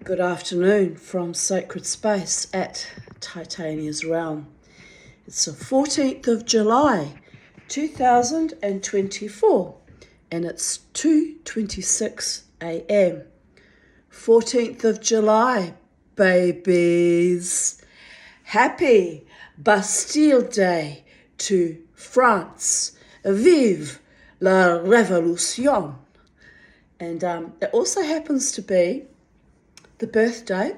Good afternoon from Sacred Space at Titania's Realm. It's the 14th of July 2024 and it's 2:26 a.m. 14th of July, babies. Happy Bastille Day to France. Vive la Révolution. And it also happens to be the birthday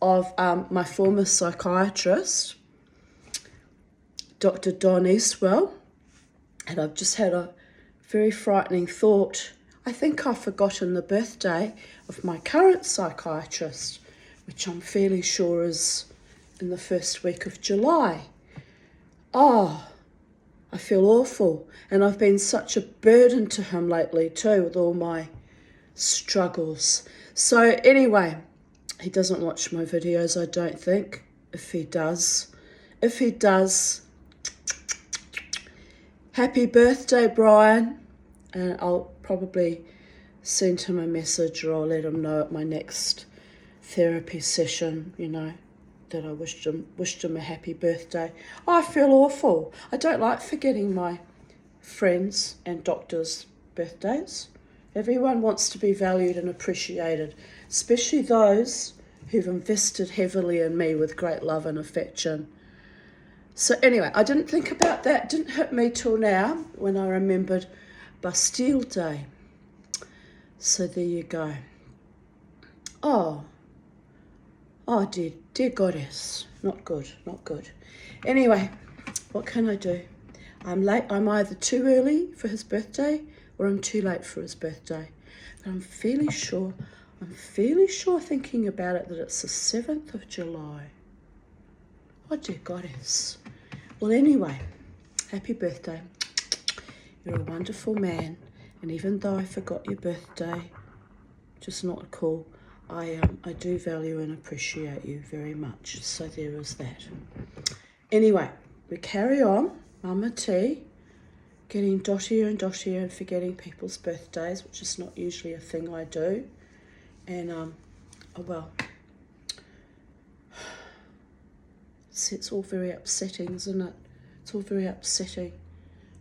of my former psychiatrist, Dr. Don Eastwell, and I've just had a very frightening thought. I think I've forgotten the birthday of my current psychiatrist, which I'm fairly sure is in the first week of July. Oh, I feel awful, and I've been such a burden to him lately too with all my struggles. So anyway, he doesn't watch my videos, I don't think. If he does, happy birthday, Brian. And I'll probably send him a message, or I'll let him know at my next therapy session, that I wished him a happy birthday. Oh, I feel awful. I don't like forgetting my friends and doctors' birthdays. Everyone wants to be valued and appreciated, especially those who've invested heavily in me with great love and affection. So anyway, I didn't think about that. It didn't hit me till now when I remembered Bastille Day. So there you go. Oh, dear goddess. Not good. Anyway, what can I do? I'm late. I'm either too early for his birthday or I'm too late for his birthday. But I'm fairly sure thinking about it that it's the 7th of July. Oh, dear goddess. Well, anyway, happy birthday. You're a wonderful man. And even though I forgot your birthday, just not cool, I do value and appreciate you very much. So there is that. Anyway, we carry on. Mama T, getting dottier and forgetting people's birthdays, which is not usually a thing I do. And, it's all very upsetting, isn't it? It's all very upsetting.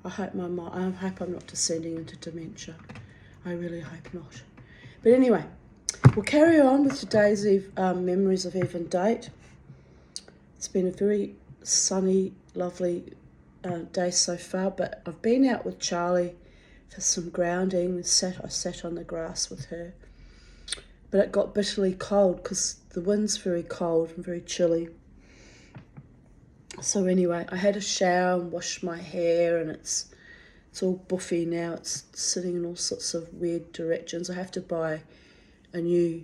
I hope I'm not descending into dementia. I really hope not. But anyway, we'll carry on with today's memories of Even Date. It's been a very sunny, lovely day so far, but I've been out with Charlie for some grounding. I sat on the grass with her, but it got bitterly cold because the wind's very cold and very chilly. So anyway, I had a shower and washed my hair, and it's all buffy now. It's sitting in all sorts of weird directions. I have to buy a new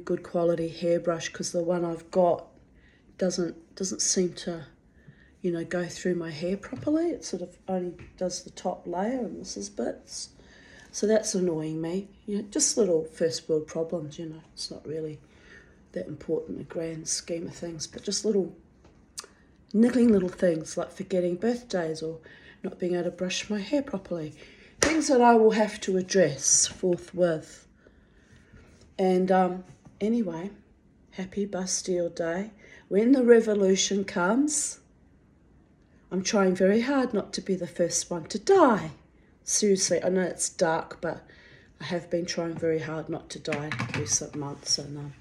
good quality hairbrush because the one I've got doesn't seem to go through my hair properly. It sort of only does the top layer and misses bits. So that's annoying me. Just little first world problems, It's not really that important in the grand scheme of things, but just little niggling little things like forgetting birthdays or not being able to brush my hair properly. Things that I will have to address forthwith. And anyway, happy Bastille Day. When the revolution comes, I'm trying very hard not to be the first one to die. Seriously, I know it's dark, but I have been trying very hard not to die in recent months. And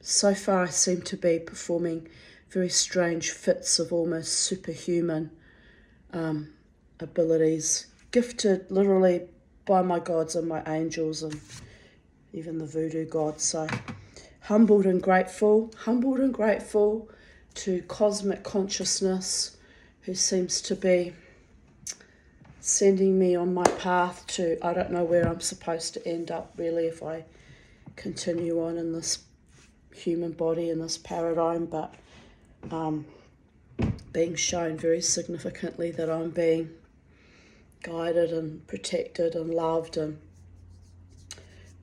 so far I seem to be performing very strange fits of almost superhuman abilities, gifted literally by my gods and my angels and even the voodoo gods. So humbled and grateful to cosmic consciousness, who seems to be sending me on my path to, I don't know where I'm supposed to end up really if I continue on in this human body, in this paradigm, but being shown very significantly that I'm being guided and protected and loved and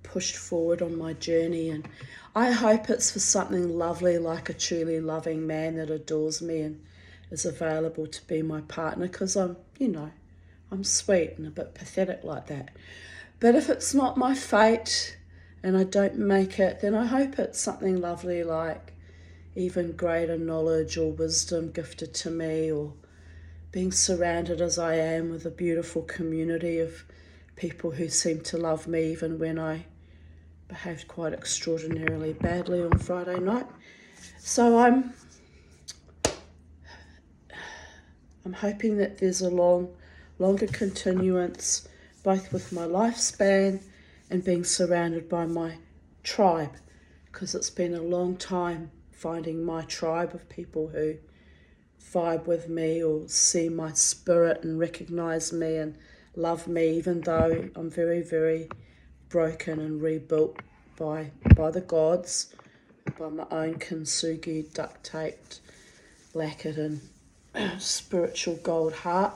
pushed forward on my journey. And I hope it's for something lovely, like a truly loving man that adores me and is available to be my partner, because I'm I'm sweet and a bit pathetic like that. But if it's not my fate and I don't make it, then I hope it's something lovely like even greater knowledge or wisdom gifted to me, or being surrounded as I am with a beautiful community of people who seem to love me even when I behaved quite extraordinarily badly on Friday night. So I'm hoping that there's a longer continuance, both with my lifespan and being surrounded by my tribe, because it's been a long time finding my tribe of people who vibe with me or see my spirit and recognize me and love me, even though I'm very, very broken and rebuilt by the gods, by my own kintsugi, duct taped, lacquered and spiritual gold heart.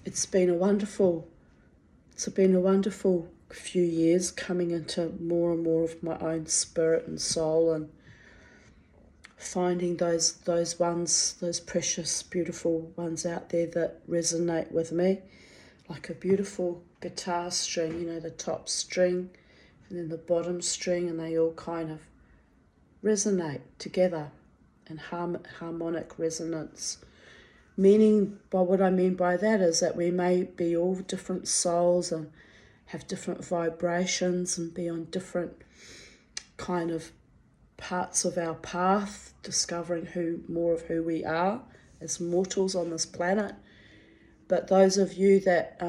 It's been a wonderful few years coming into more and more of my own spirit and soul, and finding those precious, beautiful ones out there that resonate with me, like a beautiful guitar string, the top string and then the bottom string, and they all kind of resonate together in harmonic resonance. Meaning, by what I mean by that is that we may be all different souls and have different vibrations and be on different kind of parts of our path, discovering more of who we are as mortals on this planet. But those of you that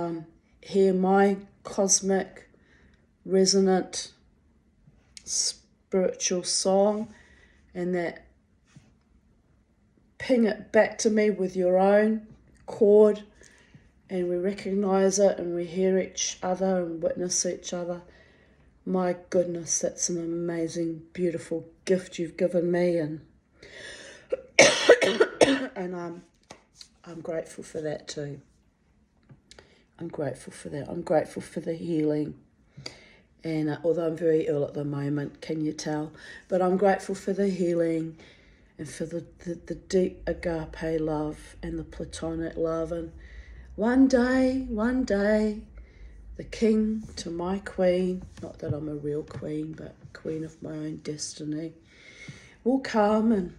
hear my cosmic, resonant, spiritual song, and that ping it back to me with your own chord, and we recognize it and we hear each other and witness each other. My goodness, that's an amazing, beautiful gift you've given me, and and I'm grateful for that too. I'm grateful for that. I'm grateful for the healing. And although I'm very ill at the moment, can you tell? But I'm grateful for the healing and for the deep agape love and the platonic love. And one day, the king to my queen, not that I'm a real queen, but queen of my own destiny, will come, and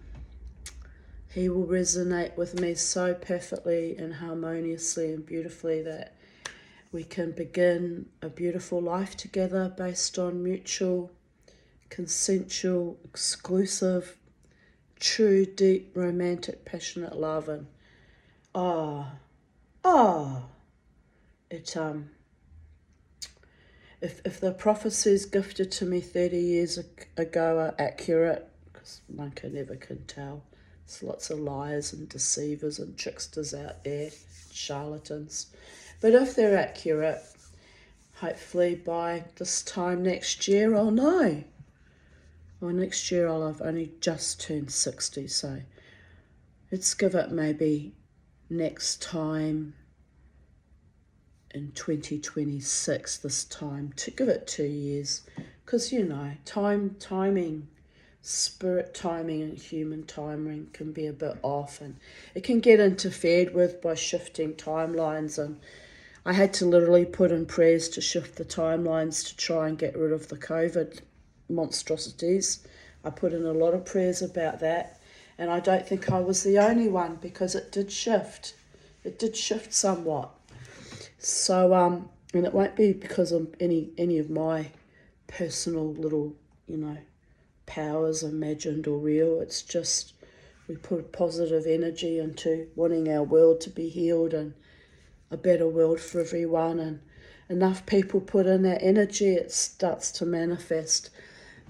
he will resonate with me so perfectly and harmoniously and beautifully that we can begin a beautiful life together based on mutual, consensual, exclusive, true, deep, romantic, passionate love. And if the prophecies gifted to me 30 years ago are accurate, because one can never can tell, there's lots of liars and deceivers and tricksters out there, charlatans. But if they're accurate, hopefully by this time next year I'll know. Well, next year I'll have only just turned 60, so let's give it maybe next time in 2026 this time, to give it 2 years, because timing, spirit timing and human timing can be a bit off, and it can get interfered with by shifting timelines. And I had to literally put in prayers to shift the timelines to try and get rid of the COVID monstrosities. I put in a lot of prayers about that, and I don't think I was the only one, because it did shift. It did shift somewhat. So, and it won't be because of any of my personal little, powers, imagined or real. It's just we put positive energy into wanting our world to be healed and a better world for everyone, and enough people put in that energy, it starts to manifest.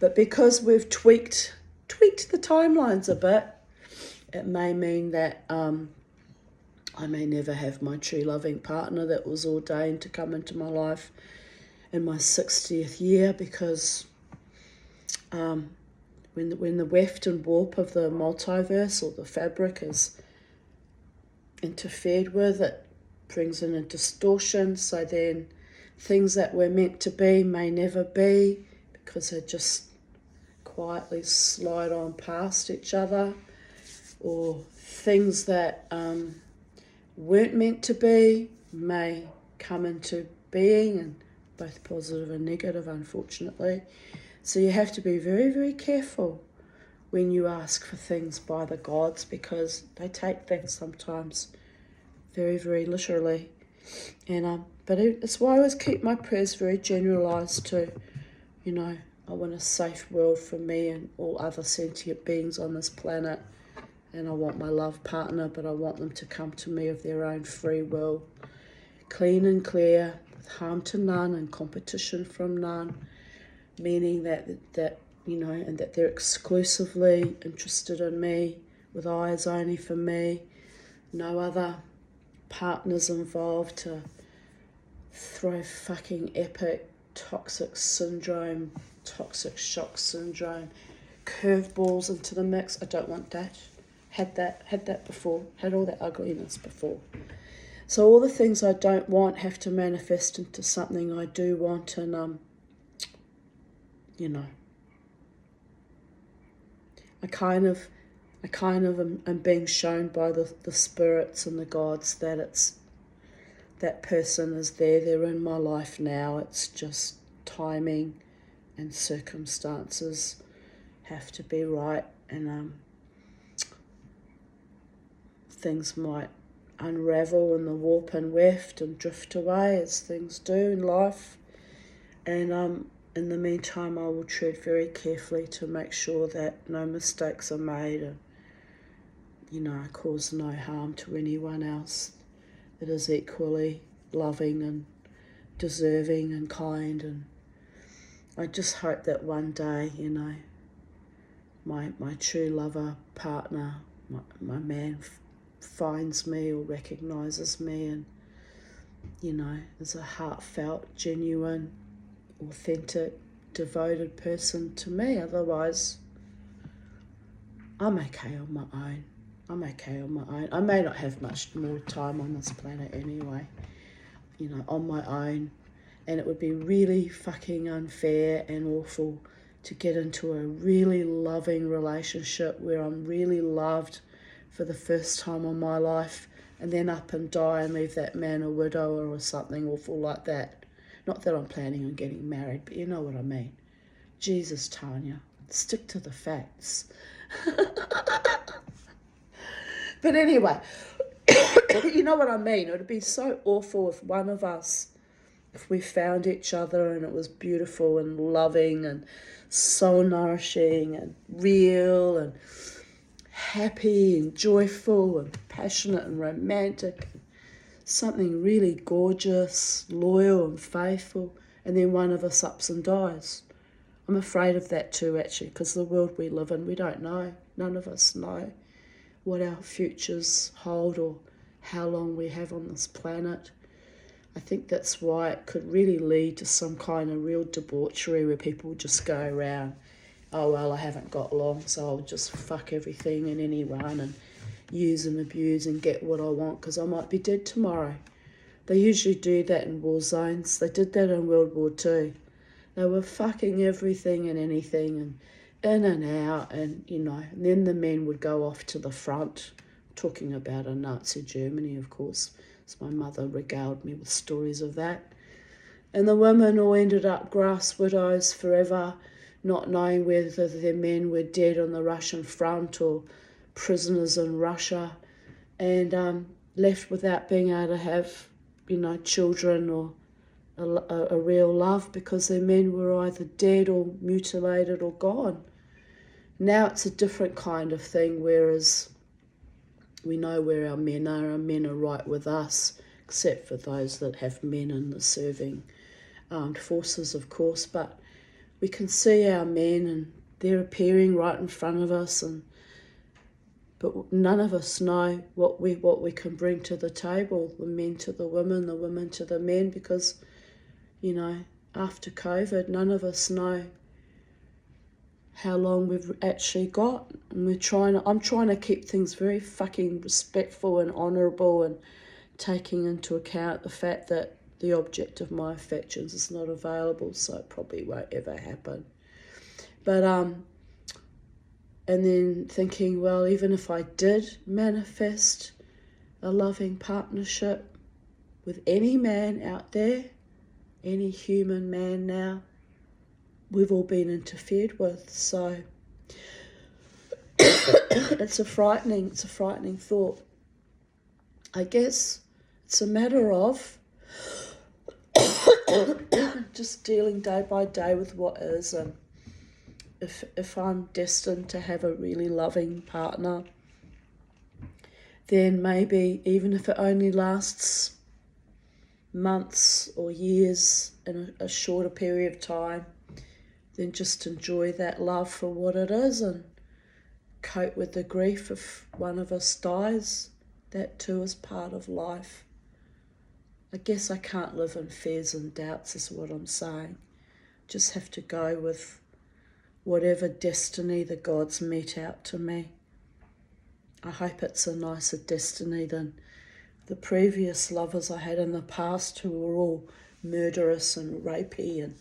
But because we've tweaked the timelines a bit, it may mean that I may never have my true loving partner that was ordained to come into my life in my 60th year, because when the weft and warp of the multiverse or the fabric is interfered with, it brings in a distortion. So then things that were meant to be may never be, because they just quietly slide on past each other, or things that weren't meant to be may come into being, and both positive and negative, unfortunately. So you have to be very, very careful when you ask for things by the gods, because they take things sometimes very, very literally. And but it's why I always keep my prayers very generalised to, I want a safe world for me and all other sentient beings on this planet. And I want my love partner, but I want them to come to me of their own free will, clean and clear, with harm to none and competition from none, meaning that and that they're exclusively interested in me, with eyes only for me, no other partners involved to throw fucking epic toxic shock syndrome, curveballs into the mix. I don't want that. Had that before, had all that ugliness before. So all the things I don't want have to manifest into something I do want, and I kind of am being shown by the spirits and the gods that that person is there. They're in my life now. It's just timing and circumstances have to be right, and things might unravel in the warp and weft and drift away as things do in life. And in the meantime, I will tread very carefully to make sure that no mistakes are made, and I cause no harm to anyone else that is equally loving and deserving and kind. And I just hope that one day, my true lover, partner, my man finds me or recognises me and, is a heartfelt, genuine, authentic, devoted person to me. Otherwise, I'm okay on my own. I may not have much more time on this planet anyway, on my own. And it would be really fucking unfair and awful to get into a really loving relationship where I'm really loved for the first time in my life, and then up and die and leave that man a widower or something awful like that. Not that I'm planning on getting married, but you know what I mean. Jesus, Tanya, stick to the facts. But anyway, you know what I mean. It would be so awful if one of us, if we found each other and it was beautiful and loving and soul nourishing and real and happy and joyful and passionate and romantic, something really gorgeous, loyal and faithful, and then one of us ups and dies. I'm afraid of that too, actually, because the world we live in, we don't know. None of us know what our futures hold or how long we have on this planet. I think that's why it could really lead to some kind of real debauchery where people just go around, oh, well, I haven't got long, so I'll just fuck everything and anyone and use and abuse and get what I want because I might be dead tomorrow. They usually do that in war zones. They did that in World War II. They were fucking everything and anything and in and out, and and then the men would go off to the front, talking about a Nazi Germany, of course. So my mother regaled me with stories of that. And the women all ended up grass widows forever, not knowing whether their men were dead on the Russian front or prisoners in Russia, and left without being able to have, children or a real love because their men were either dead or mutilated or gone. Now it's a different kind of thing, whereas we know where our men are. Our men are right with us, except for those that have men in the serving armed forces, of course. But we can see our men and they're appearing right in front of us, but none of us know what we can bring to the table, the men to the women, the women to the men, because, after COVID, none of us know how long we've actually got, and I'm trying to keep things very fucking respectful and honourable, and taking into account the fact that the object of my affections is not available, so it probably won't ever happen. But and then thinking, well, even if I did manifest a loving partnership, with any man out there, any human man now, we've all been interfered with. So it's a frightening thought. I guess it's a matter of just dealing day by day with what is, and if I'm destined to have a really loving partner, then maybe even if it only lasts months or years in a shorter period of time, then just enjoy that love for what it is and cope with the grief if one of us dies. That too is part of life. I guess I can't live in fears and doubts is what I'm saying. Just have to go with whatever destiny the gods mete out to me. I hope it's a nicer destiny than the previous lovers I had in the past, who were all murderous and rapey and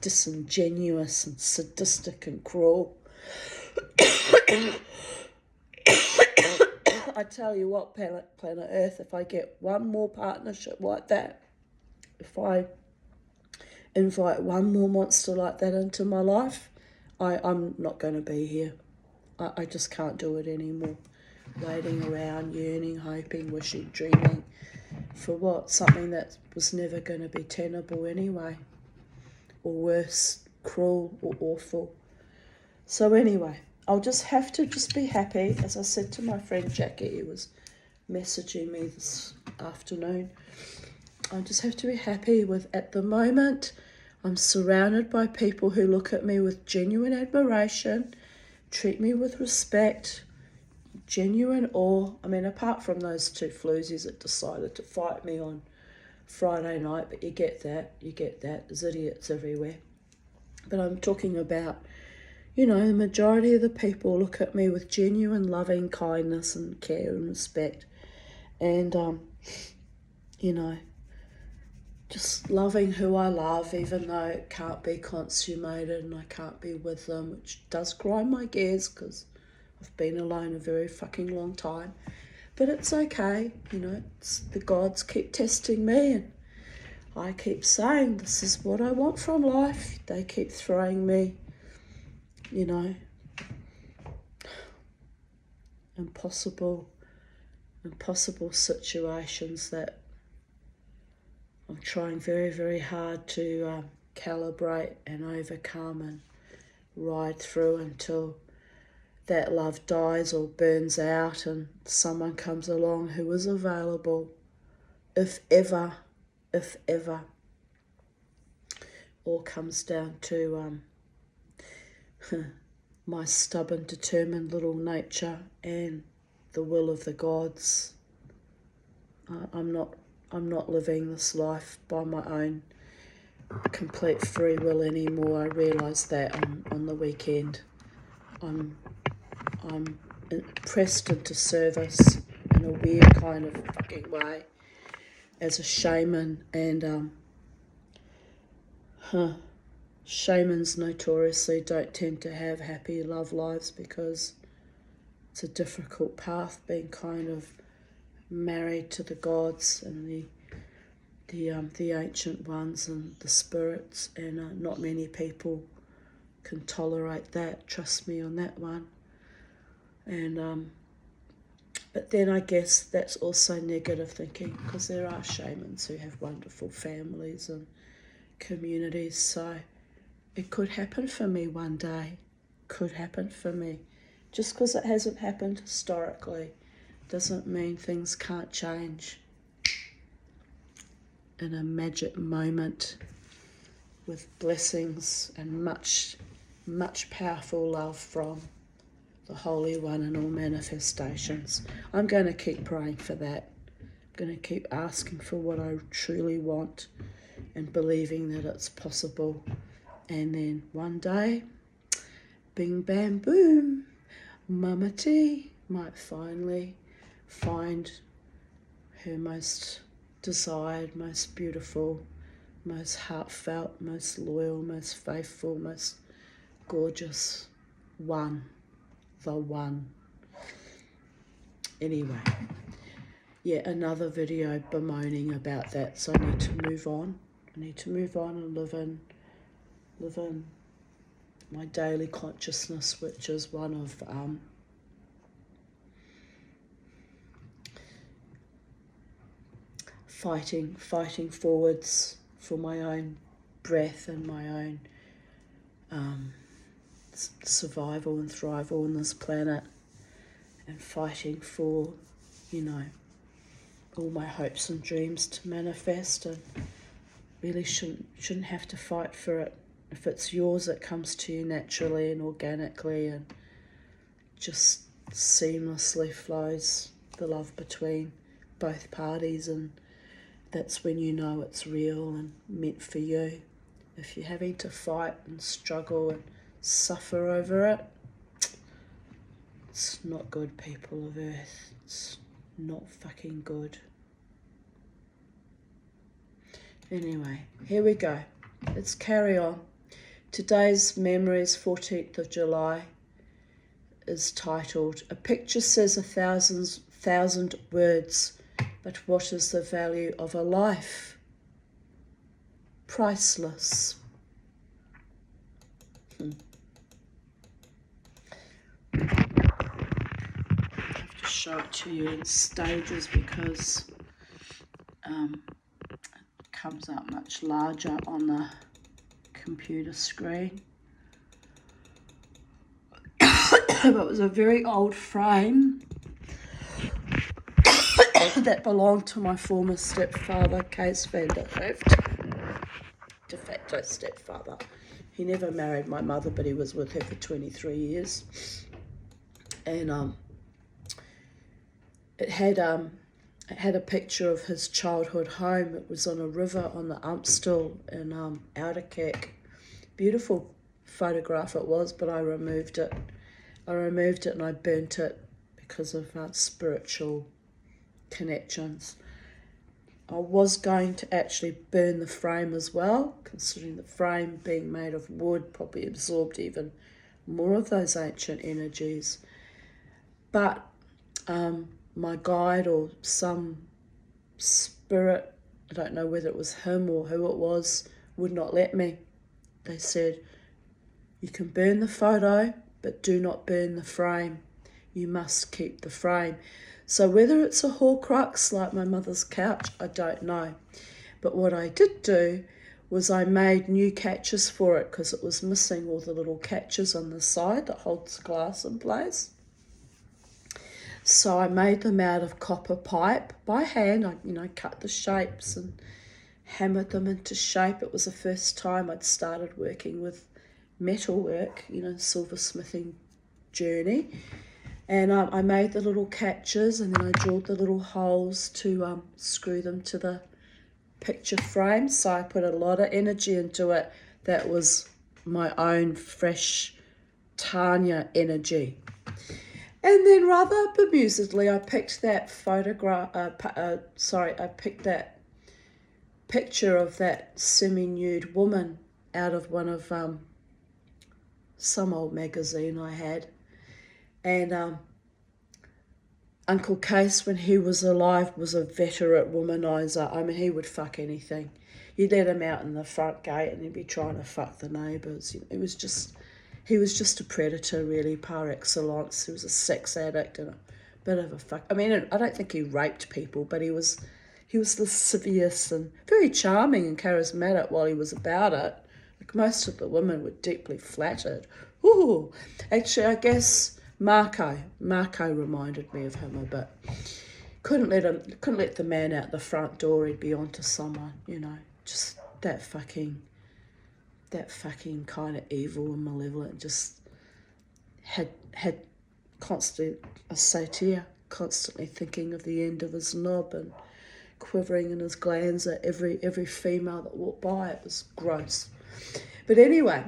disingenuous and sadistic and cruel. I tell you what, planet Earth, if I get one more partnership like that, if I invite one more monster like that into my life, I'm not going to be here. I just can't do it anymore. Waiting around, yearning, hoping, wishing, dreaming. For what? Something that was never going to be tenable anyway. Or worse, cruel or awful. So anyway, I'll just have to just be happy. As I said to my friend Jackie, who was messaging me this afternoon, I just have to be happy with, at the moment, I'm surrounded by people who look at me with genuine admiration, treat me with respect, genuine awe. I mean, apart from those two floozies that decided to fight me on Friday night, but you get that. There's idiots everywhere. But I'm talking about, the majority of the people look at me with genuine loving kindness and care and respect. And, just loving who I love, even though it can't be consummated and I can't be with them, which does grind my gears because I've been alone a very fucking long time. But it's okay, it's the gods keep testing me, and I keep saying this is what I want from life. They keep throwing me, impossible situations that I'm trying very, very hard to calibrate and overcome and ride through until that love dies or burns out and someone comes along who is available, if ever. All comes down to my stubborn, determined little nature and the will of the gods. I'm not living this life by my own complete free will anymore. I realised that on the weekend. I'm pressed into service in a weird kind of fucking way as a shaman, and shamans notoriously don't tend to have happy love lives because it's a difficult path being kind of married to the gods and the ancient ones and the spirits, and not many people can tolerate that. Trust me on that one. And but then I guess that's also negative thinking, because there are shamans who have wonderful families and communities. So it could happen for me one day. Could happen for me. Just because it hasn't happened historically doesn't mean things can't change in a magic moment with blessings and much, much powerful love from the Holy One in all manifestations. I'm going to keep praying for that. I'm going to keep asking for what I truly want and believing that it's possible. And then one day, bing, bam, boom, Mama T might finally find her most desired, most beautiful, most heartfelt, most loyal, most faithful, most gorgeous one. The one. Anyway, yet another video bemoaning about that. So I need to move on. I need to move on and live in my daily consciousness, which is one of fighting forwards for my own breath and my own survival and thrival on this planet, and fighting for, you know, all my hopes and dreams to manifest, and really shouldn't have to fight for it. If it's yours, it comes to you naturally and organically, and just seamlessly flows, the love between both parties, and that's when you know it's real and meant for you. If you're having to fight and struggle and suffer over it, it's not good, people of Earth. It's not fucking good. Anyway, here we go. Let's carry on. Today's Memories, 14th of July, is titled, "A picture says 1,000 words, but what is the value of a life? Priceless." I have to show it to you in stages because it comes out much larger on the computer screen. But it was a very old frame that belonged to my former stepfather, Kees van der Hooft, de facto stepfather. He never married my mother, but he was with her for 23 years. And it had a picture of his childhood home. It was on a river on the Amstel in Oude Kerk. Beautiful photograph it was, but I removed it. And I burnt it because of spiritual connections. I was going to actually burn the frame as well, considering the frame being made of wood probably absorbed even more of those ancient energies. But my guide or some spirit, I don't know whether it was him or who it was, would not let me. They said, "You can burn the photo, but do not burn the frame. You must keep the frame." So whether it's a Horcrux like my mother's couch, I don't know. But what I did do was I made new catches for it because it was missing all the little catches on the side that holds the glass in place. So I made them out of copper pipe by hand. I cut the shapes and hammered them into shape. It was the first time I'd started working with metalwork, silversmithing journey. And I made the little catches, and then I drilled the little holes to screw them to the picture frame. So I put a lot of energy into it. That was my own fresh Tanya energy. And then rather bemusedly, I picked that I picked that picture of that semi-nude woman out of one of some old magazine I had. And Uncle Case, when he was alive, was a veteran womanizer. I mean, he would fuck anything. You'd let him out in the front gate and he'd be trying to fuck the neighbours. He was just a predator, really, par excellence. He was a sex addict and a bit of a fuck. I mean, I don't think he raped people, but he was lascivious and very charming and charismatic while he was about it. Like most of the women were deeply flattered. Ooh, actually, I guess Marco reminded me of him a bit. Couldn't let the man out the front door. He'd be onto someone, just that fucking kind of evil and malevolent. Just had constantly a satyr, constantly thinking of the end of his knob and quivering in his glands at every female that walked by. It was gross. But anyway,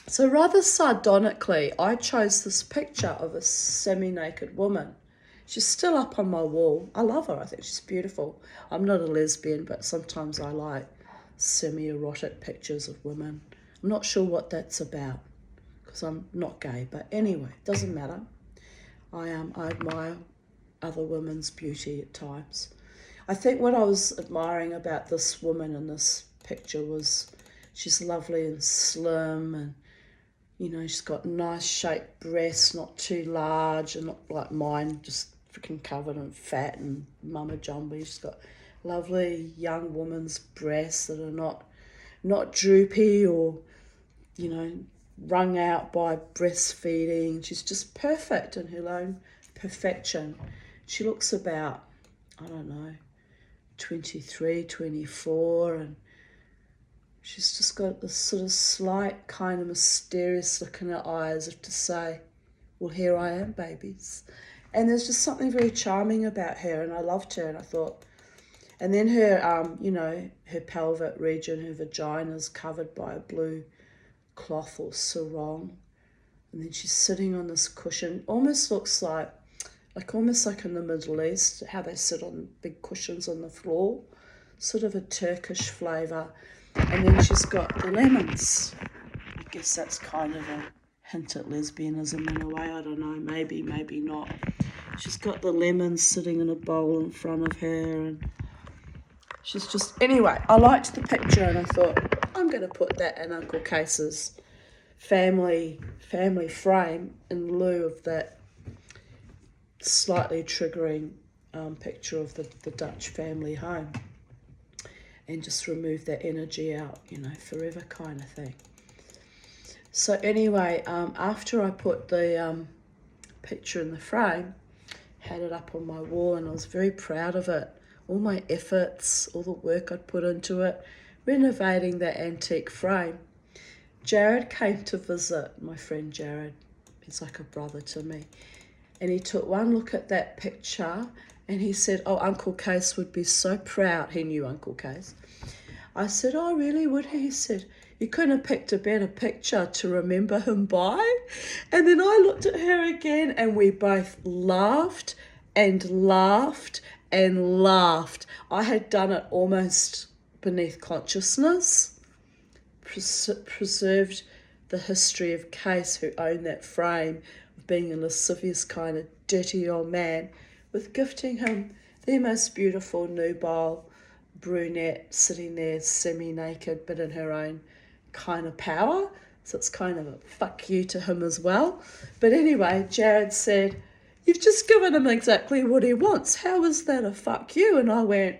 so rather sardonically, I chose this picture of a semi-naked woman. She's still up on my wall. I love her. I think she's beautiful. I'm not a lesbian, but sometimes I like semi-erotic pictures of women. I'm not sure what that's about because I'm not gay. But anyway, doesn't matter. I admire other women's beauty at times. I think what I was admiring about this woman in this picture was she's lovely and slim, and you know, she's got nice shaped breasts, not too large and not like mine, just freaking covered in fat and mama jumbo. She's got lovely young woman's breasts that are not droopy or, you know, wrung out by breastfeeding. She's just perfect in her own perfection. She looks about, I don't know, 23, 24, and she's just got this sort of slight kind of mysterious look in her eyes as if to say, well, here I am, babies. And there's just something very charming about her, and I loved her, and I thought, and then her, you know, her pelvic region, her vagina is covered by a blue cloth or sarong, and then she's sitting on this cushion. Almost looks like almost like in the Middle East, how they sit on big cushions on the floor, sort of a Turkish flavour. And then she's got the lemons. I guess that's kind of a hint at lesbianism in a way. I don't know, maybe not. She's got the lemons sitting in a bowl in front of her, and she's just, anyway, I liked the picture, and I thought, I'm going to put that in Uncle Case's family frame in lieu of that slightly triggering picture of the Dutch family home, and just remove that energy out, you know, forever kind of thing. So anyway, after I put the picture in the frame, had it up on my wall, and I was very proud of it, all my efforts, all the work I'd put into it, renovating that antique frame. Jared came to visit, my friend Jared, he's like a brother to me, and he took one look at that picture and he said, oh, Uncle Case would be so proud. He knew Uncle Case. I said, oh, really, would he? He said, you couldn't have picked a better picture to remember him by. And then I looked at her again, and we both laughed and laughed and laughed. I had done it almost beneath consciousness, preserved the history of Case, who owned that frame, of being a lascivious kind of dirty old man, with gifting him the most beautiful nubile brunette sitting there semi-naked but in her own kind of power. So it's kind of a fuck you to him as well. But anyway, Jared said, you've just given him exactly what he wants. How is that a fuck you? And I went,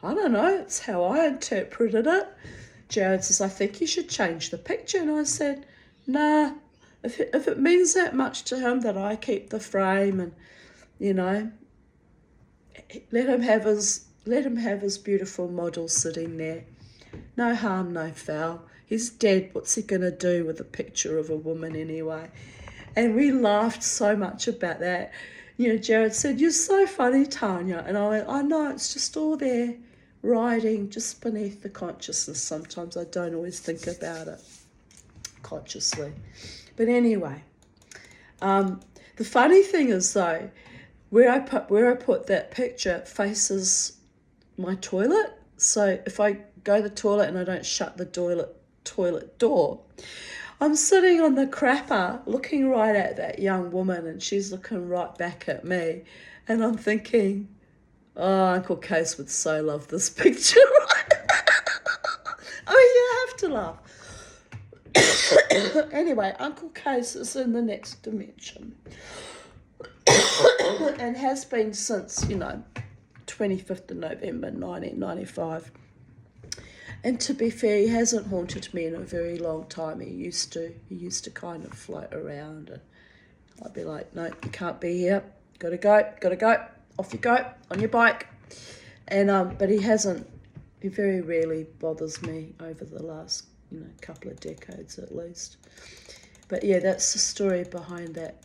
I don't know, it's how I interpreted it. Jared says, I think you should change the picture. And I said, nah, if it means that much to him that I keep the frame, and, you know, let him have his beautiful model sitting there. No harm, no foul. He's dead. What's he going to do with a picture of a woman anyway? And we laughed so much about that. You know, Jared said, you're so funny, Tanya. And I went, I know, it's just all there, riding just beneath the consciousness. Sometimes I don't always think about it consciously. But anyway, the funny thing is, though, where I put that picture faces my toilet. So if I go to the toilet and I don't shut the toilet door, I'm sitting on the crapper looking right at that young woman, and she's looking right back at me, and I'm thinking, oh, Uncle Case would so love this picture. I mean, you have to laugh. Anyway, Uncle Case is in the next dimension and has been since, 25th of November 1995. And to be fair, he hasn't haunted me in a very long time. He used to kind of float around, and I'd be like, no, you can't be here. Gotta go. Off you go, on your bike. And but he hasn't. He very rarely bothers me over the last, couple of decades at least. But yeah, that's the story behind that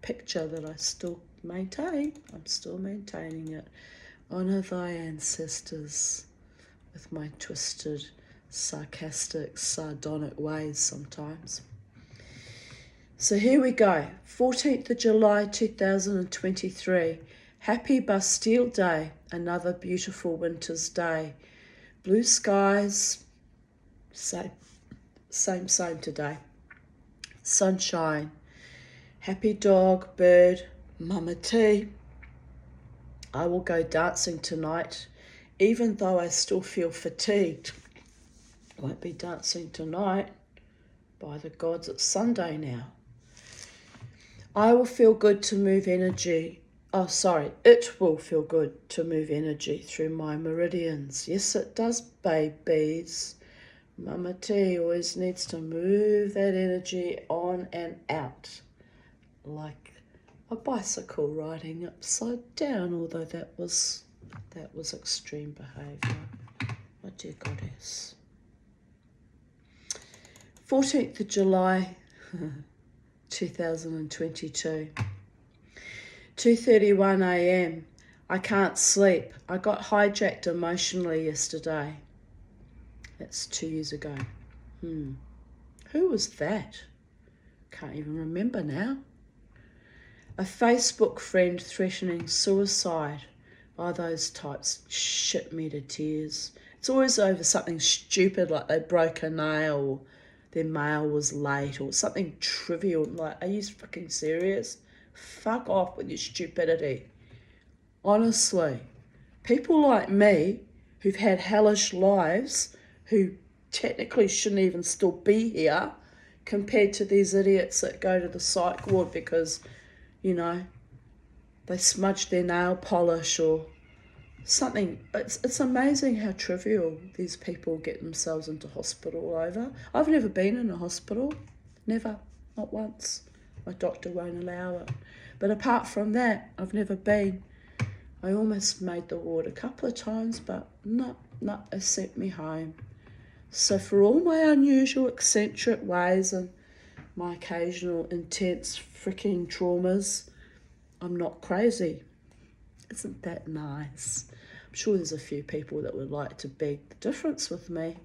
picture that I still maintain. I'm still maintaining it. Honour thy ancestors, with my twisted, sarcastic, sardonic ways sometimes. So here we go. 14th of July 2023. Happy Bastille Day. Another beautiful winter's day. Blue skies. Same today. Sunshine. Happy dog, bird, Mama T, I will go dancing tonight, even though I still feel fatigued. I won't be dancing tonight. By the gods, it's Sunday now. I will feel good to move energy. It will feel good to move energy through my meridians. Yes, it does, babies. Mama T always needs to move that energy on and out, like a bicycle riding upside down, although that was extreme behaviour. My dear goddess. 14th of July 2022, 2:31 a.m. I can't sleep. I got hijacked emotionally yesterday. That's 2 years ago. Who was that? Can't even remember now. A Facebook friend threatening suicide. Oh, those types shit me to tears. It's always over something stupid, like they broke a nail, or their mail was late, or something trivial. Like, are you fucking serious? Fuck off with your stupidity. Honestly, people like me who've had hellish lives, who technically shouldn't even still be here, compared to these idiots that go to the psych ward because, you know, they smudged their nail polish or something. It's amazing how trivial these people get themselves into hospital over. I've never been in a hospital. Never. Not once. My doctor won't allow it. But apart from that, I've never been. I almost made the ward a couple of times, but no, they sent me home. So for all my unusual eccentric ways and my occasional intense freaking traumas, I'm not crazy. Isn't that nice? I'm sure there's a few people that would like to beg the difference with me,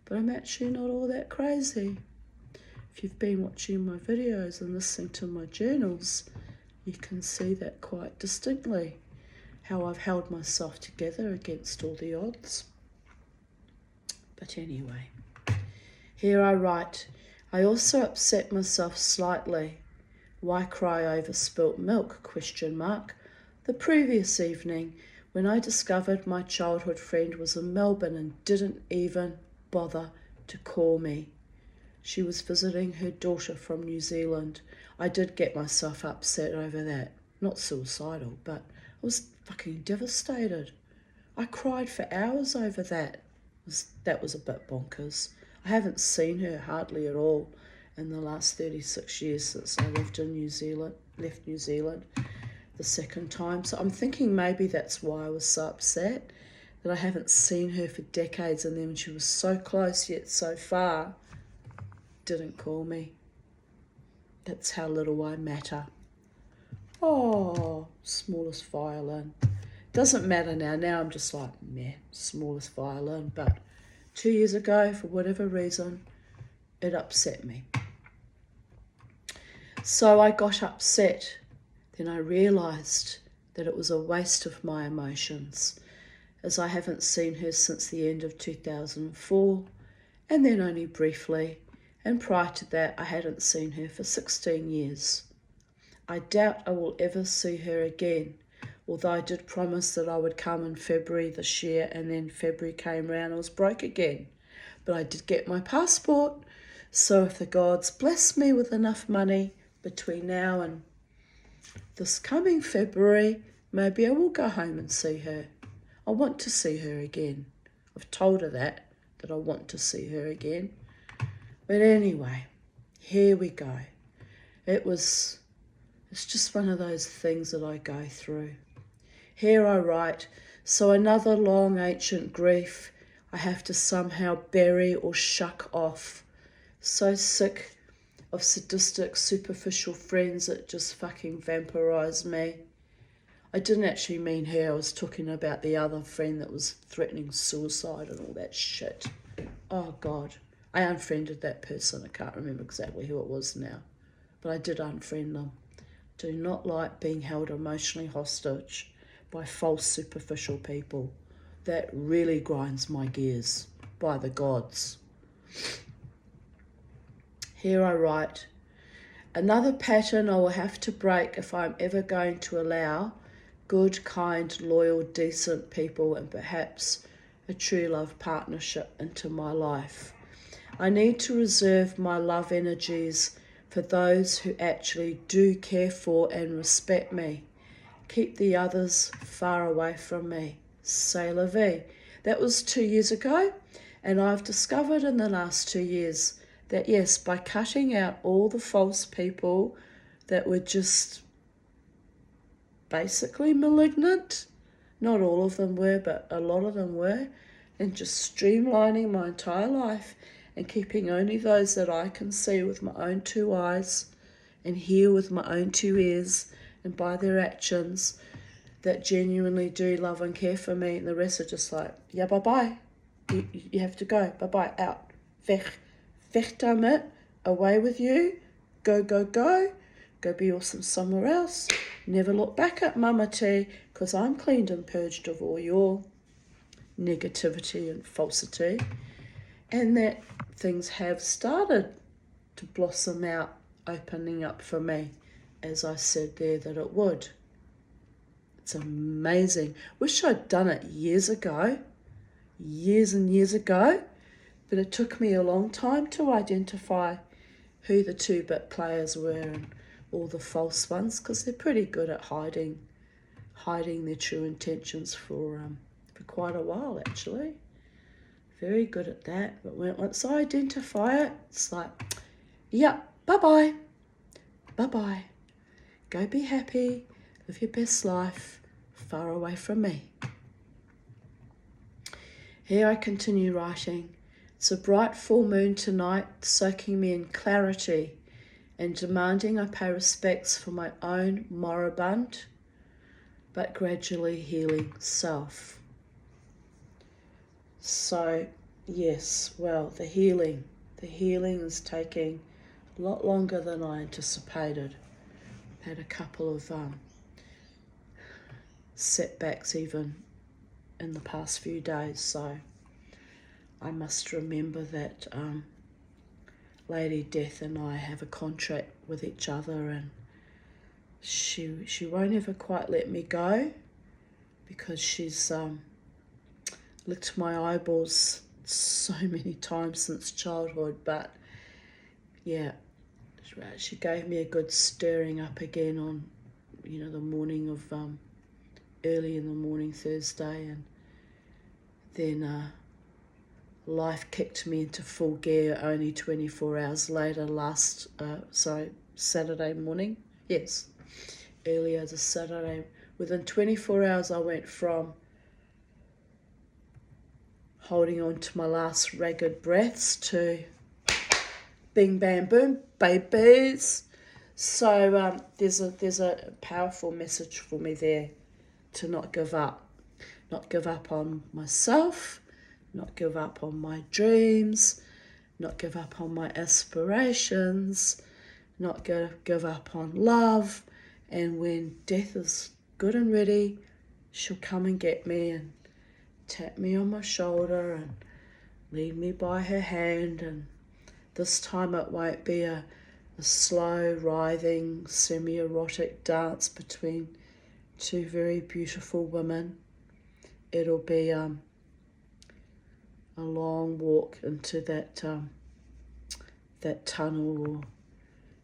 but I'm actually not all that crazy. If you've been watching my videos and listening to my journals, you can see that quite distinctly, how I've held myself together against all the odds. But anyway, here I write, I also upset myself slightly. Why cry over spilt milk? ? The previous evening, when I discovered my childhood friend was in Melbourne and didn't even bother to call me. She was visiting her daughter from New Zealand. I did get myself upset over that. Not suicidal, but I was fucking devastated. I cried for hours over that. That was a bit bonkers. I haven't seen her hardly at all in the last 36 years since I left New Zealand the second time. So I'm thinking maybe that's why I was so upset, that I haven't seen her for decades, and then when she was so close yet so far, didn't call me. That's how little I matter. Oh, smallest violin. Doesn't matter now. Now I'm just like, meh, smallest violin. But 2 years ago, for whatever reason, it upset me. So I got upset. Then I realised that it was a waste of my emotions, as I haven't seen her since the end of 2004, and then only briefly, and prior to that I hadn't seen her for 16 years. I doubt I will ever see her again, although I did promise that I would come in February this year, and then February came round, I was broke again. But I did get my passport, so if the gods bless me with enough money between now and this coming February, maybe I will go home and see her. I want to see her again. I've told her that I want to see her again. But anyway, here we go. It's just one of those things that I go through. Here I write, so another long ancient grief I have to somehow bury or shuck off. So sick of sadistic, superficial friends that just fucking vampirize me. I didn't actually mean her. I was talking about the other friend that was threatening suicide and all that shit. Oh, God. I unfriended that person. I can't remember exactly who it was now. But I did unfriend them. Do not like being held emotionally hostage by false, superficial people. That really grinds my gears, by the gods. Here I write, Another pattern I will have to break if I'm ever going to allow good, kind, loyal, decent people and perhaps a true love partnership into my life. I need to reserve my love energies for those who actually do care for and respect me. Keep the others far away from me. C'est la vie. That was 2 years ago, and I've discovered in the last 2 years that yes, by cutting out all the false people that were just basically malignant, not all of them were, but a lot of them were, and just streamlining my entire life and keeping only those that I can see with my own 2 eyes and hear with my own 2 ears and by their actions that genuinely do love and care for me, and the rest are just like, yeah, bye-bye. You have to go. Bye-bye. Out. Weg. Weg damit. Away with you. Go, go, go. Go be awesome somewhere else. Never look back at Mama T, because I'm cleaned and purged of all your negativity and falsity. And that things have started to blossom out, opening up for me, as I said there that it would. It's amazing. Wish I'd done it years ago, years and years ago, but it took me a long time to identify who the 2-bit players were and all the false ones, because they're pretty good at hiding their true intentions for quite a while, actually. Very good at that. But once I identify it, it's like, yeah, bye-bye. Bye-bye. Go be happy. Live your best life. Far away from me. Here I continue writing. It's a bright full moon tonight, soaking me in clarity and demanding I pay respects for my own moribund, but gradually healing self. So, yes, well, the healing is taking a lot longer than I anticipated. I've had a couple of setbacks even in the past few days, so I must remember that Lady Death and I have a contract with each other, and she won't ever quite let me go, because she's licked my eyeballs so many times since childhood. But yeah, she gave me a good stirring up again on the morning of early in the morning Thursday, and then life kicked me into full gear only 24 hours later Saturday morning. Yes, earlier this Saturday. Within 24 hours I went from holding on to my last ragged breaths to bing, bam, boom, babies. So there's a powerful message for me there, to not give up. Not give up on myself, not give up on my dreams, not give up on my aspirations, not give up on love. And when death is good and ready, she'll come and get me and tap me on my shoulder and lead me by her hand. And this time it won't be a slow, writhing, semi-erotic dance between 2 very beautiful women. It'll be a long walk into that tunnel, or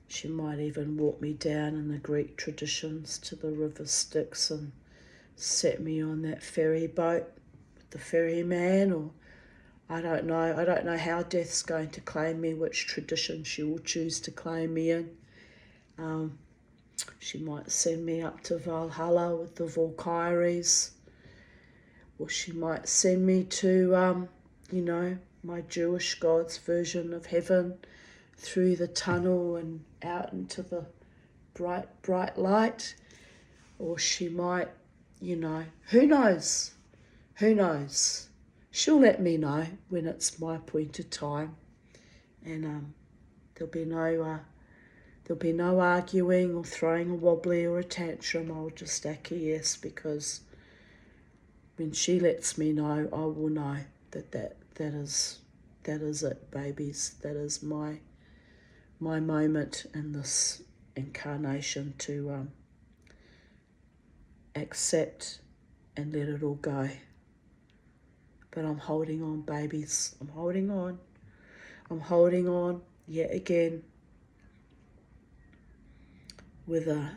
she might even walk me down in the Greek traditions to the river Styx and set me on that ferry boat with the ferryman, or I don't know how death's going to claim me, which tradition she will choose to claim me in. She might send me up to Valhalla with the Valkyries, or she might send me to, my Jewish God's version of heaven, through the tunnel and out into the bright, bright light. Or she might, who knows? Who knows? She'll let me know when it's my appointed time, and there'll be no arguing or throwing a wobbly or a tantrum. I'll just acquiesce, because when she lets me know, I will know that is it, babies. That is my my moment in this incarnation to accept and let it all go. But I'm holding on, babies. I'm holding on. I'm holding on yet again with a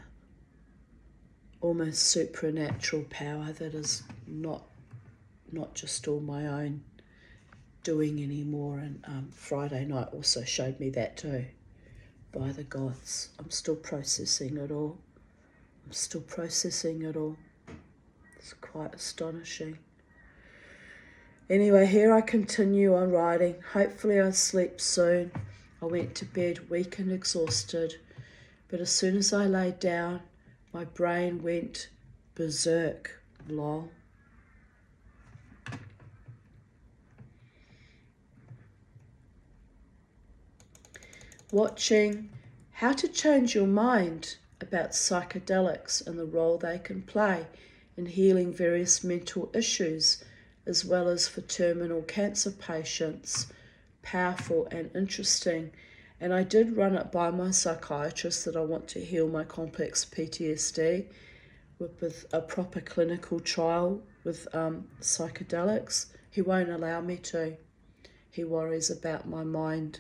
almost supernatural power that is not just all my own doing anymore. And Friday night also showed me that too, by the gods. I'm still processing it all. I'm still processing it all. It's quite astonishing. Anyway, here I continue on writing. Hopefully I sleep soon. I went to bed weak and exhausted, but as soon as I lay down, my brain went berserk. Lol. Watching How to Change Your Mind about psychedelics and the role they can play in healing various mental issues, as well as for terminal cancer patients. Powerful and interesting. And I did run it by my psychiatrist that I want to heal my complex PTSD with a proper clinical trial with psychedelics. He won't allow me to. He worries about my mind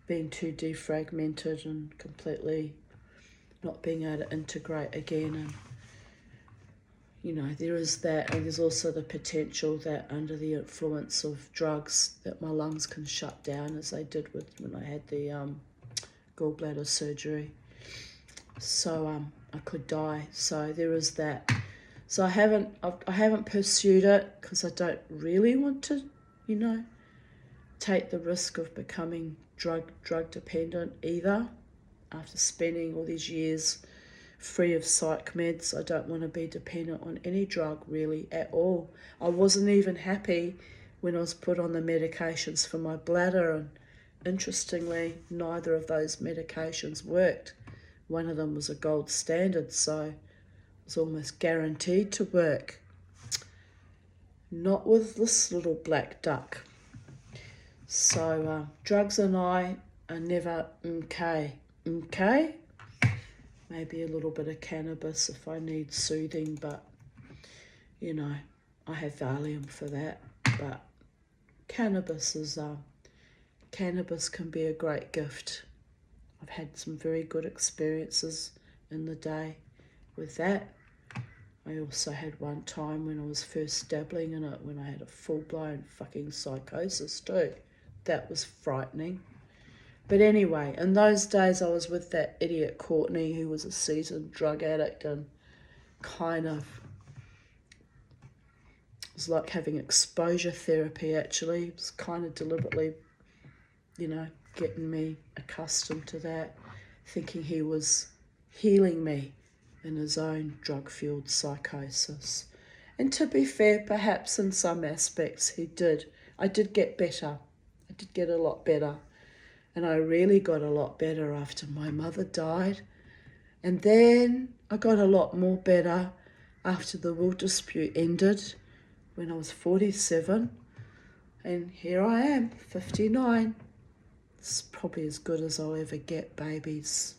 being too defragmented and completely not being able to integrate again. And you know, there is that, and there's also the potential that under the influence of drugs that my lungs can shut down, as they did when I had the gallbladder surgery. So I could die. So there is that. So I haven't pursued it because I don't really want to, you know, take the risk of becoming drug dependent either. After spending all these years free of psych meds, I don't want to be dependent on any drug really at all. I wasn't even happy when I was put on the medications for my bladder, and interestingly, neither of those medications worked. One of them was a gold standard, so it was almost guaranteed to work. Not with this little black duck. So drugs and I are never okay. Okay? Maybe a little bit of cannabis if I need soothing, but, you know, I have Valium for that. But cannabis can be a great gift. I've had some very good experiences in the day with that. I also had one time when I was first dabbling in it when I had a full-blown fucking psychosis too. That was frightening. But anyway, in those days I was with that idiot Courtney, who was a seasoned drug addict, and kind of, it was like having exposure therapy actually. It was kind of deliberately, you know, getting me accustomed to that, thinking he was healing me in his own drug-fueled psychosis. And to be fair, perhaps in some aspects he did. I did get better. I did get a lot better. And I really got a lot better after my mother died. And then I got a lot more better after the will dispute ended when I was 47. And here I am, 59. It's probably as good as I'll ever get, babies.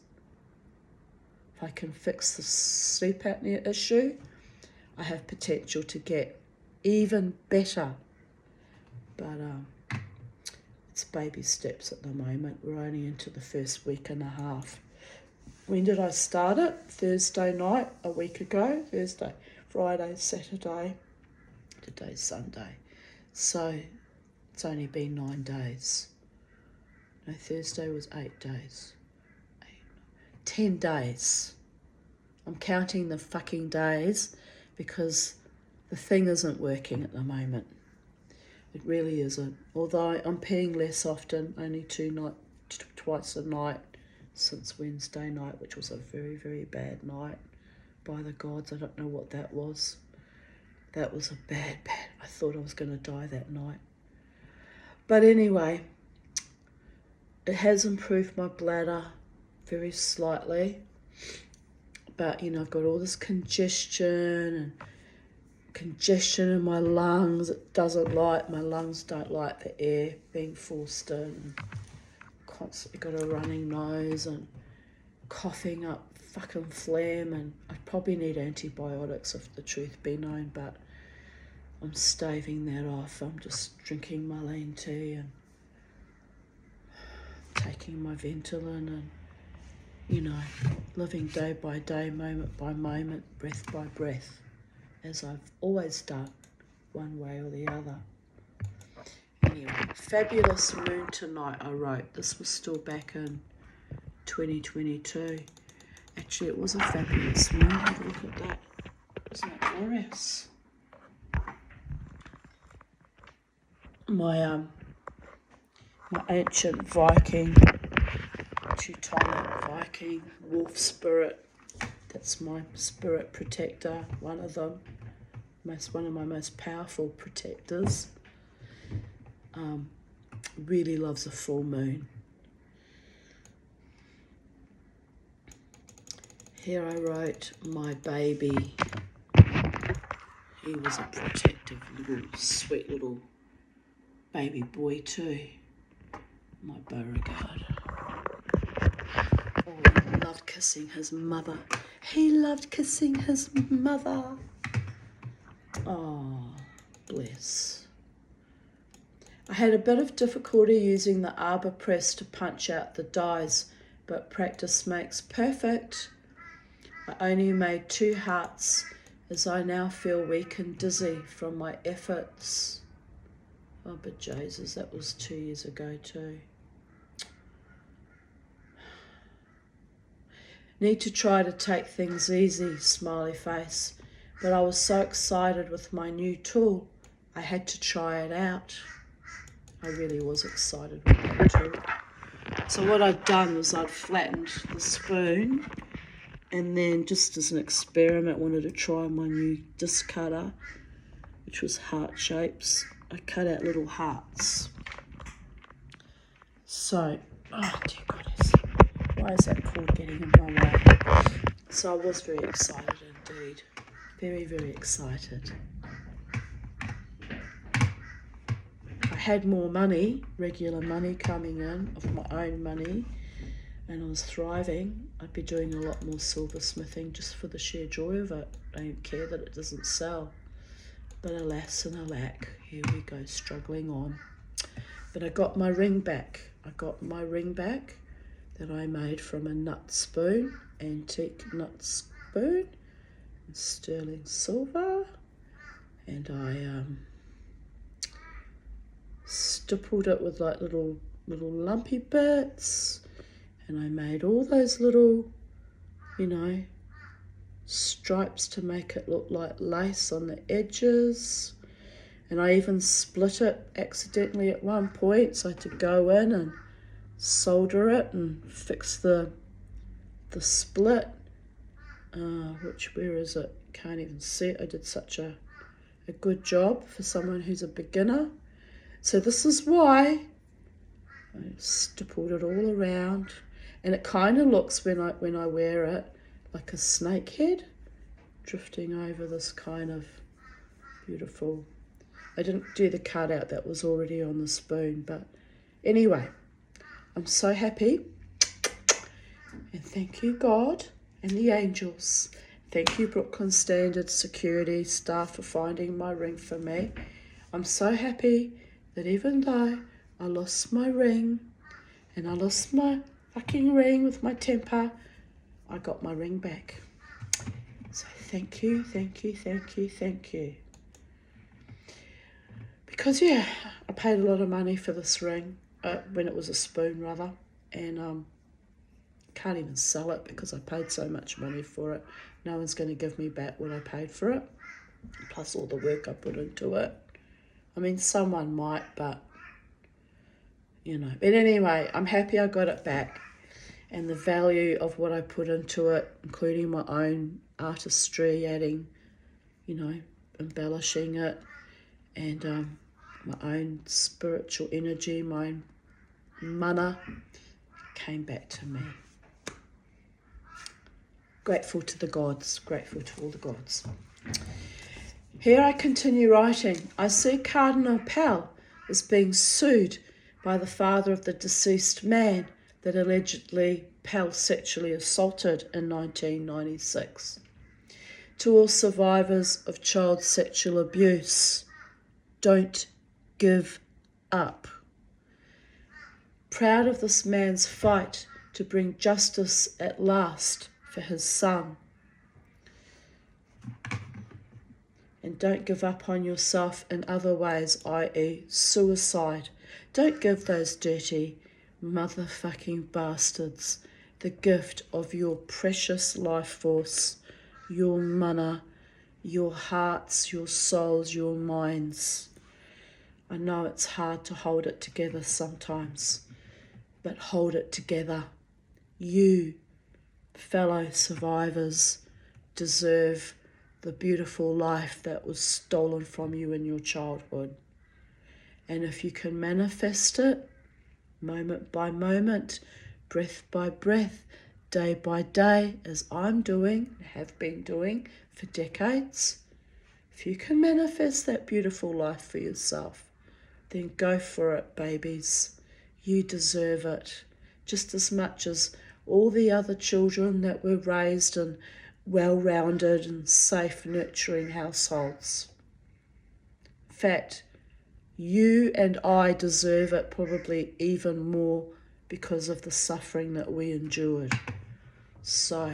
If I can fix the sleep apnea issue, I have potential to get even better. But it's baby steps at the moment. We're only into the first week and a half. When did I start it? Thursday night, a week ago. Thursday, Friday, Saturday, today's Sunday. So it's only been 9 days. No, Thursday was 8 days. 10 days. I'm counting the fucking days because the thing isn't working at the moment. It really isn't. Although I'm peeing less often, only twice a night since Wednesday night, which was a very, very bad night. By the gods, I don't know what that was. That was a bad. I thought I was going to die that night. But anyway, it has improved my bladder very slightly. But, you know, I've got all this congestion in my lungs. My lungs don't like the air being forced in. constantly got a running nose and coughing up fucking phlegm, and I probably need antibiotics if the truth be known, but I'm staving that off. I'm just drinking my lean tea and taking my Ventolin and, you know, living day by day, moment by moment, breath by breath, as I've always done, one way or the other. Anyway, Fabulous Moon Tonight I wrote. This was still back in 2022. Actually, it was a fabulous moon. Have a look at that. Isn't it glorious? My ancient Viking, Teutonic Viking wolf spirit. That's my spirit protector. One of them, one of my most powerful protectors. Really loves a full moon. Here I wrote, my baby. He was a protective little, sweet little baby boy too. My Beauregard. Oh, he loved kissing his mother. He loved kissing his mother. Oh, bless. I had a bit of difficulty using the arbor press to punch out the dies, but practice makes perfect. I only made 2 hearts as I now feel weak and dizzy from my efforts. Oh, but Jesus, that was 2 years ago too. Need to try to take things easy, smiley face. But I was so excited with my new tool, I had to try it out. I really was excited with that tool. So what I'd done was I'd flattened the spoon, and then just as an experiment wanted to try my new disc cutter, which was heart shapes. I cut out little hearts. So, oh dear goodness, why is that cord getting in my way? So I was very excited indeed. Very, very excited. I had more money, regular money coming in, of my own money, and I was thriving. I'd be doing a lot more silversmithing just for the sheer joy of it. I don't care that it doesn't sell. But alas and alack, here we go, struggling on. But I got my ring back. I got my ring back that I made from a nut spoon, antique nut spoon, sterling silver, and I stippled it with like little lumpy bits, and I made all those little, you know, stripes to make it look like lace on the edges. And I even split it accidentally at one point, so I had to go in and solder it and fix the split, where is it? Can't even see it. I did such a good job for someone who's a beginner. So this is why I stippled it all around, and it kind of looks, when I wear it, like a snake head drifting over this kind of beautiful. I didn't do the cutout, that was already on the spoon, but anyway, I'm so happy, and thank you God and the angels. Thank you Brooklyn Standard security staff for finding my ring for me. I'm so happy that even though I lost my ring, and I lost my fucking ring with my temper, I got my ring back. So thank you, thank you, thank you, thank you. Because yeah, I paid a lot of money for this ring, when it was a spoon rather, and can't even sell it because I paid so much money for it. No one's going to give me back what I paid for it, plus all the work I put into it. I mean, someone might, but you know. But anyway, I'm happy I got it back, and the value of what I put into it, including my own artistry, adding, you know, embellishing it, and my own spiritual energy, my mana, came back to me. Grateful to the gods, grateful to all the gods. Here I continue writing. I see Cardinal Pell is being sued by the father of the deceased man that allegedly Pell sexually assaulted in 1996. To all survivors of child sexual abuse, don't give up. Proud of this man's fight to bring justice at last for his son. And don't give up on yourself in other ways, i.e. suicide. Don't give those dirty motherfucking bastards the gift of your precious life force, your mana, your hearts, your souls, your minds. I know it's hard to hold it together sometimes, but hold it together. You, fellow survivors, deserve the beautiful life that was stolen from you in your childhood. And if you can manifest it, moment by moment, breath by breath, day by day, as I'm doing, have been doing for decades, if you can manifest that beautiful life for yourself, then go for it, babies. You deserve it, just as much as all the other children that were raised in well-rounded and safe, nurturing households. In fact, you and I deserve it probably even more because of the suffering that we endured. So,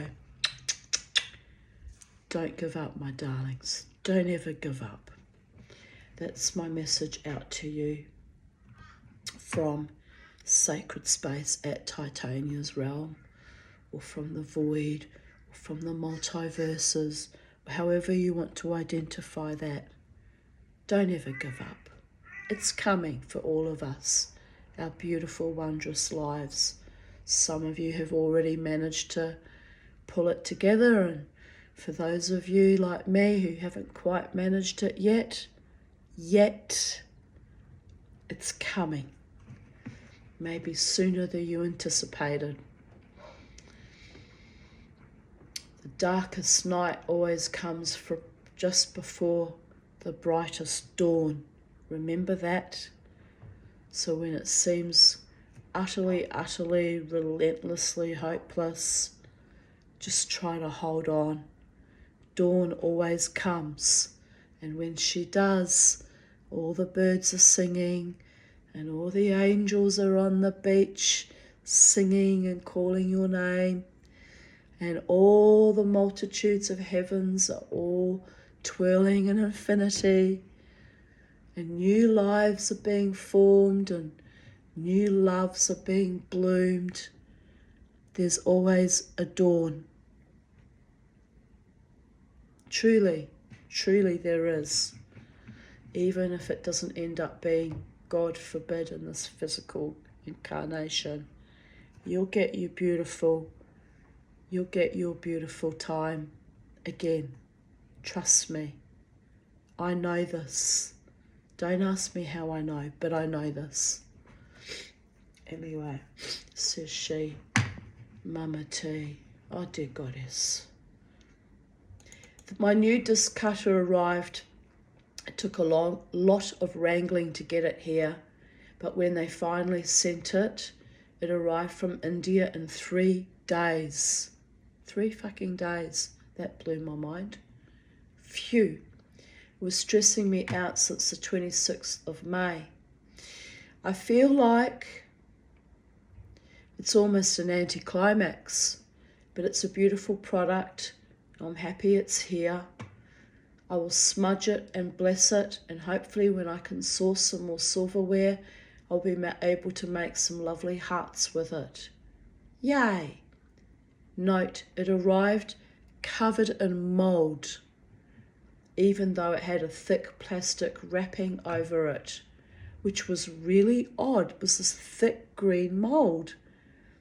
don't give up, my darlings. Don't ever give up. That's my message out to you from Sacred Space at Titania's Realm, or from the void, or from the multiverses, or however you want to identify that. Don't ever give up. It's coming for all of us, our beautiful, wondrous lives. Some of you have already managed to pull it together, and for those of you like me who haven't quite managed it yet, it's coming. Maybe sooner than you anticipated. The darkest night always comes just before the brightest dawn. Remember that? So when it seems utterly, relentlessly hopeless, just try to hold on. Dawn always comes. And when she does, all the birds are singing and all the angels are on the beach singing and calling your name. And all the multitudes of heavens are all twirling in infinity. And new lives are being formed and new loves are being bloomed. There's always a dawn. Truly there is. Even if it doesn't end up being, God forbid, in this physical incarnation. You'll get your beautiful time again. Trust me. I know this. Don't ask me how I know, but I know this. Anyway, says she, Mama T. Oh dear goddess. My new disc cutter arrived. It took a lot of wrangling to get it here, but when they finally sent it, it arrived from India in 3 days. 3 fucking days. That blew my mind. Phew. It was stressing me out since the 26th of May. I feel like it's almost an anticlimax, but it's a beautiful product. I'm happy it's here. I will smudge it and bless it, and hopefully when I can source some more silverware, I'll be able to make some lovely hearts with it. Yay! Note, it arrived covered in mould, even though it had a thick plastic wrapping over it, which was really odd. It was this thick green mould.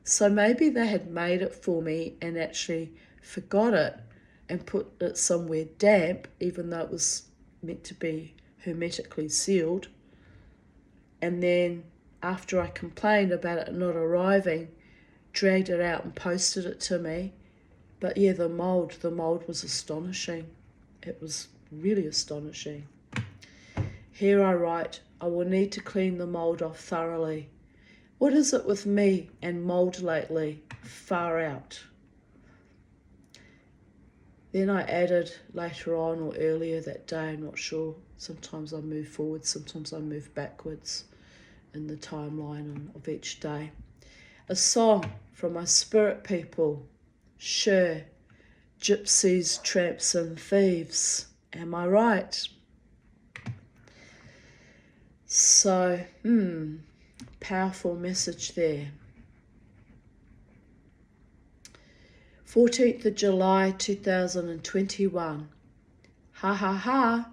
So maybe they had made it for me and actually forgot it and put it somewhere damp, even though it was meant to be hermetically sealed. And then after I complained about it not arriving, dragged it out and posted it to me. But yeah, the mould was astonishing. It was really astonishing. Here I write, I will need to clean the mould off thoroughly. What is it with me and mould lately? Far out. Then I added later on or earlier that day, I'm not sure. Sometimes I move forward, sometimes I move backwards in the timeline of each day. A song from my spirit people. Sure, gypsies, tramps and thieves. Am I right? So, powerful message there. 14th of July 2021. Ha ha ha.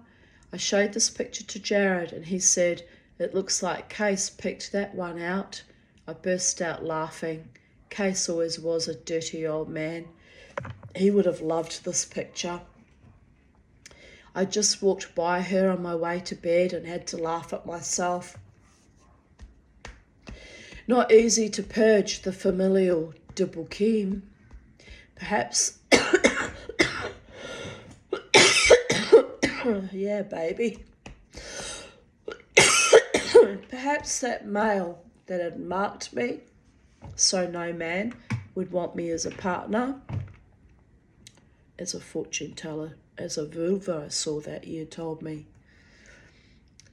I showed this picture to Jared and he said, it looks like Case picked that one out. I burst out laughing. Case always was a dirty old man. He would have loved this picture. I just walked by her on my way to bed and had to laugh at myself. Not easy to purge the familial Dibble-Keem. Perhaps, yeah, baby. Perhaps that male that had marked me, so no man would want me as a partner, as a fortune teller, as a vulva I saw that year told me.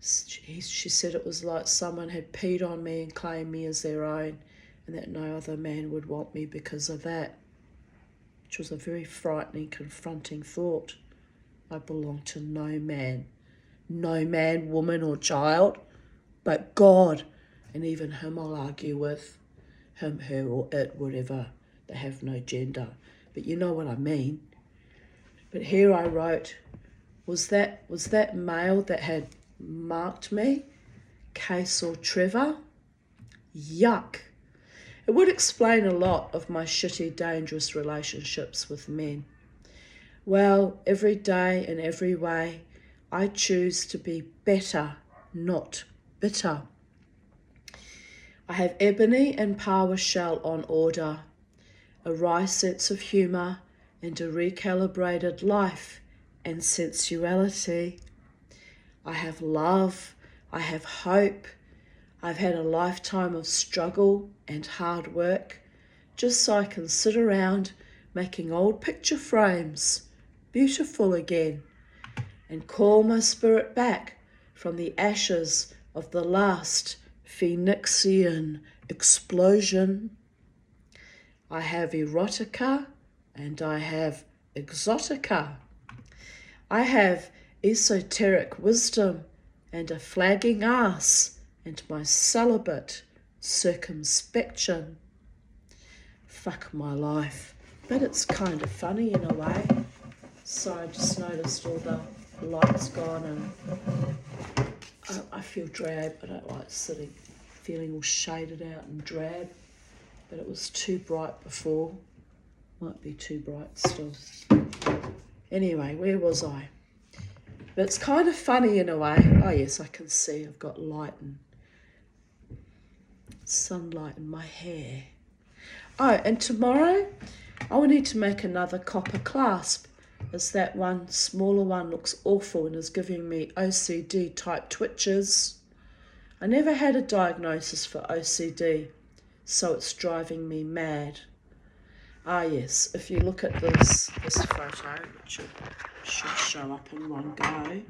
She said it was like someone had peed on me and claimed me as their own, and that no other man would want me because of that. Which was a very frightening, confronting thought. I belong to no man, woman or child, but God, and even him I'll argue with, him, her or it, whatever, they have no gender, but you know what I mean. But here I wrote, was that male that had marked me, Case or Trevor? Yuck. It would explain a lot of my shitty, dangerous relationships with men. Well, every day in every way, I choose to be better, not bitter. I have ebony and PowerShell on order, a wry sense of humour and a recalibrated life and sensuality. I have love, I have hope. I've had a lifetime of struggle and hard work just so I can sit around making old picture frames beautiful again and call my spirit back from the ashes of the last Phoenixian explosion. I have erotica and I have exotica. I have esoteric wisdom and a flagging ass and my celibate circumspection. Fuck my life. But it's kind of funny in a way. So I just noticed all the lights gone and I feel drab. I don't like feeling all shaded out and drab. But it was too bright before. Might be too bright still. Anyway, where was I? But it's kind of funny in a way. Oh yes, I can see I've got light and sunlight in my hair. Oh, and tomorrow I will need to make another copper clasp, as that one smaller one looks awful and is giving me OCD type twitches. I never had a diagnosis for OCD, so it's driving me mad. Ah yes, if you look at this photo, which should show up in one go,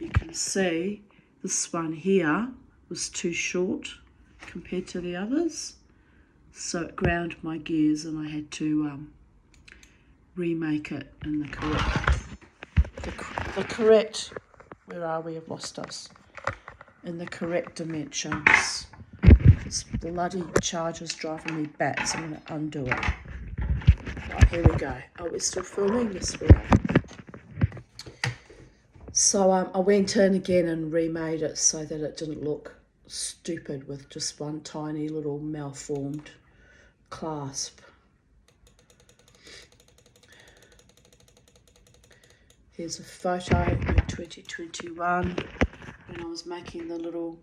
you can see this one here was too short compared to the others. So it ground my gears and I had to remake it in the correct, where are we, I've lost us, in the correct dimensions. This bloody charger's driving me back, so I'm going to undo it. Right, here we go. Oh, we're still filming? Yes, we are. So I went in again and remade it so that it didn't look stupid with just one tiny little malformed clasp. Here's a photo in 2021 when I was making the little,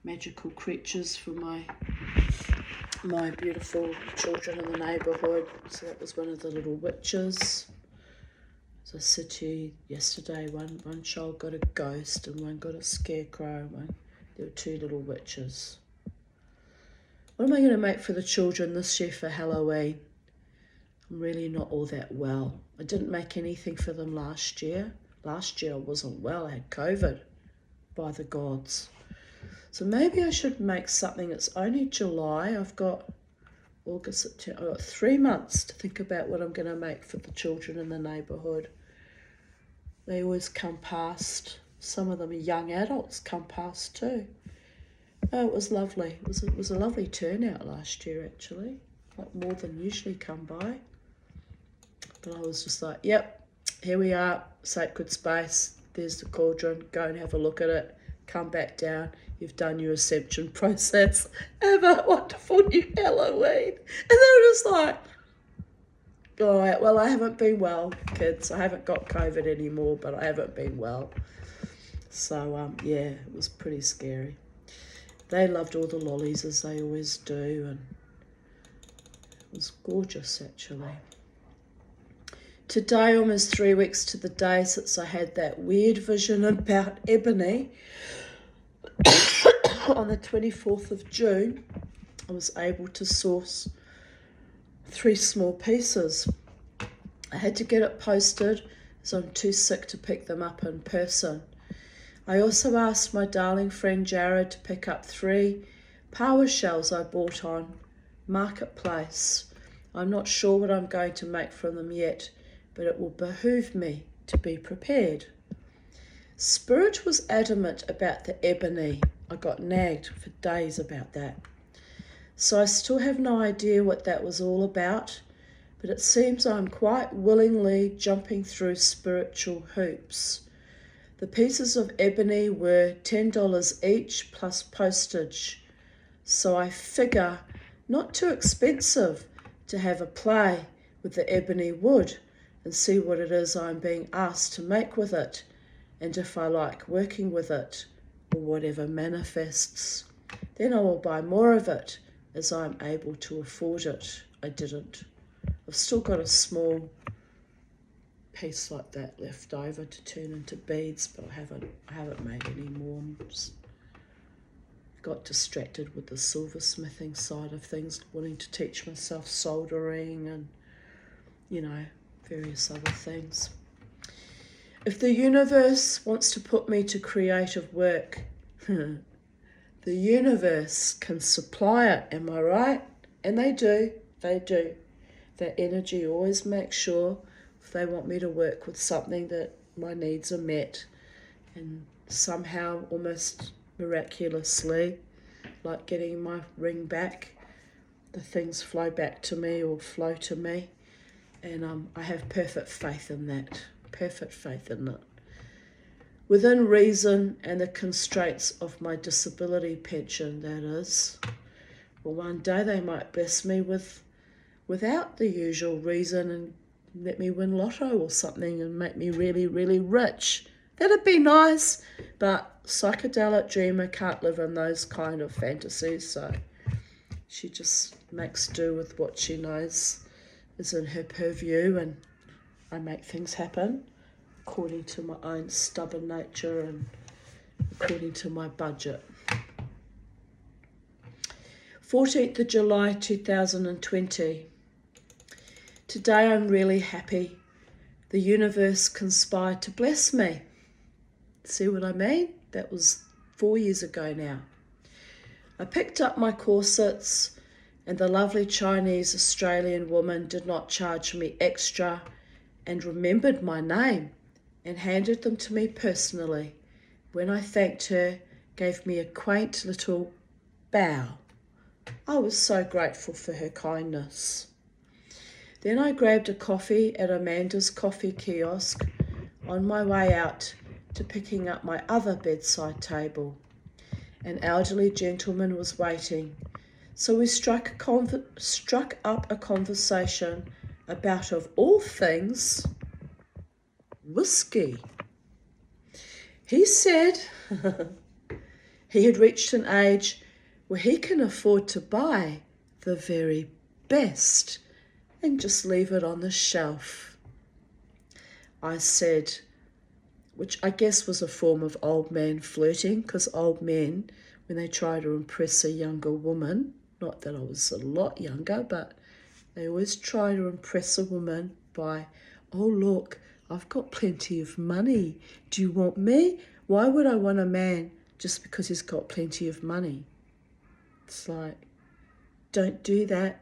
magical creatures for my beautiful children in the neighbourhood. So that was one of the little witches. As I said to you yesterday, one child got a ghost and one got a scarecrow. There were two little witches. What am I going to make for the children this year for Halloween? I'm really not all that well. I didn't make anything for them last year. Last year I wasn't well. I had COVID, by the gods. So maybe I should make something. It's only July. I've got August, September. I've got 3 months to think about what I'm going to make for the children in the neighbourhood. They always come past. Some of them are young adults come past too. Oh, it was lovely. It was a lovely turnout last year, actually. Like more than usually come by. But I was just like, yep, here we are, sacred space. There's the cauldron. Go and have a look at it. Come back down. You've done your ascension process. Have a wonderful new Halloween. And they were just like, all right, well, I haven't been well, kids. I haven't got COVID anymore, but I haven't been well. So, yeah, it was pretty scary. They loved all the lollies, as they always do, and it was gorgeous, actually. Today, almost 3 weeks to the day since I had that weird vision about ebony, on the 24th of June, I was able to source 3 small pieces. I had to get it posted, as I'm too sick to pick them up in person. I also asked my darling friend Jared to pick up 3 power shells I bought on Marketplace. I'm not sure what I'm going to make from them yet, but it will behoove me to be prepared. Spirit was adamant about the ebony. I got nagged for days about that. So I still have no idea what that was all about, but it seems I'm quite willingly jumping through spiritual hoops. The pieces of ebony were $10 each plus postage, so I figure not too expensive to have a play with the ebony wood and see what it is I'm being asked to make with it, and if I like working with it or whatever manifests. Then I will buy more of it as I'm able to afford it. I didn't. I've still got a small piece like that left over to turn into beads, but I haven't made any more. Just got distracted with the silversmithing side of things, wanting to teach myself soldering and, various other things. If the universe wants to put me to creative work, the universe can supply it, am I right? And they do. That energy always makes sure if they want me to work with something that my needs are met, and somehow almost miraculously, like getting my ring back, the things flow back to me or flow to me, and I have perfect faith in that. Within reason and the constraints of my disability pension, that is. Well, one day they might bless me without the usual reason and let me win lotto or something and make me really, really rich. That'd be nice, but psychedelic dreamer can't live in those kind of fantasies, so she just makes do with what she knows is in her purview, and I make things happen according to my own stubborn nature and according to my budget. 14th of July 2020. Today I'm really happy. The universe conspired to bless me. See what I mean? That was 4 years ago now. I picked up my corsets, and the lovely Chinese Australian woman did not charge me extra and remembered my name and handed them to me personally. When I thanked her, gave me a quaint little bow. I was so grateful for her kindness. Then I grabbed a coffee at Amanda's coffee kiosk on my way out to picking up my other bedside table. An elderly gentleman was waiting, so we struck up a conversation about, of all things, whiskey. He said he had reached an age where he can afford to buy the very best and just leave it on the shelf. I said, which I guess was a form of old man flirting, because old men, when they try to impress a younger woman, Not that I was a lot younger, but they always try to impress a woman by, oh, look, I've got plenty of money. Do you want me? Why would I want a man just because he's got plenty of money? It's like, don't do that.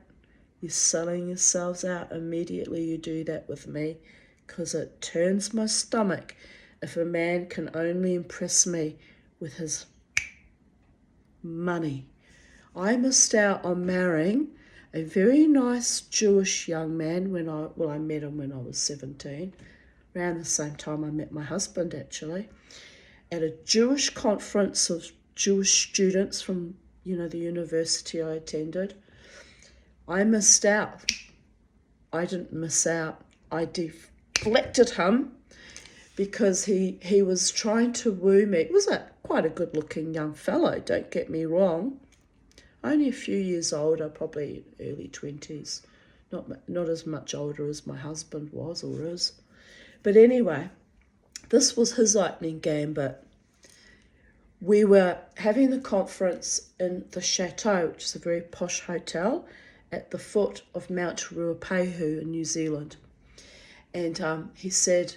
You're selling yourselves out immediately you do that with me, because it turns my stomach if a man can only impress me with his money. I missed out on marrying a very nice Jewish young man I met him when I was 17, around the same time I met my husband actually, at a Jewish conference of Jewish students from, the university I attended. I missed out. I didn't miss out. I deflected him because he was trying to woo me. He was quite a good-looking young fellow, don't get me wrong. Only a few years older, probably early 20s. Not as much older as my husband was or is. But anyway, this was his opening gambit. We were having the conference in the Chateau, which is a very posh hotel, at the foot of Mount Ruapehu in New Zealand. And he said,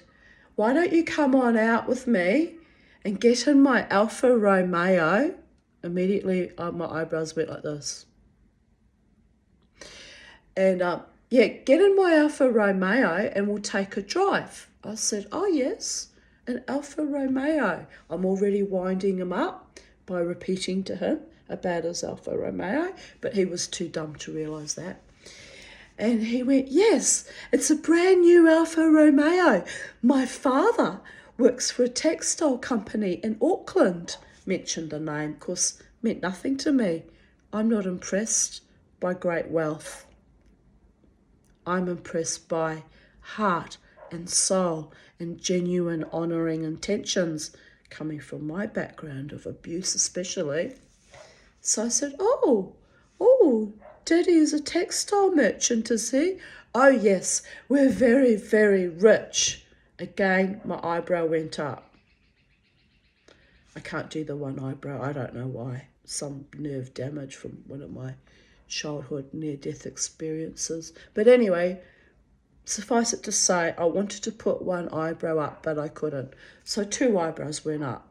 why don't you come on out with me and get in my Alfa Romeo? Immediately, my eyebrows went like this. And get in my Alfa Romeo and we'll take a drive. I said, oh yes, an Alfa Romeo. I'm already winding him up by repeating to him about his Alfa Romeo, but he was too dumb to realise that. And he went, yes, it's a brand new Alfa Romeo. My father works for a textile company in Auckland. Mentioned the name, of course, meant nothing to me. I'm not impressed by great wealth. I'm impressed by heart and soul and genuine honouring intentions coming from my background of abuse especially. So I said, oh, Daddy is a textile merchant, is he? Oh yes, we're very, very rich. Again, my eyebrow went up. I can't do the one eyebrow, I don't know why. Some nerve damage from one of my childhood near-death experiences. But anyway, suffice it to say, I wanted to put one eyebrow up, but I couldn't. So 2 eyebrows went up.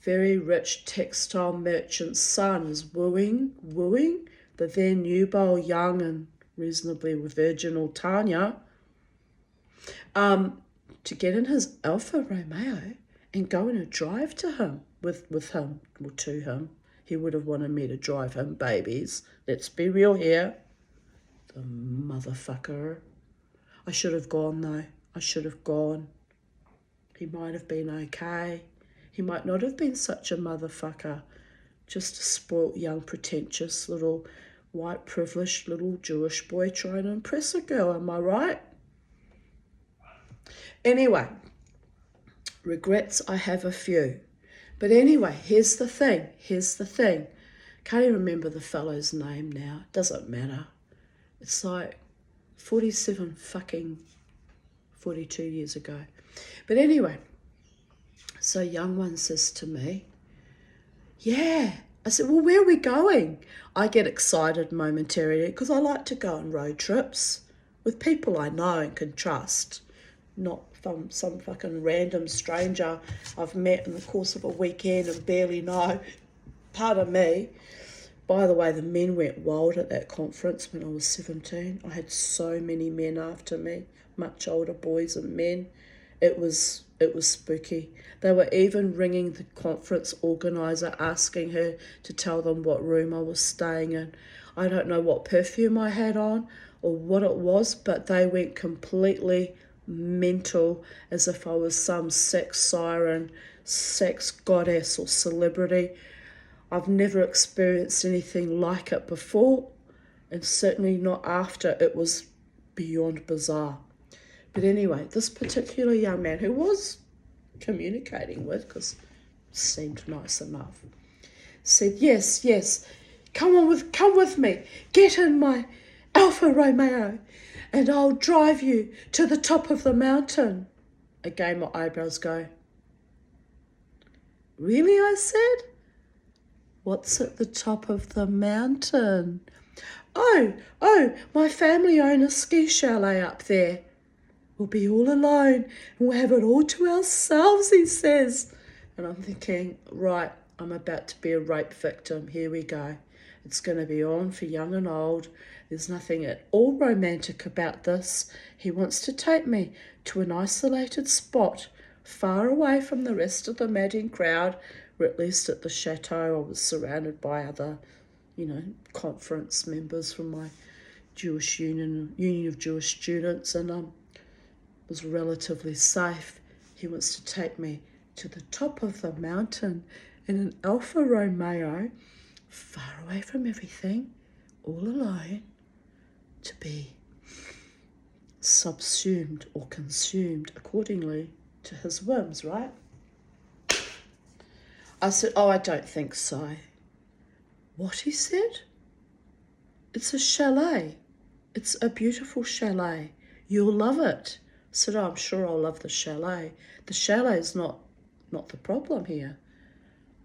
Very rich textile merchant's son is wooing the then nubile, young and reasonably virginal Tanya to get in his Alfa Romeo and go on a drive to him, to him. He would have wanted me to drive him, babies. Let's be real here. The motherfucker. I should have gone though. I should have gone. He might have been okay. He might not have been such a motherfucker. Just a spoilt, young, pretentious, little, white, privileged, little Jewish boy trying to impress a girl, am I right? Anyway, regrets, I have a few. But anyway, here's the thing. Can't even remember the fellow's name now. Doesn't matter. It's like 42 years ago. But anyway, so young one says to me, yeah. I said, well, where are we going? I get excited momentarily because I like to go on road trips with people I know and can trust, not from some fucking random stranger I've met in the course of a weekend and barely know. Pardon me. By the way, the men went wild at that conference when I was 17. I had so many men after me, much older boys and men. It was spooky. They were even ringing the conference organizer, asking her to tell them what room I was staying in. I don't know what perfume I had on or what it was, but they went completely mental as if I was some sex siren, sex goddess or celebrity. I've never experienced anything like it before, and certainly not after. It was beyond bizarre. But anyway, this particular young man who was communicating with, because seemed nice enough, said, yes, come with me, get in my Alfa Romeo and I'll drive you to the top of the mountain. Again, my eyebrows go, really, I said? What's at the top of the mountain? Oh, my family own a ski chalet up there. We'll be all alone and we'll have it all to ourselves, he says. And I'm thinking, right, I'm about to be a rape victim. Here we go. It's going to be on for young and old. There's nothing at all romantic about this. He wants to take me to an isolated spot far away from the rest of the madding crowd, or at least at the chateau. I was surrounded by other, conference members from my Jewish Union of Jewish Students, and was relatively safe. He wants to take me to the top of the mountain in an Alfa Romeo, far away from everything, all alone, to be subsumed or consumed accordingly to his whims, right? I said, oh, I don't think so. What, he said? It's a chalet. It's a beautiful chalet. You'll love it. I said, oh, I'm sure I'll love the chalet. The chalet is not the problem here.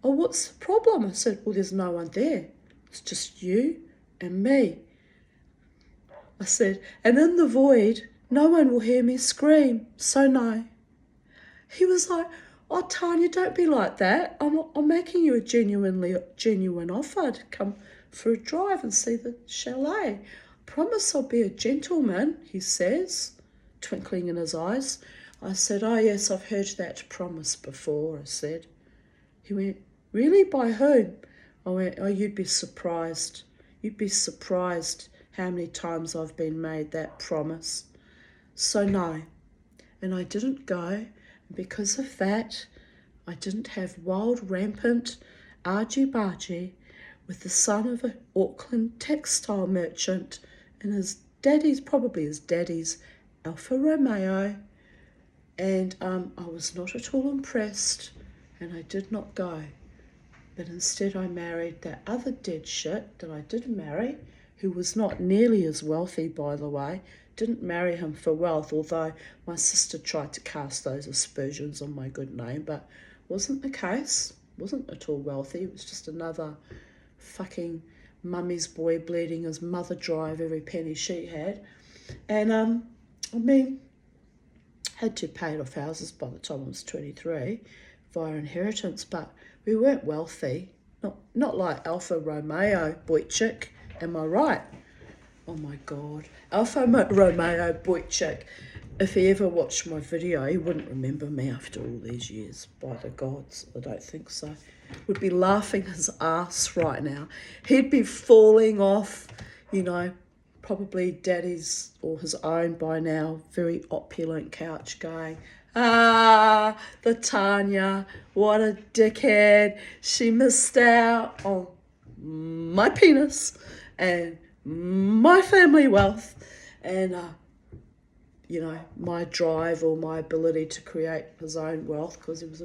Oh, what's the problem? I said, well, there's no one there. It's just you and me. I said, and in the void, no one will hear me scream, so no. He was like, oh, Tanya, don't be like that. I'm making you a genuine offer to come for a drive and see the chalet. Promise I'll be a gentleman, he says, twinkling in his eyes. I said, oh, yes, I've heard that promise before, I said. He went, really? By whom? I went, oh, you'd be surprised. You'd be surprised how many times I've been made that promise. So no. And I didn't go. And because of that, I didn't have wild, rampant, argy-bargy with the son of an Auckland textile merchant and probably his daddy's Alfa Romeo. And I was not at all impressed, and I did not go. But instead I married that other dead shit that I did marry, who was not nearly as wealthy, by the way. Didn't marry him for wealth, although my sister tried to cast those aspersions on my good name, but wasn't the case. Wasn't at all wealthy. It was just another fucking mummy's boy bleeding his mother dry of every penny she had. And, had two paid off houses by the time I was 23 via inheritance, but we weren't wealthy. Not like Alfa Romeo Boychik, am I right? Oh my God. Alfa Romeo Boychik. If he ever watched my video, he wouldn't remember me after all these years. By the gods, I don't think so. Would be laughing his ass right now. He'd be falling off, probably daddy's or his own by now, very opulent couch going, the Tanya, what a dickhead. She missed out on my penis and my family wealth and, my drive or my ability to create his own wealth, because he was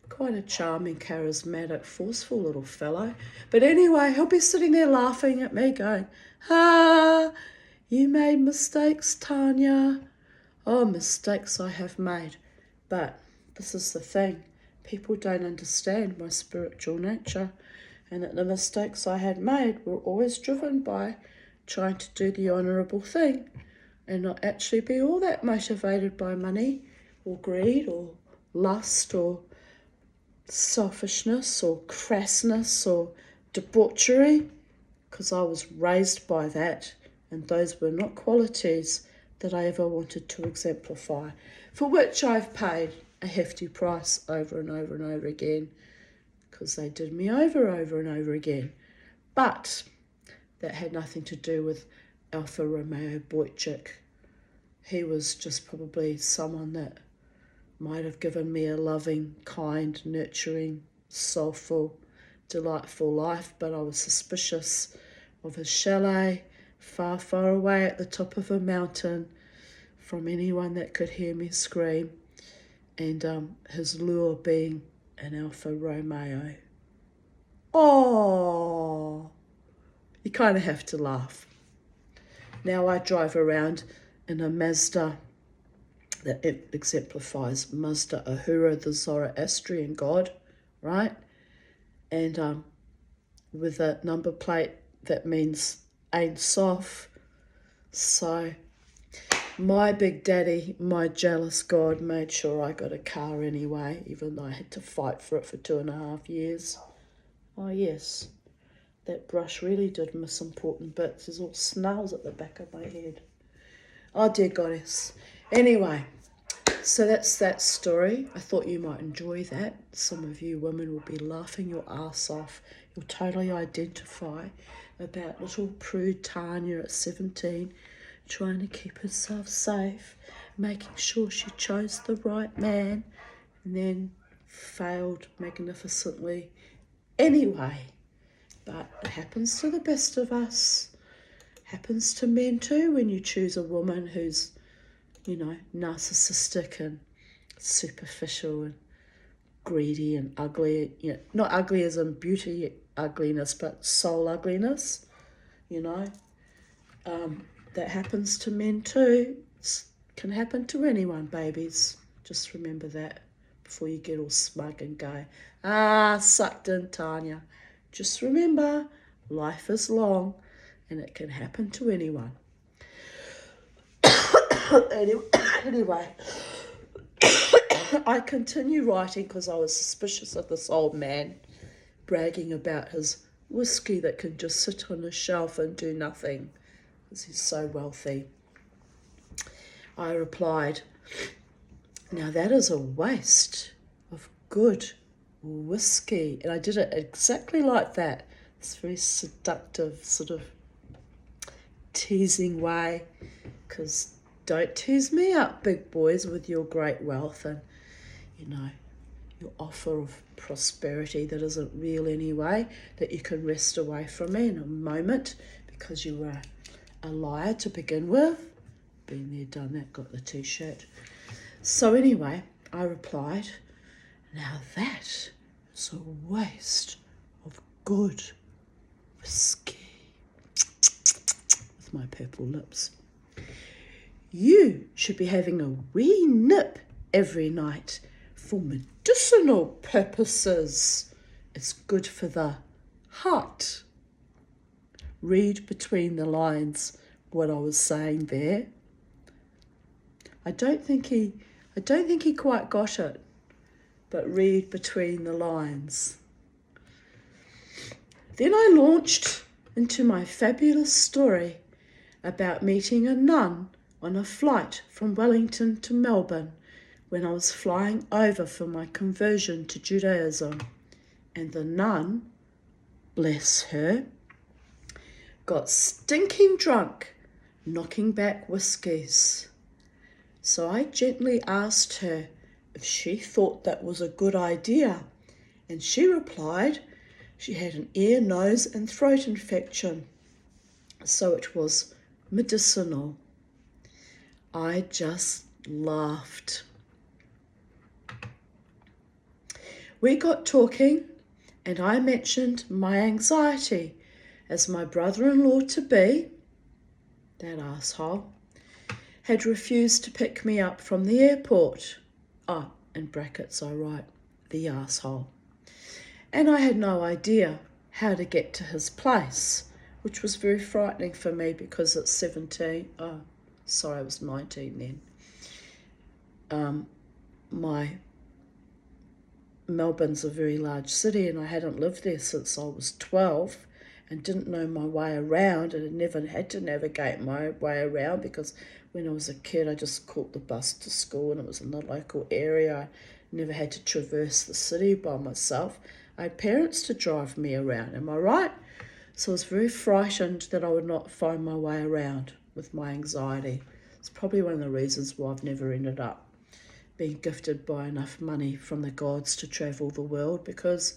quite a charming, charismatic, forceful little fellow. But anyway, he'll be sitting there laughing at me going, you made mistakes, Tanya. Oh, mistakes I have made. But this is the thing. People don't understand my spiritual nature, and that the mistakes I had made were always driven by trying to do the honourable thing and not actually be all that motivated by money or greed or lust or selfishness or crassness or debauchery, because I was raised by that, and those were not qualities that I ever wanted to exemplify, for which I've paid a hefty price over and over and over again, because they did me over and over again. But that had nothing to do with Alfa Romeo Boychik. He was just probably someone that might have given me a loving, kind, nurturing, soulful, delightful life, but I was suspicious of his chalet far, far away at the top of a mountain from anyone that could hear me scream, and his lure being an Alfa Romeo. Oh, you kind of have to laugh. Now I drive around in a Mazda that exemplifies Mazda Ahura, the Zoroastrian god, right? and with a number plate that means Ein Sof. So my big daddy, my jealous God, made sure I got a car anyway, even though I had to fight for it for 2.5 years. Oh yes, that brush really did miss important bits. There's all snails at the back of my head. Oh dear goddess. Anyway, so that's that story. I thought you might enjoy that. Some of you women will be laughing your ass off. You'll totally identify about little prude Tanya at 17 trying to keep herself safe, making sure she chose the right man, and then failed magnificently anyway. But it happens to the best of us. Happens to men too when you choose a woman who's, narcissistic and superficial and greedy and ugly. Not ugly as in beauty ugliness, but soul ugliness, that happens to men too. It can happen to anyone, babies. Just remember that before you get all smug and go, sucked in, Tanya. Just remember, life is long and it can happen to anyone. Anyway, I continue writing because I was suspicious of this old man bragging about his whiskey that can just sit on a shelf and do nothing because he's so wealthy. I replied, now that is a waste of good whiskey. And I did it exactly like that. It's a very seductive sort of teasing way, because don't tease me up, big boys, with your great wealth and, your offer of prosperity that isn't real anyway, that you can wrest away from me in a moment because you were a liar to begin with. Been there, done that, got the t-shirt. So anyway, I replied, now that is a waste of good whiskey, with my purple lips. You should be having a wee nip every night for medicinal purposes. It's good for the heart. Read between the lines what I was saying there. I don't think he quite got it, but read between the lines. Then I launched into my fabulous story about meeting a nun on a flight from Wellington to Melbourne when I was flying over for my conversion to Judaism. And the nun, bless her, got stinking drunk, knocking back whiskies. So I gently asked her if she thought that was a good idea, and she replied she had an ear, nose and throat infection, so it was medicinal. I just laughed. We got talking, and I mentioned my anxiety as my brother-in-law-to-be, that asshole, had refused to pick me up from the airport. In brackets I write, the asshole. And I had no idea how to get to his place, which was very frightening for me because at 17, I was 19 then. Melbourne's a very large city and I hadn't lived there since I was 12 and didn't know my way around, and I never had to navigate my way around because when I was a kid I just caught the bus to school and it was in the local area. I never had to traverse the city by myself. I had parents to drive me around, am I right? So I was very frightened that I would not find my way around with my anxiety. It's probably one of the reasons why I've never ended up being gifted by enough money from the gods to travel the world, because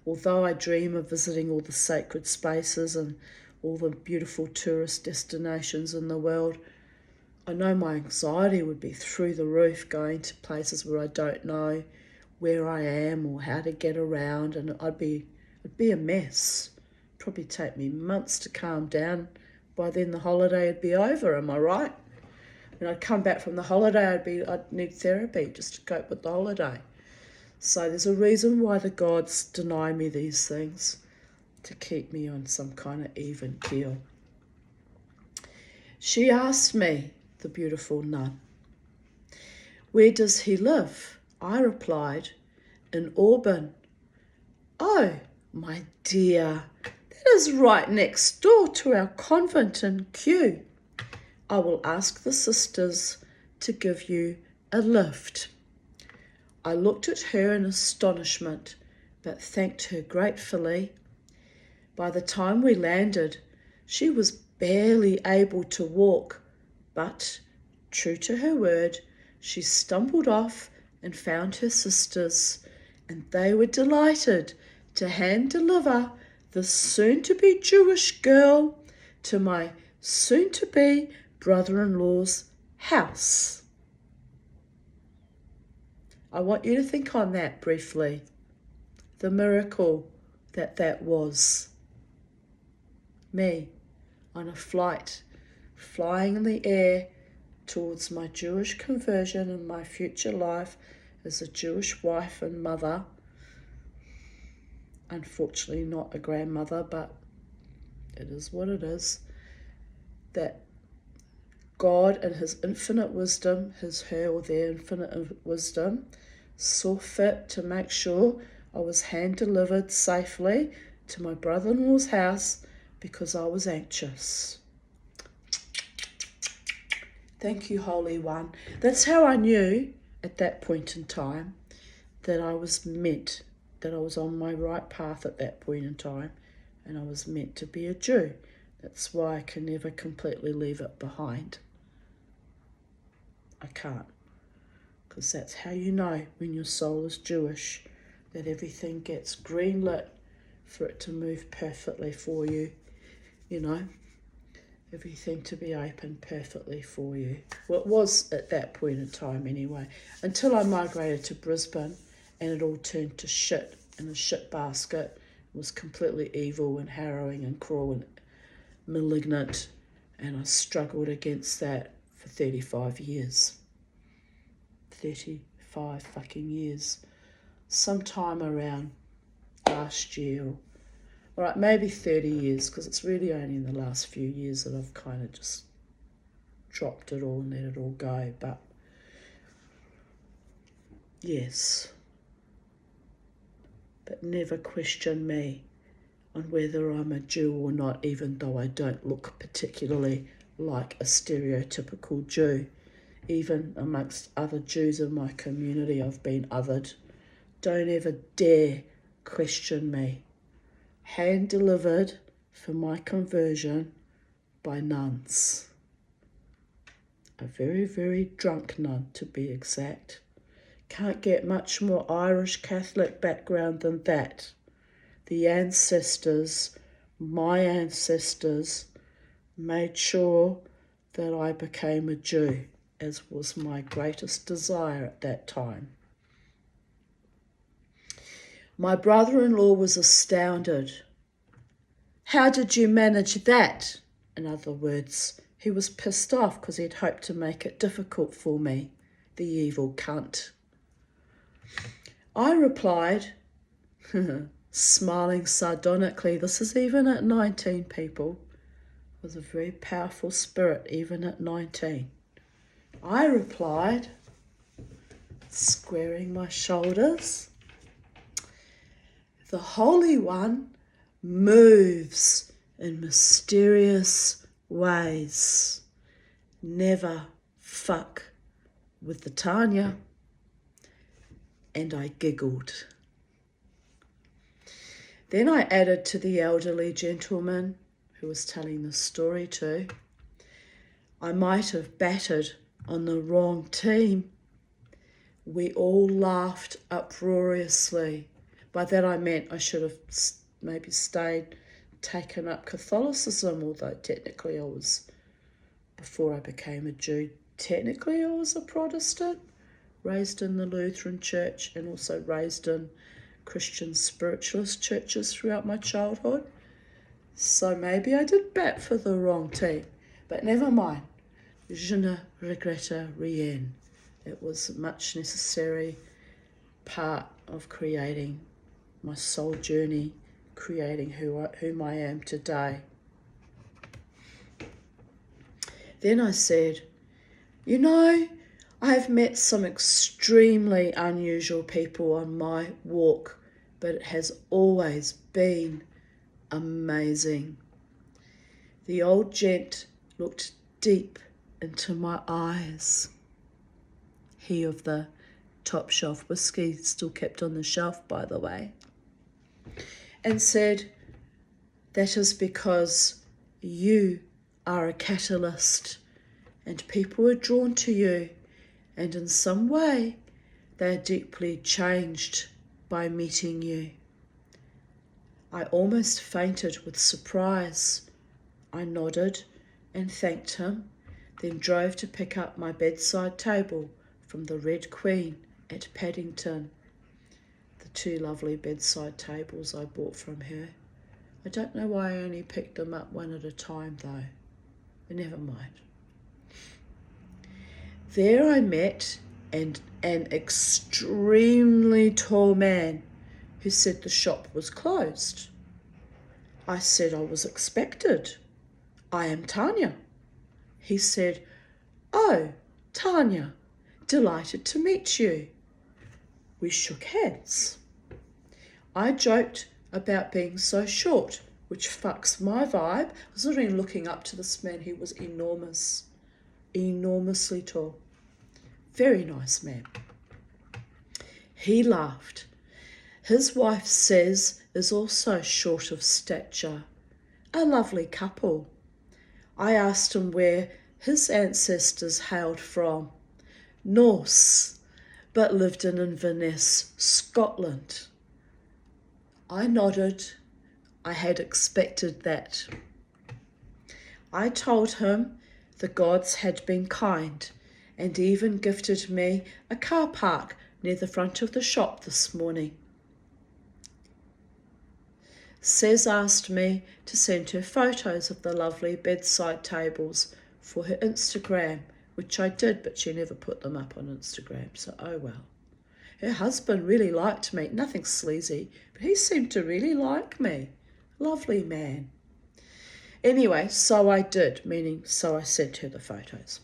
although I dream of visiting all the sacred spaces and all the beautiful tourist destinations in the world, I know my anxiety would be through the roof going to places where I don't know where I am or how to get around, and it'd be a mess. It'd probably take me months to calm down. By then the holiday would be over, am I right? When I'd come back from the holiday, I'd need therapy just to cope with the holiday. So there's a reason why the gods deny me these things, to keep me on some kind of even keel. She asked me, the beautiful nun, "Where does he live?" I replied, "In Auburn." "Oh, my dear, that is right next door to our convent in Kew. I will ask the sisters to give you a lift." I looked at her in astonishment, but thanked her gratefully. By the time we landed, she was barely able to walk, but, true to her word, she stumbled off and found her sisters, and they were delighted to hand deliver the soon-to-be Jewish girl to my soon-to-be brother-in-law's house. I want you to think on that briefly, the miracle that was. Me on a flight, flying in the air towards my Jewish conversion and my future life as a Jewish wife and mother. Unfortunately not a grandmother, but it is what it is. That God in his infinite wisdom, his, her or their infinite wisdom, saw fit to make sure I was hand delivered safely to my brother-in-law's house because I was anxious. Thank you, Holy One. That's how I knew at that point in time that I was meant, that I was on my right path at that point in time, and I was meant to be a Jew. That's why I can never completely leave it behind. I can't, because that's how you know when your soul is Jewish, that everything gets green lit for it to move perfectly for you, you know, everything to be open perfectly for you. Well, it was at that point in time anyway, until I migrated to Brisbane and it all turned to shit in a shit basket. It was completely evil and harrowing and cruel and malignant, and I struggled against that for 35 years. 35 fucking years. Sometime around last year, all right, maybe 30 years, because it's really only in the last few years that I've kind of just dropped it all and let it all go. But yes, but never question me on whether I'm a Jew or not, even though I don't look particularly like a stereotypical Jew. Even amongst other Jews in my community, I've been othered. Don't ever dare question me. Hand delivered for my conversion by nuns. A very, very drunk nun, to be exact. Can't get much more Irish Catholic background than that. The ancestors, my ancestors, made sure that I became a Jew, as was my greatest desire at that time. My brother-in-law was astounded. "How did you manage that?" In other words, he was pissed off because he'd hoped to make it difficult for me, the evil cunt. I replied, smiling sardonically, this is even at 19, people. It was a very powerful spirit, even at 19. I replied, squaring my shoulders, "The Holy One moves in mysterious ways. Never fuck with the Tanya." And I giggled. Then I added to the elderly gentleman who was telling the story to, "I might have batted on the wrong team." We all laughed uproariously. By that I meant I should have maybe taken up Catholicism, although technically I was, before I became a Jew, technically I was a Protestant, raised in the Lutheran Church and also raised in Christian spiritualist churches throughout my childhood. So maybe I did bat for the wrong team, but never mind. Je ne regrette rien. It was a much necessary part of creating my soul journey, creating whom I am today. Then I said, you know, I have met some extremely unusual people on my walk, but it has always been amazing. The old gent looked deep into my eyes. He of the top shelf whiskey, still kept on the shelf, by the way, and said, that is because you are a catalyst and people are drawn to you, and in some way they are deeply changed by meeting you. I almost fainted with surprise. I nodded and thanked him, then drove to pick up my bedside table from the Red Queen at Paddington. The 2 lovely bedside tables I bought from her. I don't know why I only picked them up one at a time though, but never mind. There I met an extremely tall man who said the shop was closed. I said I was expected. I am Tanya. He said, oh, Tanya, delighted to meet you. We shook hands. I joked about being so short, which fucks my vibe. I was literally looking up to this man. He was enormous, enormously tall. Very nice man. He laughed. His wife, says, is also short of stature. A lovely couple. I asked him where his ancestors hailed from. Norse, but lived in Inverness, Scotland. I nodded. I had expected that. I told him the gods had been kind and even gifted me a car park near the front of the shop this morning. Cez asked me to send her photos of the lovely bedside tables for her Instagram, which I did, but she never put them up on Instagram, so oh well. Her husband really liked me, nothing sleazy, but he seemed to really like me. Lovely man. Anyway, so I did, meaning so I sent her the photos.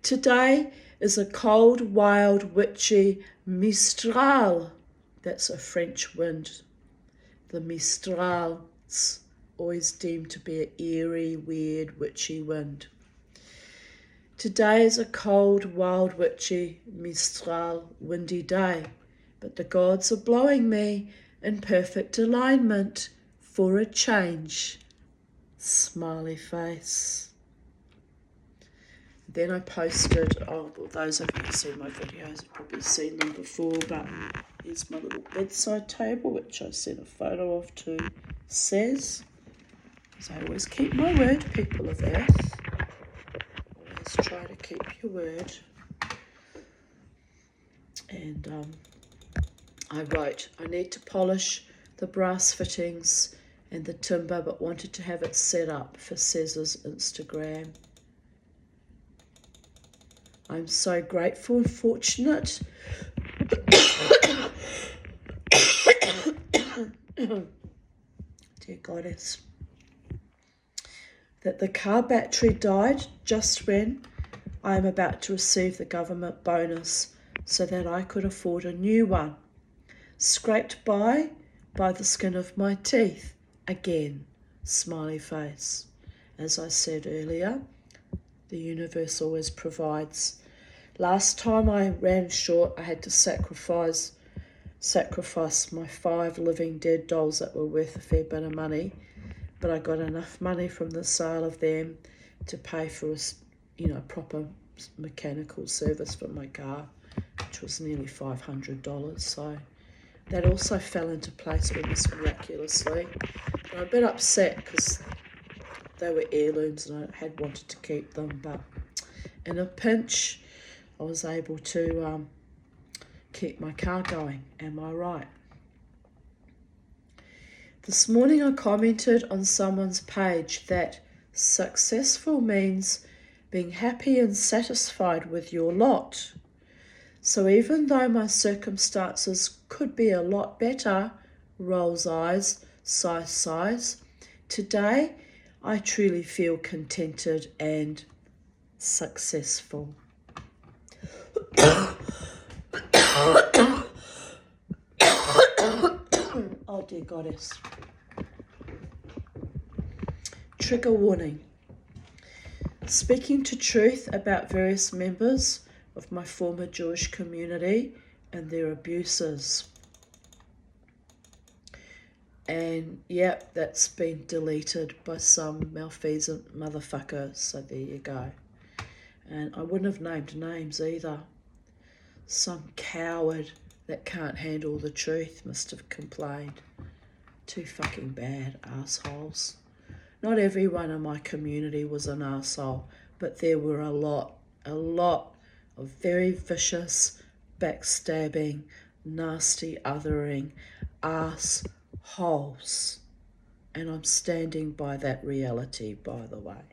Today is a cold, wild, witchy Mistral. That's a French wind. The Mistral's always deemed to be an eerie, weird, witchy wind. Today is a cold, wild, witchy, Mistral, windy day, but the gods are blowing me in perfect alignment for a change. Smiley face. Then I posted, well, those of you who see my videos have probably seen them before, but here's my little bedside table, which I sent a photo of to Cez. As I always keep my word, people of Earth. Always try to keep your word. And I wrote, I need to polish the brass fittings and the timber, but wanted to have it set up for Cez's Instagram. I'm so grateful and fortunate dear goddess, that the car battery died just when I am about to receive the government bonus so that I could afford a new one. Scraped by the skin of my teeth. Again, smiley face. As I said earlier, the universe always provides. Last time I ran short, I had to sacrifice my 5 living dead dolls that were worth a fair bit of money, but I got enough money from the sale of them to pay for a proper mechanical service for my car, which was nearly $500. So that also fell into place almost miraculously. But I'm a bit upset because they were heirlooms and I had wanted to keep them, but in a pinch I was able to keep my car going. Am I right? This morning I commented on someone's page that successful means being happy and satisfied with your lot. So even though my circumstances could be a lot better, rolls eyes, sighs. Today, I truly feel contented and successful. Oh dear goddess. Trigger warning. Speaking to truth about various members of my former Jewish community and their abuses. And yep, that's been deleted by some malfeasant motherfucker, so there you go. And I wouldn't have named names either. Some coward that can't handle the truth must have complained. Too fucking bad, assholes. Not everyone in my community was an arsehole, but there were a lot of very vicious, backstabbing, nasty othering assholes. And I'm standing by that reality, by the way.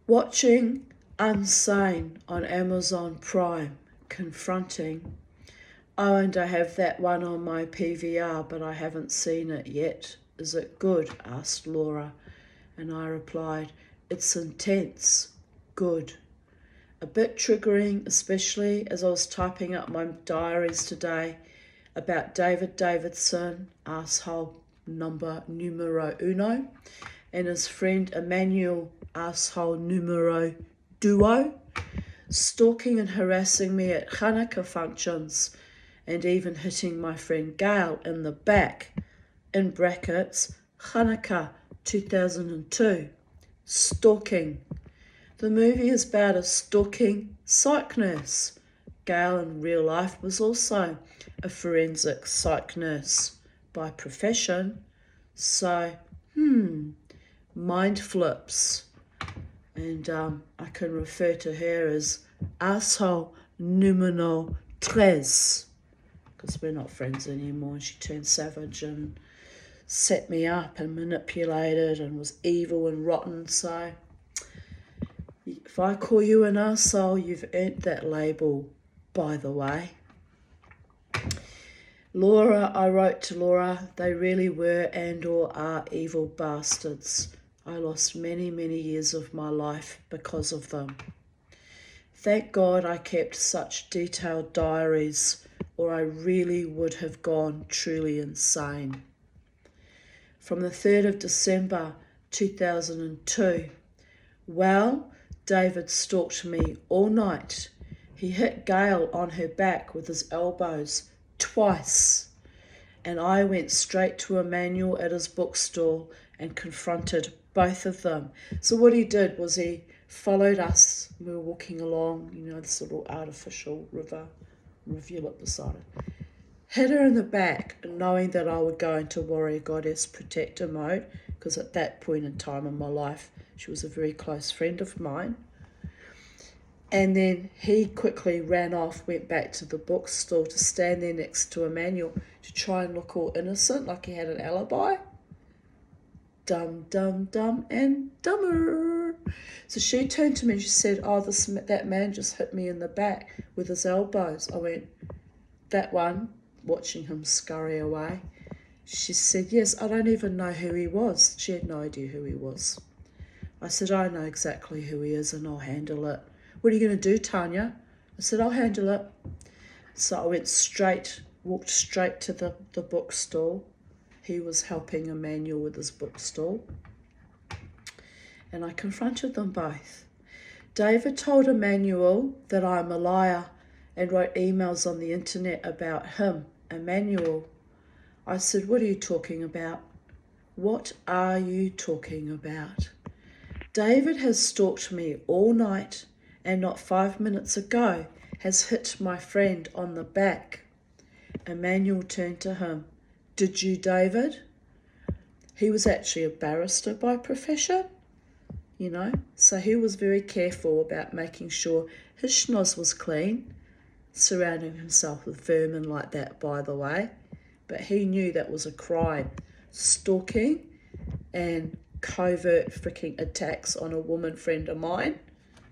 Watching Unsane on Amazon Prime, confronting. Oh, and I have that one on my PVR, but I haven't seen it yet. Is it good? Asked Laura, and I replied, it's intense, good. A bit triggering, especially as I was typing up my diaries today about David Davidson, asshole numero uno, and his friend Emmanuel, asshole numero duo, stalking and harassing me at Hanukkah functions and even hitting my friend Gail in the back, in brackets, Hanukkah 2002, stalking. The movie is about a stalking psych nurse. Gail in real life was also a forensic psych nurse by profession. So, mind flips. And I can refer to her as asshole numero tres, because we're not friends anymore. She turned savage and set me up and manipulated and was evil and rotten. So if I call you an arsehole, you've earned that label, by the way. Laura, I wrote to Laura, they really were and or are evil bastards. I lost many, many years of my life because of them. Thank God I kept such detailed diaries, or I really would have gone truly insane. From the 3rd of December 2002, well, David stalked me all night. He hit Gail on her back with his elbows twice, and I went straight to Emmanuel at his bookstall and confronted both of them. So what he did was he followed us. We were walking along, this little artificial rivulet beside it. Hit her in the back, knowing that I would go into Warrior Goddess Protector mode, because at that point in time in my life, she was a very close friend of mine. And then he quickly ran off, went back to the bookstore to stand there next to Emmanuel to try and look all innocent, like he had an alibi. Dumb, and dumber. So she turned to me and she said, oh, that man just hit me in the back with his elbows. I went, that one, watching him scurry away. She said, yes, I don't even know who he was. She had no idea who he was. I said, I know exactly who he is and I'll handle it. What are you going to do, Tanya? I said, I'll handle it. So I walked straight to the bookstall. He was helping Emmanuel with his bookstall. And I confronted them both. David told Emmanuel that I'm a liar and wrote emails on the internet about him, Emmanuel. I said, what are you talking about? What are you talking about? David has stalked me all night and not 5 minutes ago has hit my friend on the back. Emmanuel turned to him. Did you, David? He was actually a barrister by profession, so he was very careful about making sure his schnoz was clean, surrounding himself with vermin like that, by the way. But he knew that was a crime. Stalking and covert freaking attacks on a woman friend of mine.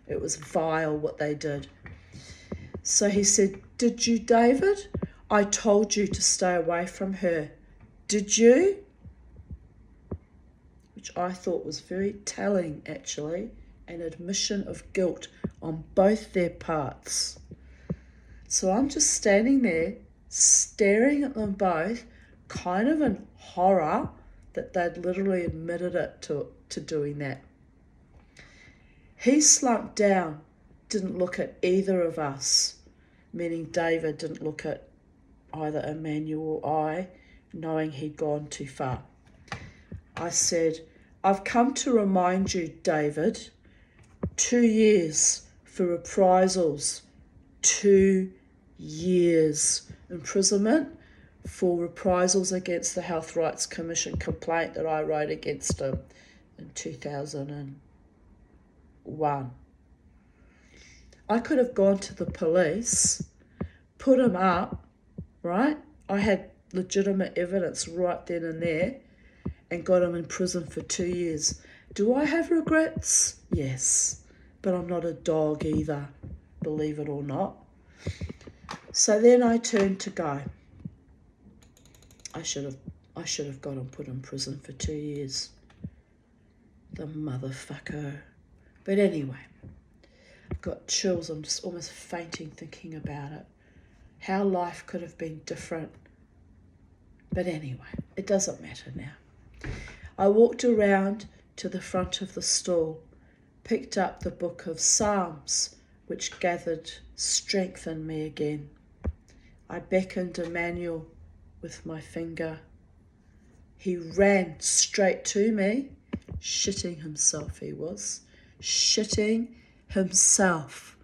It was vile what they did. So he said, "Did you, David? I told you to stay away from her. Did you?" Which I thought was very telling, actually, an admission of guilt on both their parts. So I'm just standing there, staring at them both, kind of in horror that they'd literally admitted it to doing that. He slumped down, didn't look at either of us, meaning David didn't look at either Emmanuel or I, knowing he'd gone too far. I said, "I've come to remind you, David, 2 years for reprisals, 2 years imprisonment for reprisals against the Health Rights Commission complaint that I wrote against him in 2001. I could have gone to the police, put him up, right? I had legitimate evidence right then and there and got him in prison for 2 years. Do I have regrets? Yes, but I'm not a dog either, believe it or not. So then I turned to go. I should have got him put in prison for 2 years. The motherfucker. But anyway, I've got chills. I'm just almost fainting thinking about it. How life could have been different. But anyway, it doesn't matter now. I walked around to the front of the stall, picked up the book of Psalms, which gathered strength in me again. I beckoned Emmanuel with my finger. He ran straight to me, shitting himself he was, shitting himself.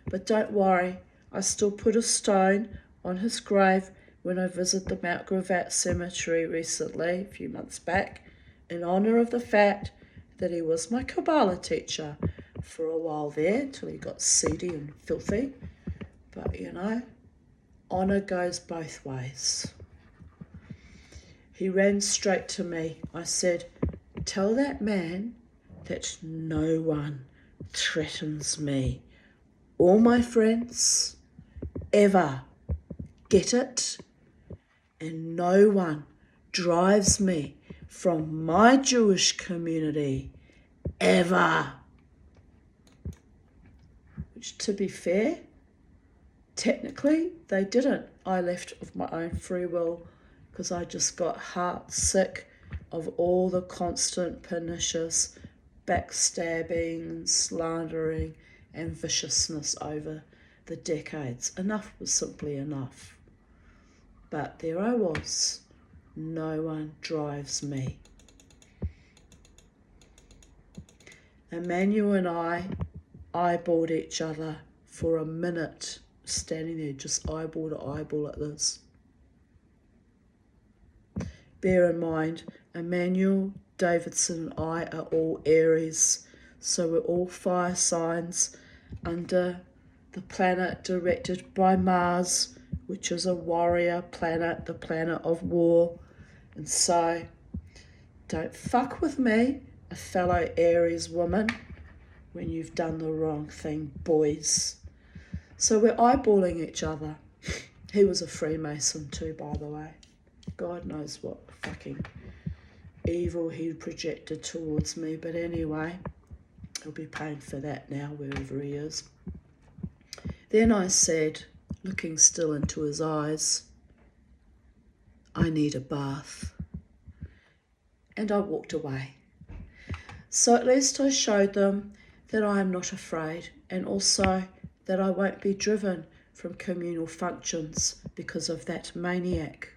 But don't worry, I still put a stone on his grave when I visited the Mount Gravatt Cemetery recently, a few months back, in honour of the fact that he was my Kabbalah teacher for a while there, until he got seedy and filthy. But, you know, honour goes both ways. He ran straight to me. I said, "Tell that man that no one threatens me or my friends ever. Get it? And no one drives me from my Jewish community ever." Which, to be fair, technically they didn't. I left of my own free will because I just got heart sick of all the constant pernicious backstabbing, slandering and viciousness over the decades. Enough was simply enough. But there I was. No one drives me. Emmanuel and I eyeballed each other for a minute, standing there just eyeball to eyeball at this. Bear in mind, Emmanuel, Davidson and I are all Aries, so we're all fire signs under the planet directed by Mars, which is a warrior planet, the planet of war. And so, don't fuck with me, a fellow Aries woman, when you've done the wrong thing, boys. So we're eyeballing each other. He was a Freemason too, by the way. God knows what fucking evil he projected towards me. But anyway, he'll be paying for that now, wherever he is. Then I said, looking still into his eyes, "I need a bath." And I walked away. So at least I showed them that I am not afraid, and also that I won't be driven from communal functions because of that maniac.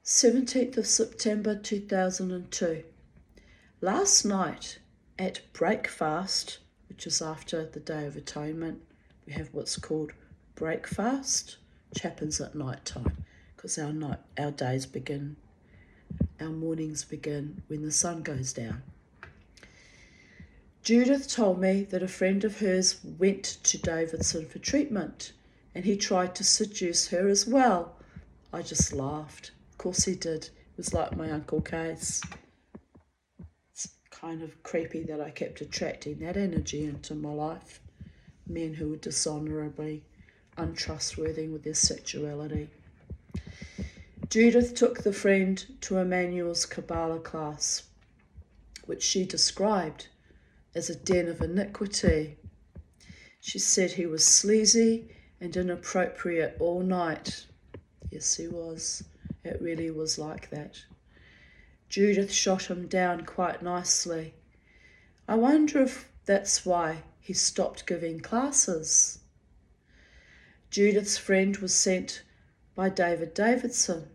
17th of September 2002. Last night at breakfast, which is after the Day of Atonement, we have what's called breakfast, which happens at night time because our days begin, our mornings begin when the sun goes down. Judith told me that a friend of hers went to Davidson for treatment and he tried to seduce her as well. I just laughed. Of course he did. It was like my Uncle Case. It's kind of creepy that I kept attracting that energy into my life. men who were dishonourably untrustworthy with their sexuality. Judith took the friend to Emmanuel's Kabbalah class, which she described as a den of iniquity. She said he was sleazy and inappropriate all night. Yes, he was. It really was like that. Judith shot him down quite nicely. I wonder if that's why he stopped giving classes. Judith's friend was sent by David Davidson,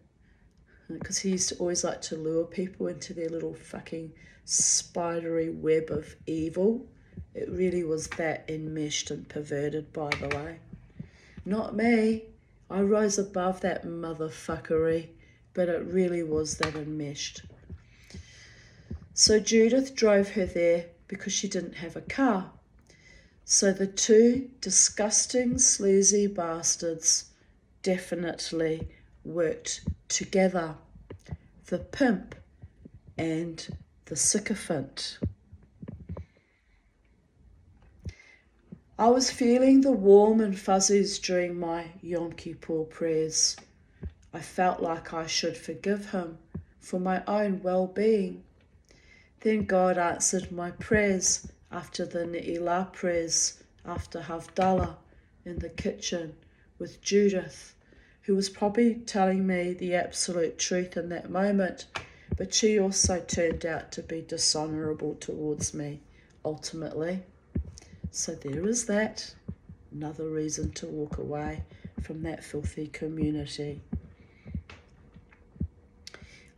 because he used to always like to lure people into their little fucking spidery web of evil. It really was that enmeshed and perverted, by the way. Not me. I rose above that motherfuckery, but it really was that enmeshed. So Judith drove her there because she didn't have a car. So the two disgusting, sleazy bastards definitely worked together. The pimp and the sycophant. I was feeling the warm and fuzzies during my Yom Kippur prayers. I felt like I should forgive him for my own well-being. Then God answered my prayers after the Ne'ilah prayers after Havdalah in the kitchen with Judith, who was probably telling me the absolute truth in that moment, but she also turned out to be dishonourable towards me, ultimately. So there is that, another reason to walk away from that filthy community.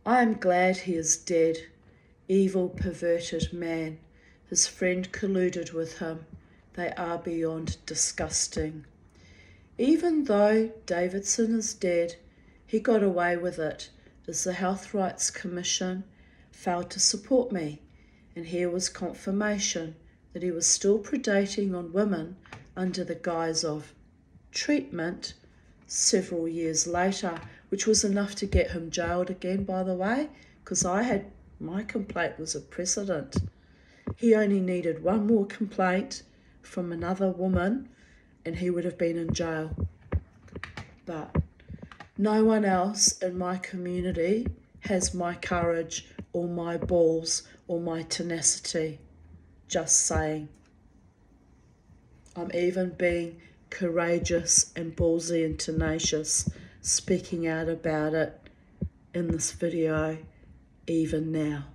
I am glad he is dead, evil, perverted man. His friend colluded with him. They are beyond disgusting. Even though Davidson is dead, he got away with it, as the Health Rights Commission failed to support me, and here was confirmation that he was still predating on women under the guise of treatment several years later, which was enough to get him jailed again, by the way, because my complaint was a precedent. He only needed one more complaint from another woman and he would have been in jail. But no one else in my community has my courage or my balls or my tenacity. Just saying. I'm even being courageous and ballsy and tenacious, speaking out about it in this video, even now.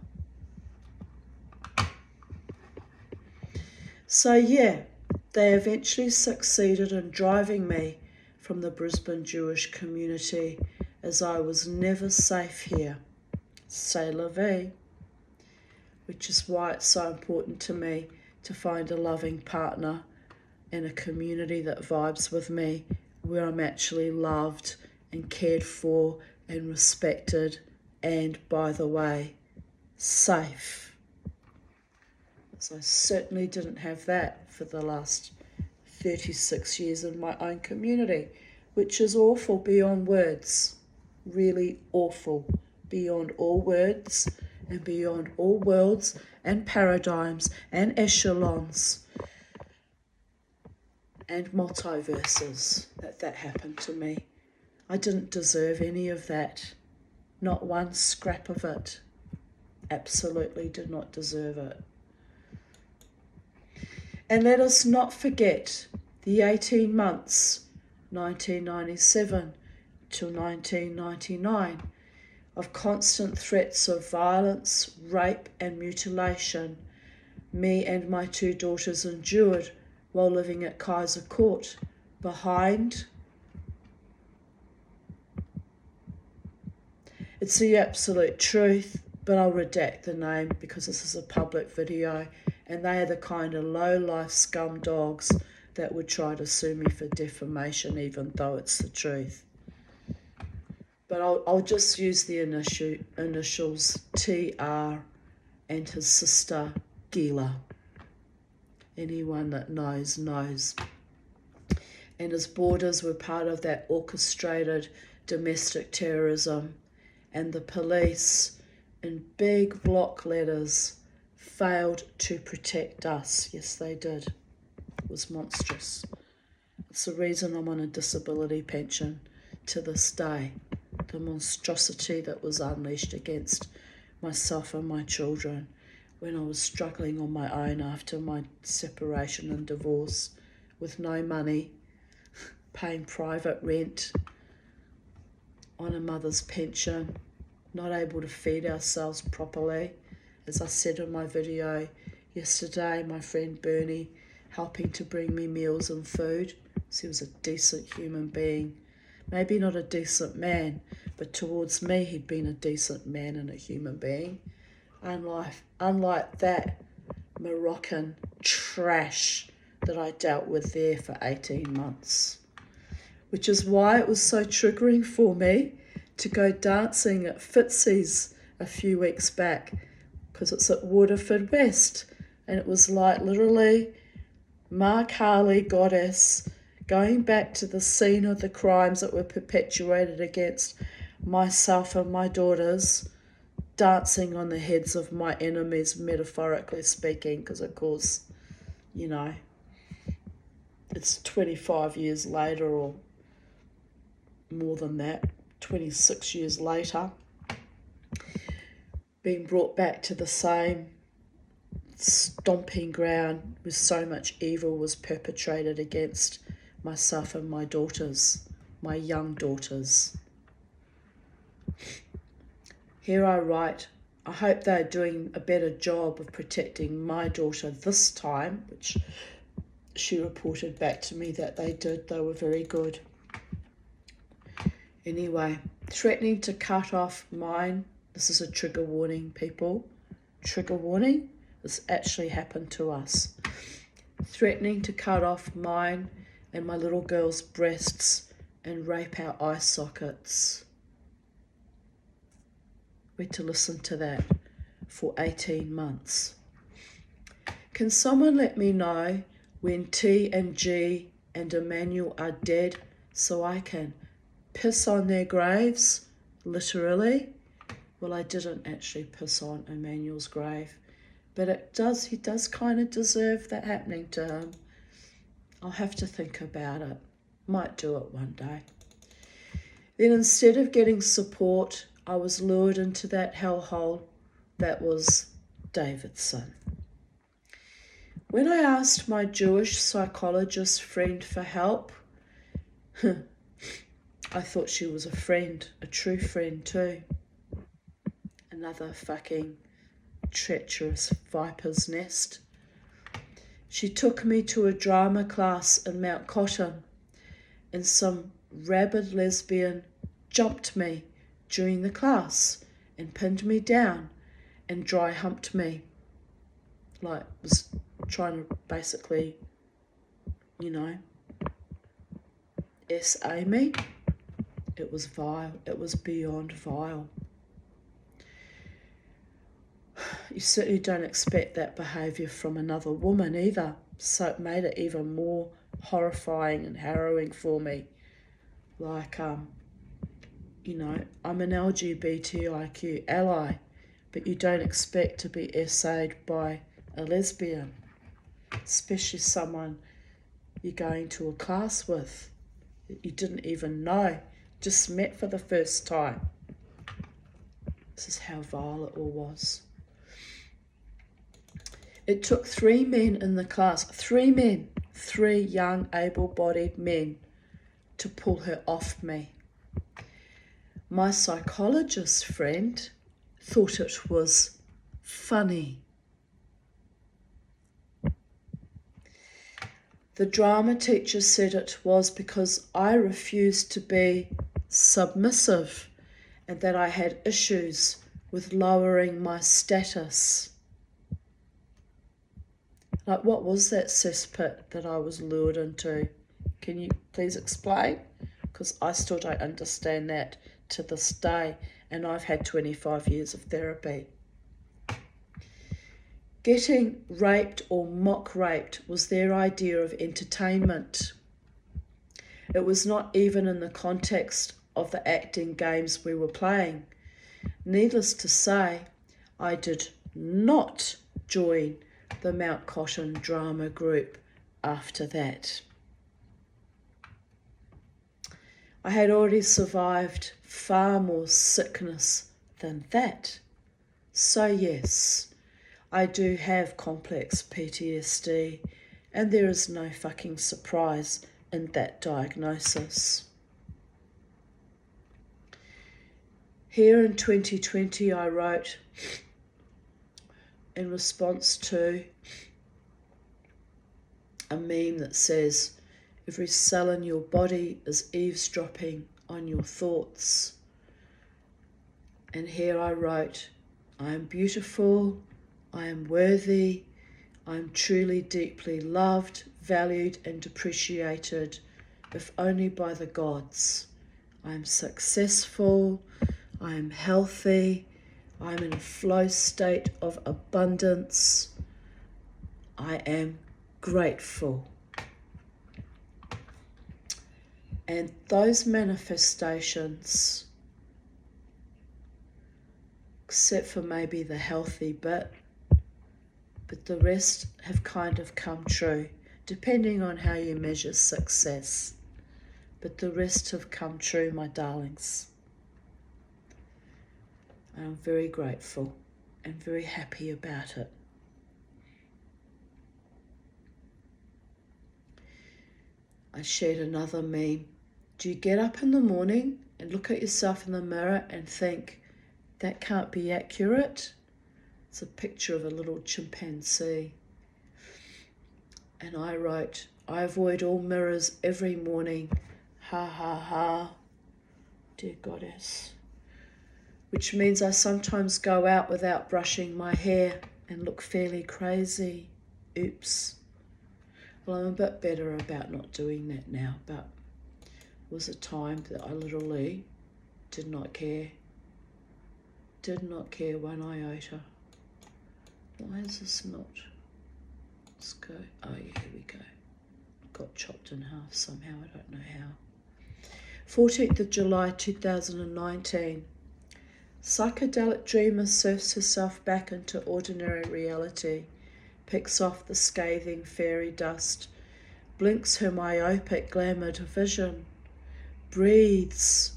So yeah, they eventually succeeded in driving me from the Brisbane Jewish community, as I was never safe here. C'est la vie. Which is why it's so important to me to find a loving partner and a community that vibes with me, where I'm actually loved and cared for and respected and, by the way, safe. So I certainly didn't have that for the last 36 years in my own community, which is awful beyond words, really awful beyond all words and beyond all worlds and paradigms and echelons and multiverses that happened to me. I didn't deserve any of that, not one scrap of it. Absolutely did not deserve it. And let us not forget the 18 months, 1997 till 1999, of constant threats of violence, rape and mutilation me and my two daughters endured while living at Kaiser Court behind. It's the absolute truth, but I'll redact the name because this is a public video, and they are the kind of low-life scum dogs that would try to sue me for defamation even though it's the truth. But I'll just use the initials TR and his sister Gila. Anyone that knows, knows. And his boarders were part of that orchestrated domestic terrorism, and the police, in big block letters, failed to protect us. Yes, they did. was monstrous. It's the reason I'm on a disability pension to this day. The monstrosity that was unleashed against myself and my children when I was struggling on my own after my separation and divorce, with no money, paying private rent, on a mother's pension, not able to feed ourselves properly. As I said in my video yesterday, my friend Bernie helping to bring me meals and food. So he was a decent human being. Maybe not a decent man, but towards me he'd been a decent man and a human being. Unlike that Moroccan trash that I dealt with there for 18 months. Which is why it was so triggering for me to go dancing at Fitzy's a few weeks back, because it's at Waterford West, and it was like literally Mark Harley Goddess going back to the scene of the crimes that were perpetuated against myself and my daughters, dancing on the heads of my enemies, metaphorically speaking, because of course, you know, it's 25 years later, or more than that, 26 years later, being brought back to the same stomping ground where so much evil was perpetrated against myself and my daughters, my young daughters. Here I write, I hope they're doing a better job of protecting my daughter this time, which she reported back to me that they did. They were very good. Anyway, threatening to cut off mine. This is a trigger warning, people. Trigger warning. This actually happened to us. Threatening to cut off mine and my little girl's breasts and rape our eye sockets. We had to listen to that for 18 months. Can someone let me know when T and G and Emmanuel are dead so I can piss on their graves, literally? Well, I didn't actually piss on Emmanuel's grave, but he does kind of deserve that happening to him. I'll have to think about it. Might do it one day. Then instead of getting support, I was lured into that hellhole that was Davidson. When I asked my Jewish psychologist friend for help, I thought she was a friend, a true friend too. Another fucking treacherous viper's nest. She took me to a drama class in Mount Cotton, and some rabid lesbian jumped me during the class and pinned me down and dry humped me. Like, was trying to basically, SA me. It was vile. It was beyond vile. You certainly don't expect that behaviour from another woman either. So it made it even more horrifying and harrowing for me. Like, I'm an LGBTIQ ally, but you don't expect to be SA'd by a lesbian, especially someone you're going to a class with that you didn't even know, just met for the first time. This is how vile it all was. It took 3 men in the class, 3 men, 3 young, able-bodied men, to pull her off me. My psychologist friend thought it was funny. The drama teacher said it was because I refused to be submissive and that I had issues with lowering my status. Like, what was that cesspit that I was lured into? Can you please explain? Because I still don't understand that to this day, and I've had 25 years of therapy. Getting raped or mock raped was their idea of entertainment. It was not even in the context of the acting games we were playing. Needless to say, I did not join the Mount Cotton drama group after that. I had already survived far more sickness than that. So yes, I do have complex PTSD, and there is no fucking surprise in that diagnosis. Here in 2020, I wrote in response to a meme that says, every cell in your body is eavesdropping on your thoughts. And here I wrote, I am beautiful, I am worthy, I am truly deeply loved, valued and appreciated, if only by the gods. I am successful, I am healthy, I am in a flow state of abundance, I am grateful. And those manifestations, except for maybe the healthy bit, but the rest have kind of come true, depending on how you measure success. But the rest have come true, my darlings. I'm very grateful and very happy about it. I shared another meme. Do you get up in the morning and look at yourself in the mirror and think, that can't be accurate? It's a picture of a little chimpanzee. And I wrote, I avoid all mirrors every morning. Ha ha ha, dear goddess. Which means I sometimes go out without brushing my hair and look fairly crazy. Oops. Well, I'm a bit better about not doing that now, but it was a time that I literally did not care. Did not care one iota. Why is this not? Let's go. Oh yeah, here we go. Got chopped in half somehow, I don't know how. 14th of July 2019. Psychedelic dreamer surfs herself back into ordinary reality, picks off the scathing fairy dust, blinks her myopic glamoured vision, breathes.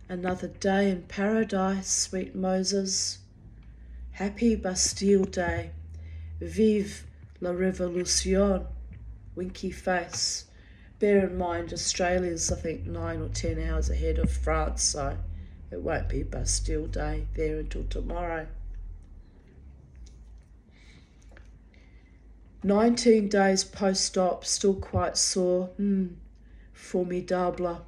Another day in paradise, sweet Moses. Happy Bastille Day. Vive la Révolution. Winky face. Bear in mind, Australia's, I think, 9 or 10 hours ahead of France, so it won't be Bastille Day there until tomorrow. 19 days post-op, still quite sore. Formidable.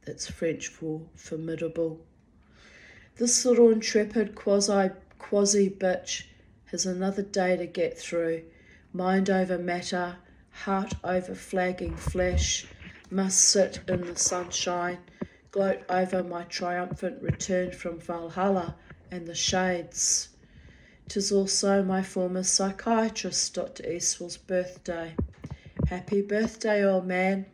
That's French for formidable. This little intrepid quasi bitch has another day to get through. Mind over matter, heart over flagging flesh, must sit in the sunshine, gloat over my triumphant return from Valhalla and the shades. 'Tis also my former psychiatrist, Dr. Eastwell's birthday. Happy birthday, old man.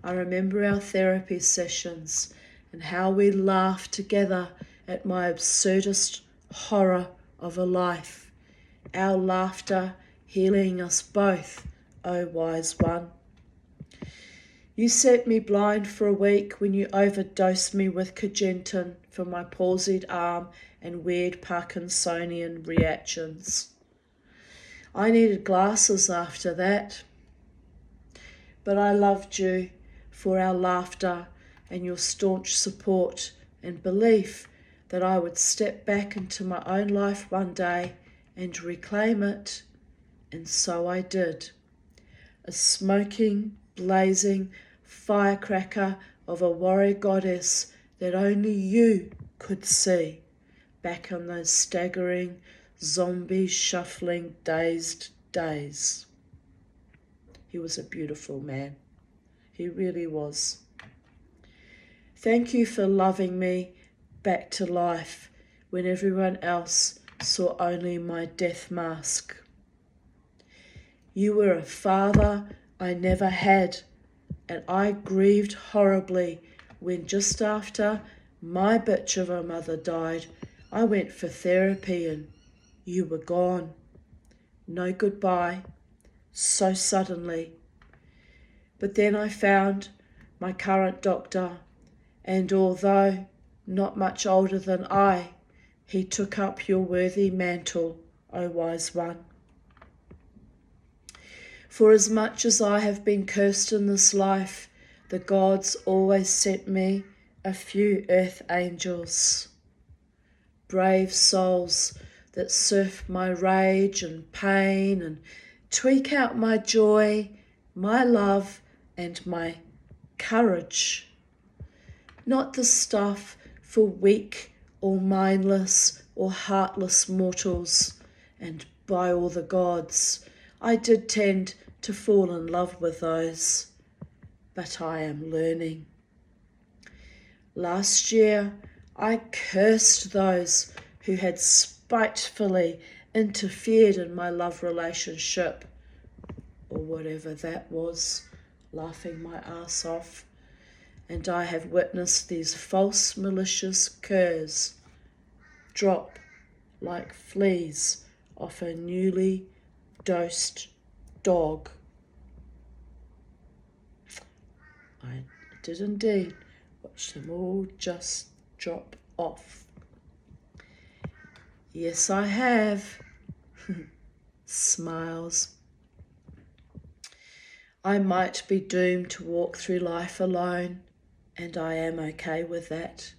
I remember our therapy sessions and how we laughed together at my absurdist horror of a life. Our laughter healing us both, O wise one. You set me blind for a week when you overdosed me with Cogentin for my palsied arm and weird Parkinsonian reactions. I needed glasses after that. But I loved you for our laughter and your staunch support and belief that I would step back into my own life one day and reclaim it, and so I did. A smoking, blazing firecracker of a warrior goddess that only you could see, back on those staggering, zombie shuffling, dazed days. He was a beautiful man. He really was. Thank you for loving me back to life when everyone else saw only my death mask. You were a father I never had, and I grieved horribly when just after my bitch of a mother died, I went for therapy and you were gone. No goodbye. so suddenly. But then I found my current doctor, and although not much older than I, he took up your worthy mantle, O wise one. For as much as I have been cursed in this life, the gods always sent me a few earth angels, brave souls that surf my rage and pain and tweak out my joy, my love, and my courage. Not the stuff for weak or mindless or heartless mortals, and by all the gods, I did tend to fall in love with those, but I am learning. Last year, I cursed those who had spitefully interfered in my love relationship, or whatever that was, laughing my ass off, and I have witnessed these false malicious curs drop like fleas off a newly dosed dog. I did indeed watch them all just drop off. Yes, I have. Smiles. I might be doomed to walk through life alone, and I am okay with that.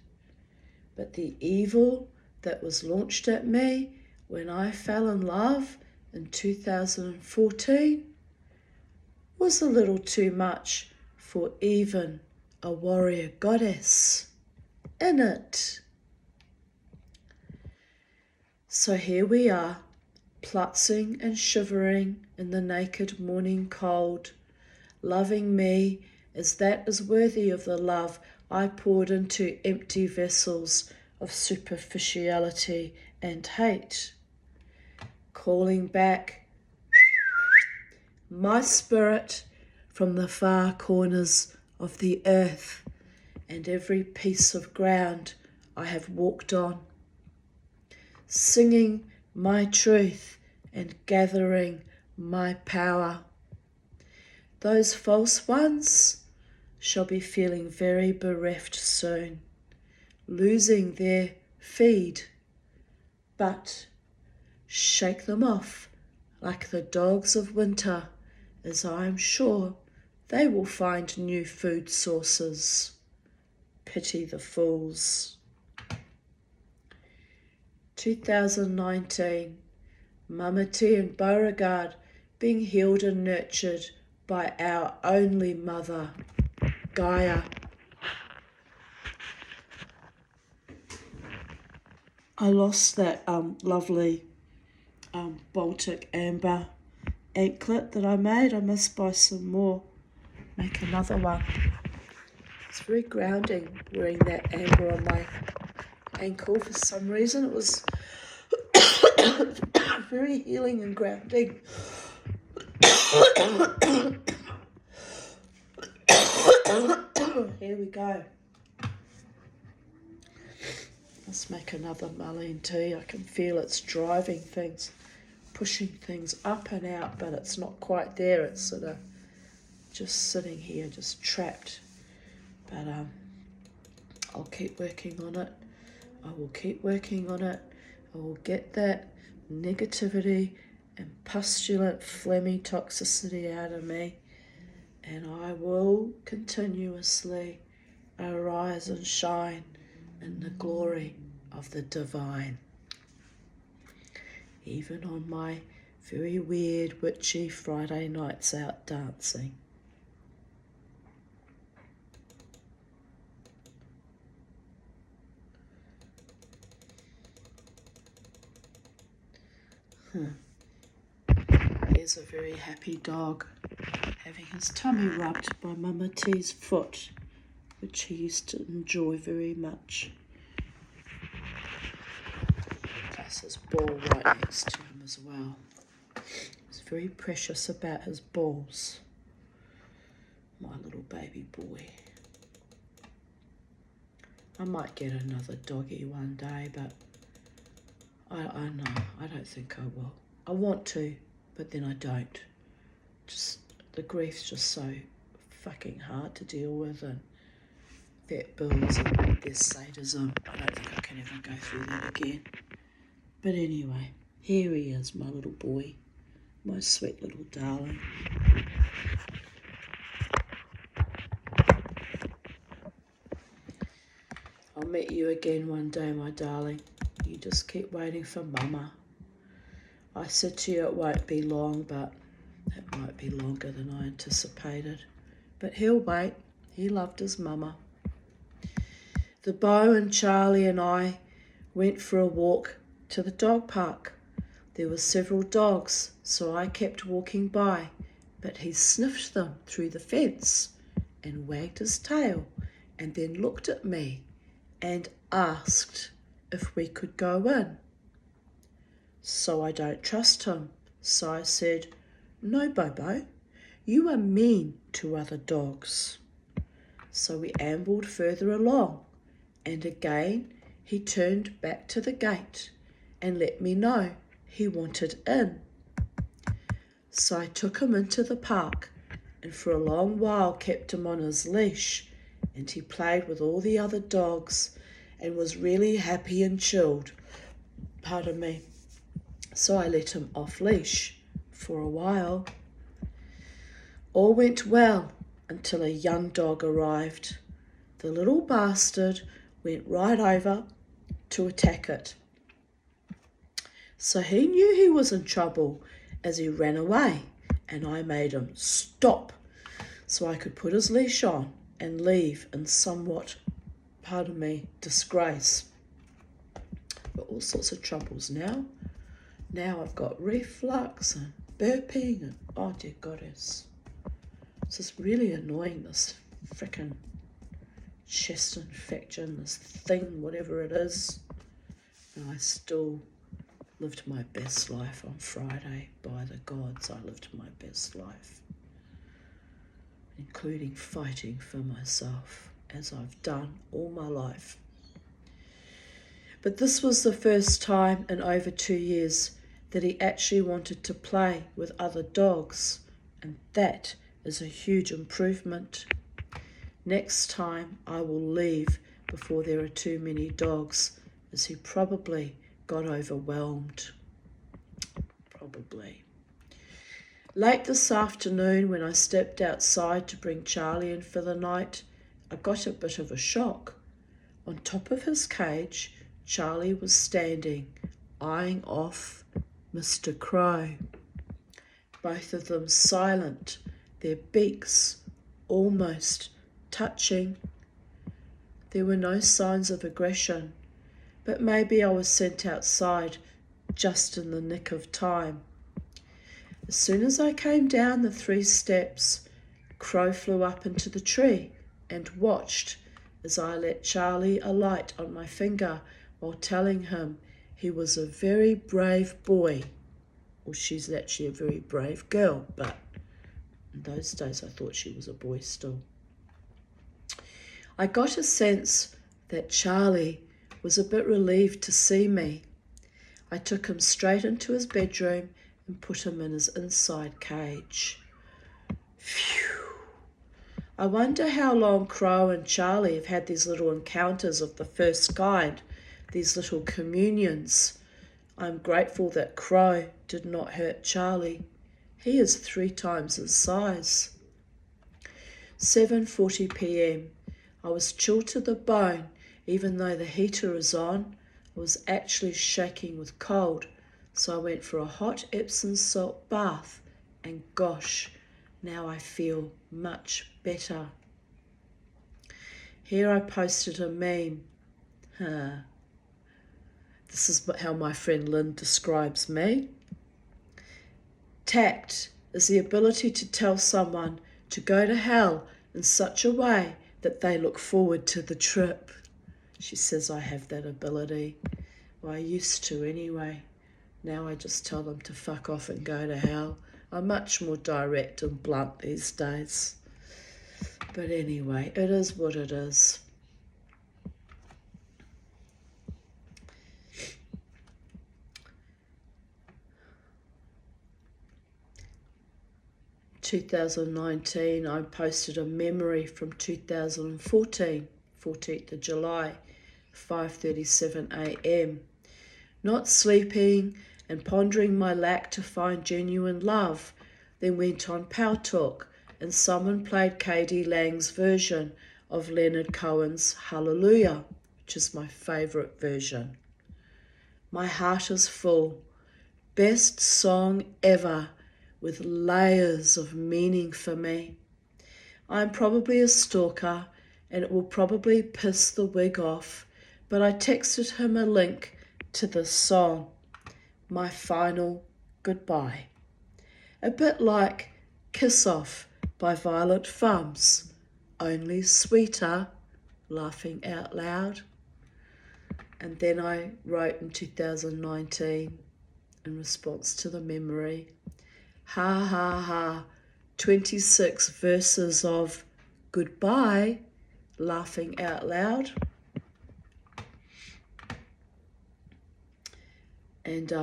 But the evil that was launched at me when I fell in love in 2014 was a little too much for even a warrior goddess in it. So here we are, plutzing and shivering in the naked morning cold, loving me as that is worthy of the love I poured into empty vessels of superficiality and hate, calling back my spirit from the far corners of the earth and every piece of ground I have walked on, singing my truth and gathering my power. Those false ones shall be feeling very bereft soon, losing their feed, but shake them off like the dogs of winter, as I am sure they will find new food sources. Pity the fools. 2019, Mamati and Beauregard being healed and nurtured by our only mother, Gaia. I lost that lovely Baltic amber anklet that I made. I must buy some more, make another one. It's very grounding wearing that amber on my ankle for some reason. It was very healing and grounding. Here we go. Let's make another mullein tea. I can feel it's driving things, pushing things up and out, but it's not quite there. It's sort of just sitting here, just trapped. But I'll keep working on it. I will keep working on it. I will get that negativity and pustulant, phlegmy toxicity out of me, and I will continuously arise and shine in the glory of the divine. Even on my very weird, witchy Friday nights out dancing. Here's a very happy dog having his tummy rubbed by Mama T's foot, which he used to enjoy very much. That's his ball right next to him as well. He's very precious about his balls. My little baby boy. I might get another doggy one day, but I know, I don't think I will. I want to, but then I don't. just the grief's just so fucking hard to deal with, and vet bills and their sadism. I don't think I can ever go through that again. But anyway, here he is, my little boy, my sweet little darling. I'll meet you again one day, my darling. You just keep waiting for Mama. I said to you it won't be long, but it might be longer than I anticipated. But he'll wait. He loved his Mama. The Beau and Charlie and I went for a walk to the dog park. There were several dogs, so I kept walking by, but he sniffed them through the fence and wagged his tail and then looked at me and asked if we could go in. So I don't trust him, so I said, "No, Bobo, you are mean to other dogs." So we ambled further along, and again he turned back to the gate and let me know he wanted in. So I took him into the park and for a long while kept him on his leash, and he played with all the other dogs and was really happy and chilled. Pardon me. So I let him off leash for a while. All went well until a young dog arrived. The little bastard went right over to attack it. So he knew he was in trouble as he ran away, and I made him stop so I could put his leash on and leave in somewhat, pardon me, disgrace. Got all sorts of troubles now. Now I've got reflux and burping and oh dear goddess. It's just really annoying, this frickin' chest infection, this thing, whatever it is. And I still lived my best life on Friday. By the gods, I lived my best life, including fighting for myself, as I've done all my life. But this was the first time in over 2 years that he actually wanted to play with other dogs, and that is a huge improvement. Next time I will leave before there are too many dogs, as he probably got overwhelmed. Probably. Late this afternoon, when I stepped outside to bring Charlie in for the night, I got a bit of a shock. On top of his cage, Charlie was standing, eyeing off Mr. Crow. Both of them silent, their beaks almost touching. There were no signs of aggression, but maybe I was sent outside just in the nick of time. As soon as I came down the 3 steps, Crow flew up into the tree and watched as I let Charlie alight on my finger while telling him he was a very brave boy. Well, she's actually a very brave girl, but in those days I thought she was a boy still. I got a sense that Charlie was a bit relieved to see me. I took him straight into his bedroom and put him in his inside cage. Phew! I wonder how long Crow and Charlie have had these little encounters of the first kind, these little communions. I'm grateful that Crow did not hurt Charlie. He is 3 times his size. 7:40 p.m. I was chilled to the bone, even though the heater is on. I was actually shaking with cold, so I went for a hot Epsom salt bath, and gosh, now I feel much better. Here I posted a meme. This is how my friend Lynn describes me. Tact is the ability to tell someone to go to hell in such a way that they look forward to the trip. She says I have that ability. Well, I used to anyway. Now I just tell them to fuck off and go to hell. I'm much more direct and blunt these days. But anyway, it is what it is. 2019, I posted a memory from 2014, 14th of July, 5:37 a.m. Not sleeping and pondering my lack to find genuine love, then went on Power Talk and someone played K.D. Lang's version of Leonard Cohen's Hallelujah, which is my favourite version. My heart is full. Best song ever, with layers of meaning for me. I'm probably a stalker and it will probably piss the wig off, but I texted him a link to this song, My Final Goodbye. A bit like Kiss Off by Violent Femmes, only sweeter, laughing out loud. And then I wrote in 2019, in response to the memory, ha ha ha, 26 verses of goodbye, laughing out loud. And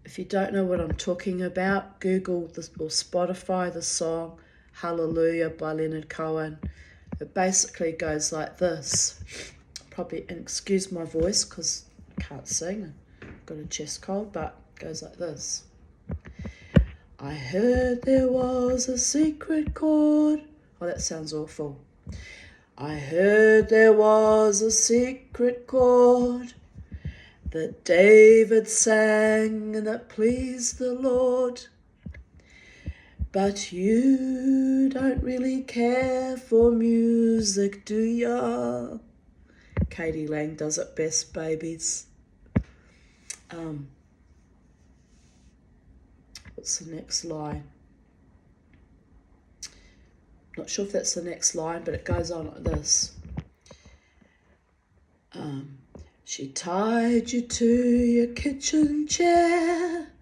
if you don't know what I'm talking about, Google this, or Spotify the song Hallelujah by Leonard Cohen. It basically goes like this. Probably, and excuse my voice because I can't sing. I've got a chest cold, but it goes like this. I heard there was a secret chord. Oh, that sounds awful. I heard there was a secret chord that David sang and that pleased the Lord. But you don't really care for music, do ya? K.D. Lang does it best, babies. What's the next line? Not sure if that's the next line, but it goes on like this. She tied you to your kitchen chair.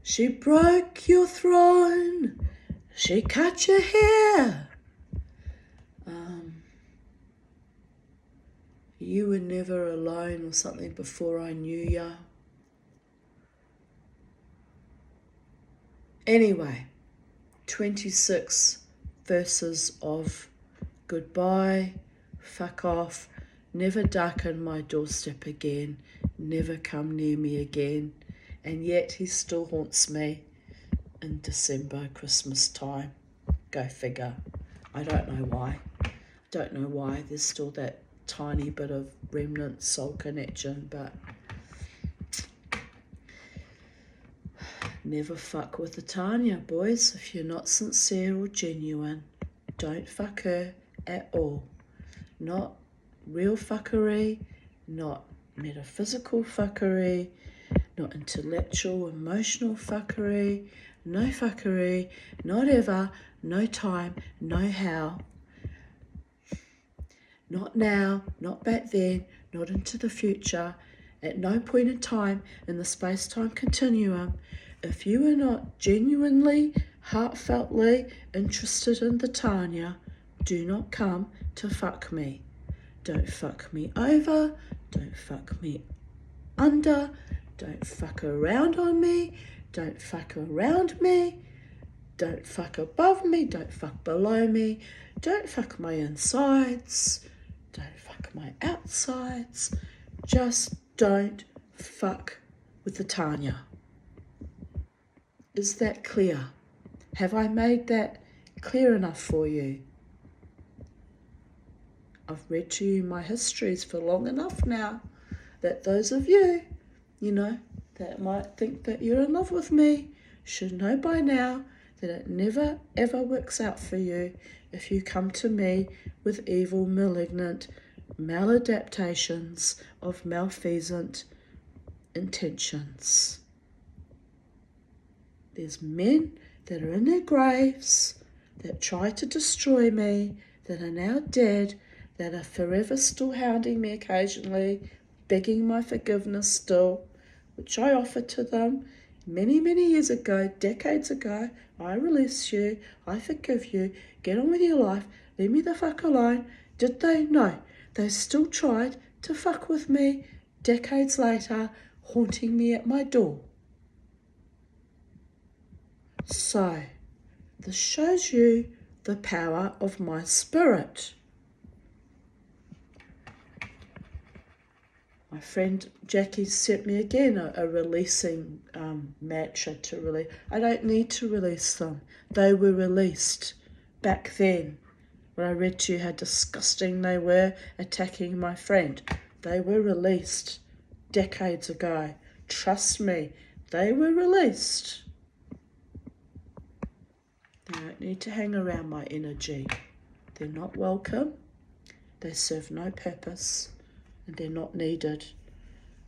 She broke your throne. She cut your hair. You were never alone or something before I knew ya. Anyway, 26 verses of goodbye, fuck off, never darken my doorstep again, never come near me again, and yet he still haunts me in December, Christmas time. Go figure. I don't know why. Don't know why. There's still that tiny bit of remnant soul connection, but never fuck with the Tanya, boys. If you're not sincere or genuine, don't fuck her at all. Not real fuckery, not metaphysical fuckery, not intellectual, emotional fuckery, no fuckery, not ever, no time, no how. Not now, not back then, not into the future, at no point in time in the space-time continuum. If you are not genuinely, heartfeltly interested in the Tanya, do not come to fuck me. Don't fuck me over, don't fuck me under, don't fuck around on me, don't fuck around me, don't fuck above me, don't fuck below me, don't fuck my insides, don't fuck my outsides, just don't fuck with the Tanya. Is that clear? Have I made that clear enough for you? I've read to you my histories for long enough now that those of you, that might think that you're in love with me should know by now that it never ever works out for you if you come to me with evil, malignant maladaptations of malfeasant intentions. There's men that are in their graves that try to destroy me, that are now dead, that are forever still hounding me occasionally, begging my forgiveness still, which I offered to them many, many years ago, decades ago. I release you, I forgive you, get on with your life, leave me the fuck alone. Did they? No. They still tried to fuck with me decades later, haunting me at my door. So, this shows you the power of my spirit. My friend Jackie sent me again a releasing mantra to release. I don't need to release them. They were released back then when I read to you how disgusting they were attacking my friend. They were released decades ago. Trust me, they were released. They don't need to hang around my energy. They're not welcome. They serve no purpose. And they're not needed.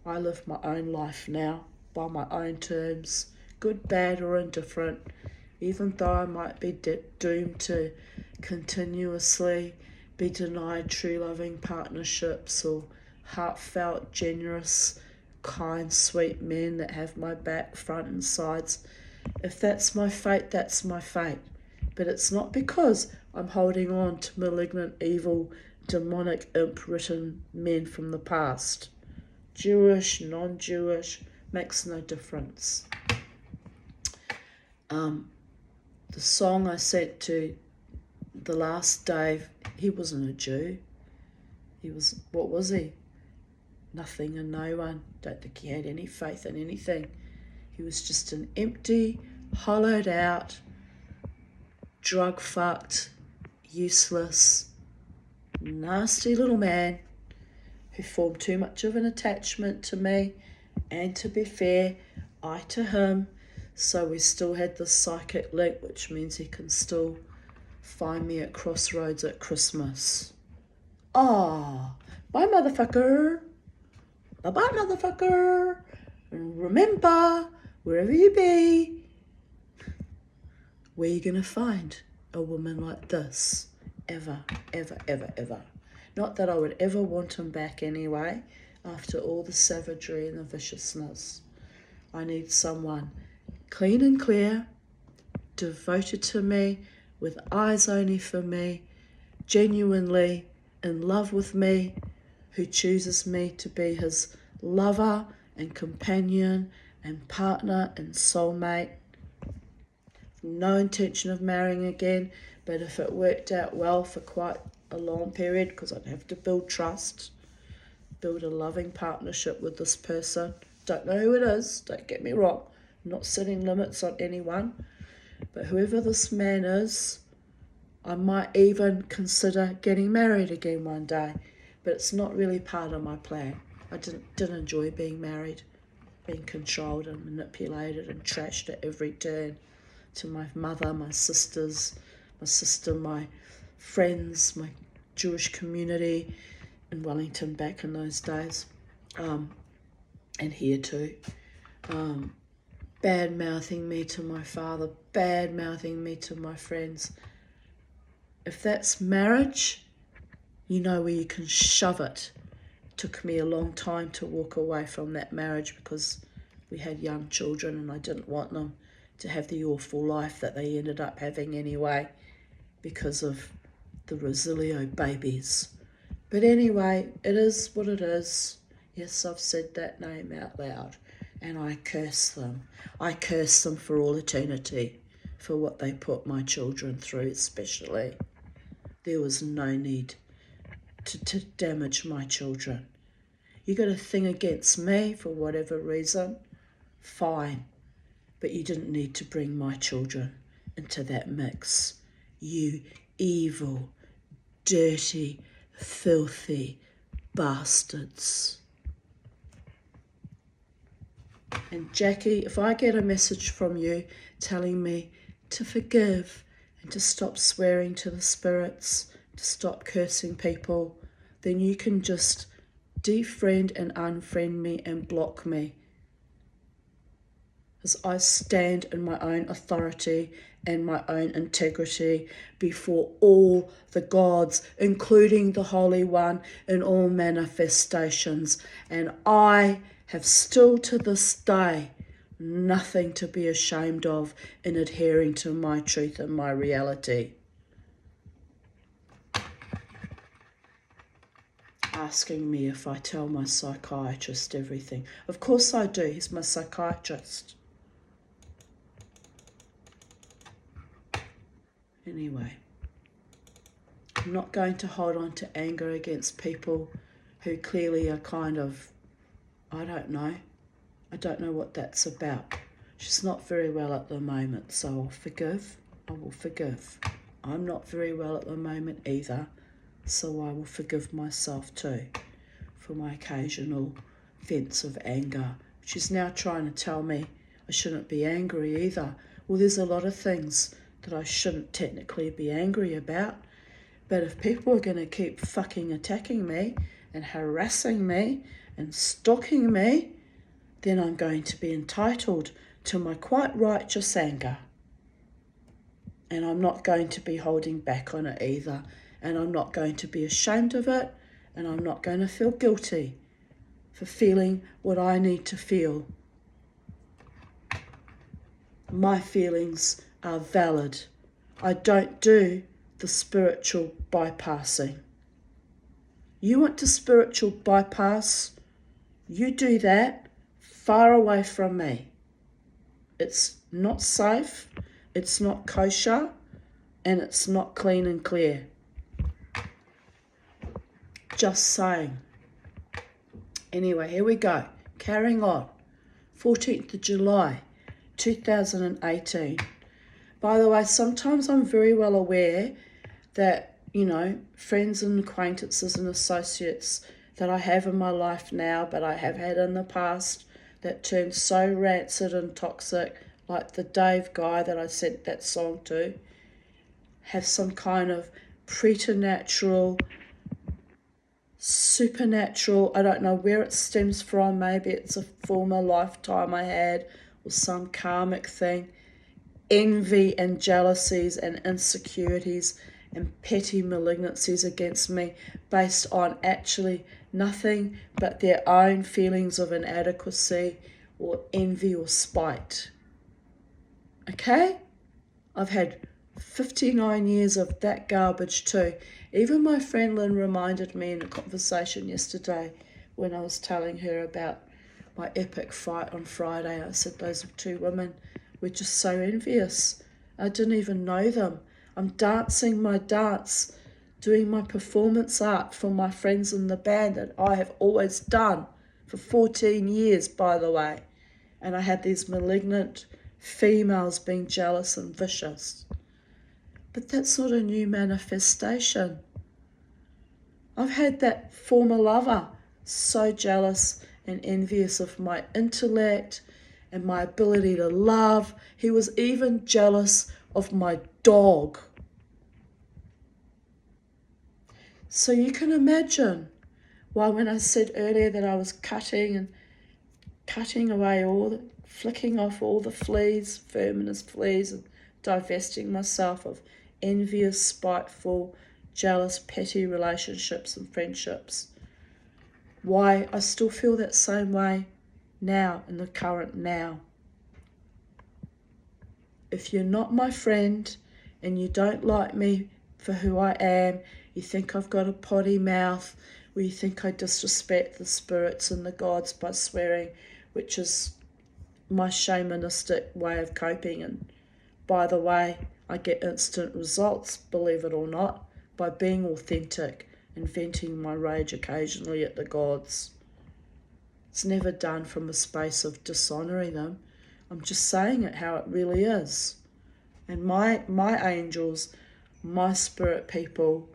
I live my own life now, by my own terms, good, bad or indifferent, even though I might be doomed to continuously be denied true loving partnerships or heartfelt, generous, kind, sweet men that have my back, front and sides. If that's my fate, that's my fate. But it's not because I'm holding on to malignant, evil, demonic, imp-written men from the past. Jewish, non-Jewish, makes no difference. The song I sent to the last Dave, he wasn't a Jew. He was, what was he? Nothing and no one. Don't think he had any faith in anything. He was just an empty, hollowed out, drug-fucked, useless, nasty little man who formed too much of an attachment to me, and to be fair, I to him, so we still had this psychic link, which means he can still find me at crossroads at Christmas. Ah, bye motherfucker. Bye-bye motherfucker. And remember, wherever you be, where you gonna find a woman like this? Ever, ever, ever, ever. Not that I would ever want him back anyway, after all the savagery and the viciousness. I need someone clean and clear, devoted to me, with eyes only for me, genuinely in love with me, who chooses me to be his lover and companion and partner and soulmate. No intention of marrying again, but if it worked out well for quite a long period, because I'd have to build trust, build a loving partnership with this person. Don't know who it is, don't get me wrong. I'm not setting limits on anyone, but whoever this man is, I might even consider getting married again one day, but it's not really part of my plan. I didn't enjoy being married, being controlled and manipulated and trashed at every turn. To my mother, my sisters, my sister, my friends, my Jewish community in Wellington back in those days, and here too. Bad-mouthing me to my father, bad-mouthing me to my friends. If that's marriage, you know where you can shove it. It took me a long time to walk away from that marriage because we had young children and I didn't want them to have the awful life that they ended up having anyway because of the Rosilio babies. But anyway, it is what it is. Yes, I've said that name out loud and I curse them. I curse them for all eternity for what they put my children through especially. There was no need to damage my children. You got a thing against me for whatever reason, fine. But you didn't need to bring my children into that mix. You evil, dirty, filthy bastards. And Jackie, if I get a message from you telling me to forgive and to stop swearing to the spirits, to stop cursing people, then you can just defriend and unfriend me and block me. As I stand in my own authority and my own integrity before all the gods, including the Holy One in all manifestations. And I have still to this day nothing to be ashamed of in adhering to my truth and my reality. Asking me if I tell my psychiatrist everything. Of course I do, he's my psychiatrist. I'm not going to hold on to anger against people who clearly are kind of, I don't know what that's about. She's not very well at the moment, so I will forgive. I'm not very well at the moment either, so I will forgive myself too for my occasional vents of anger. She's now trying to tell me I shouldn't be angry either. Well, there's a lot of things that I shouldn't technically be angry about, but if people are going to keep fucking attacking me and harassing me and stalking me, then I'm going to be entitled to my quite righteous anger. And I'm not going to be holding back on it either. And I'm not going to be ashamed of it. And I'm not going to feel guilty for feeling what I need to feel. My feelings are valid. I don't do the spiritual bypassing. You want to spiritual bypass? You do that far away from me. It's not safe, it's not kosher, and it's not clean and clear. Just saying. Anyway, here we go. Carrying on. 14th of July, 2018. By the way, sometimes I'm very well aware that, friends and acquaintances and associates that I have in my life now, but I have had in the past, that turned so rancid and toxic, like the Dave guy that I sent that song to, have some kind of preternatural, supernatural, I don't know where it stems from, maybe it's a former lifetime I had, or some karmic thing, envy and jealousies and insecurities and petty malignancies against me based on actually nothing but their own feelings of inadequacy or envy or spite. Okay? I've had 59 years of that garbage too. Even my friend Lynn reminded me in a conversation yesterday when I was telling her about my epic fight on Friday. I said those two women were just so envious. I didn't even know them. I'm dancing my dance, doing my performance art for my friends in the band that I have always done for 14 years, by the way. And I had these malignant females being jealous and vicious. But that's not a new manifestation. I've had that former lover so jealous and envious of my intellect and my ability to love. He was even jealous of my dog. So you can imagine why when I said earlier that I was cutting away flicking off all the fleas, verminous fleas, and divesting myself of envious, spiteful, jealous, petty relationships and friendships. Why I still feel that same way now, in the current now. If you're not my friend and you don't like me for who I am, you think I've got a potty mouth, or you think I disrespect the spirits and the gods by swearing, which is my shamanistic way of coping. And by the way, I get instant results, believe it or not, by being authentic and venting my rage occasionally at the gods. It's never done from a space of dishonouring them. I'm just saying it how it really is. And my angels, my spirit people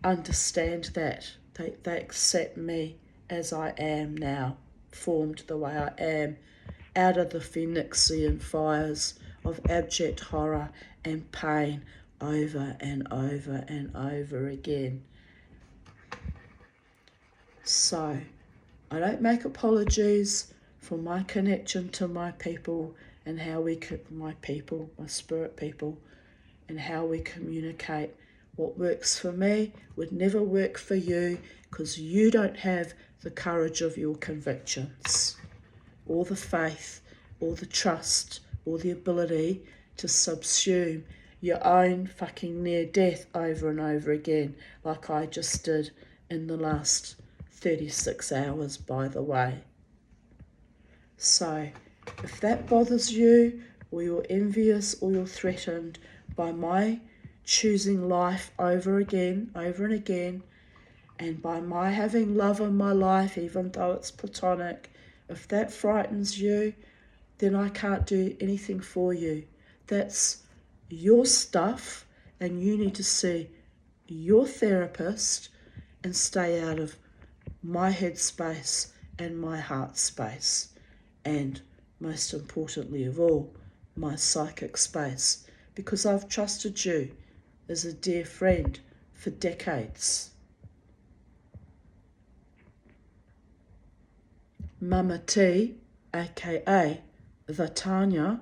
understand that. They accept me as I am now, formed the way I am, out of the Phoenixian fires of abject horror and pain over and over and over again. So, I don't make apologies for my connection to my people and how my spirit people, and how we communicate. What works for me would never work for you, because you don't have the courage of your convictions, or the faith, or the trust, or the ability to subsume your own fucking near death over and over again, like I just did in the last 36 hours, by the way. So, if that bothers you, or you're envious, or you're threatened by my choosing life over and again, and by my having love in my life, even though it's platonic, if that frightens you, then I can't do anything for you. That's your stuff, and you need to see your therapist and stay out of my head space and my heart space, and most importantly of all, my psychic space, because I've trusted you as a dear friend for decades. Mama T, aka the Tanya,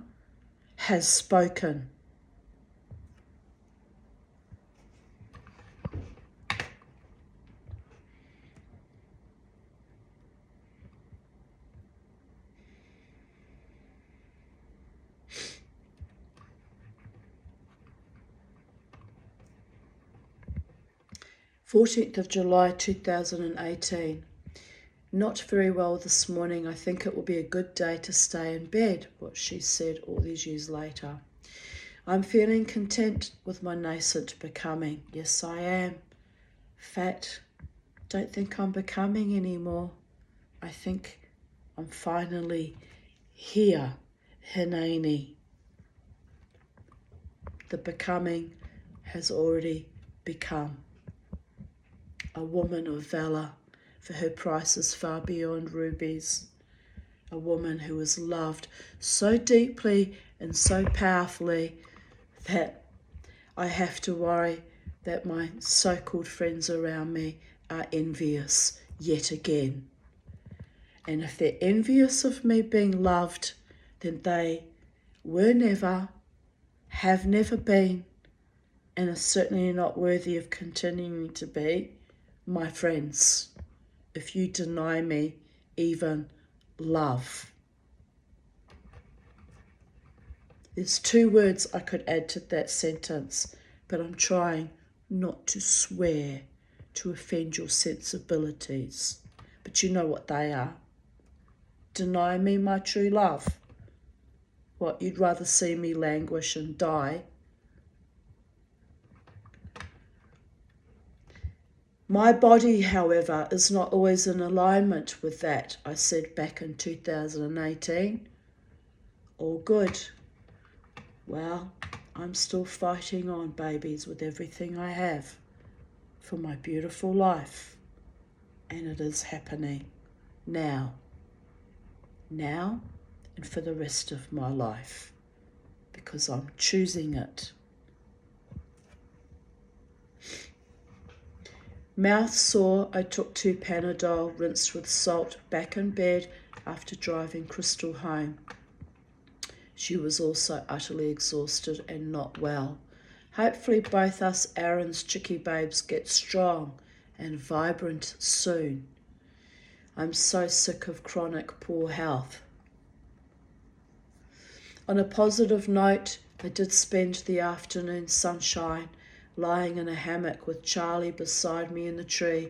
has spoken. July 14th, 2018. Not very well this morning. I think it will be a good day to stay in bed, what she said all these years later. I'm feeling content with my nascent becoming. Yes, I am. Fat. Don't think I'm becoming anymore. I think I'm finally here. Hineni. The becoming has already become. A woman of valour, for her price is far beyond rubies. A woman who is loved so deeply and so powerfully that I have to worry that my so-called friends around me are envious yet again. And if they're envious of me being loved, then they were never, have never been, and are certainly not worthy of continuing to be my friends, if you deny me even love. There's 2 words I could add to that sentence, but I'm trying not to swear to offend your sensibilities. But you know what they are. Deny me my true love. What, you'd rather see me languish and die? My body, however, is not always in alignment with that, I said back in 2018. All good. Well, I'm still fighting on, babies, with everything I have for my beautiful life. And it is happening now. Now and for the rest of my life, because I'm choosing it. Mouth sore, I took 2 Panadol, rinsed with salt, back in bed after driving Crystal home. She was also utterly exhausted and not well. Hopefully both us Aaron's chickie babes get strong and vibrant soon. I'm so sick of chronic poor health. On a positive note, I did spend the afternoon sunshine lying in a hammock with Charlie beside me in the tree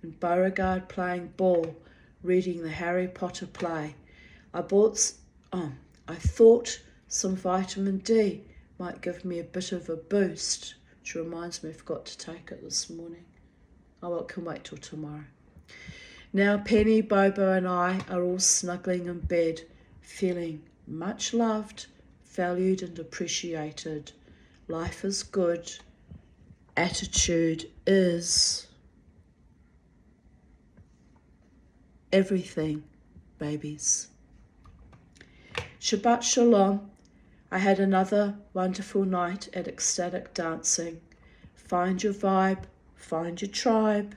and Beauregard playing ball, reading the Harry Potter play. I thought some vitamin D might give me a bit of a boost, which reminds me I forgot to take it this morning. Oh, well, it can wait till tomorrow. Now Penny, Bobo and I are all snuggling in bed, feeling much loved, valued and appreciated. Life is good. Attitude is everything, babies. Shabbat Shalom. I had another wonderful night at ecstatic dancing. Find your vibe, find your tribe.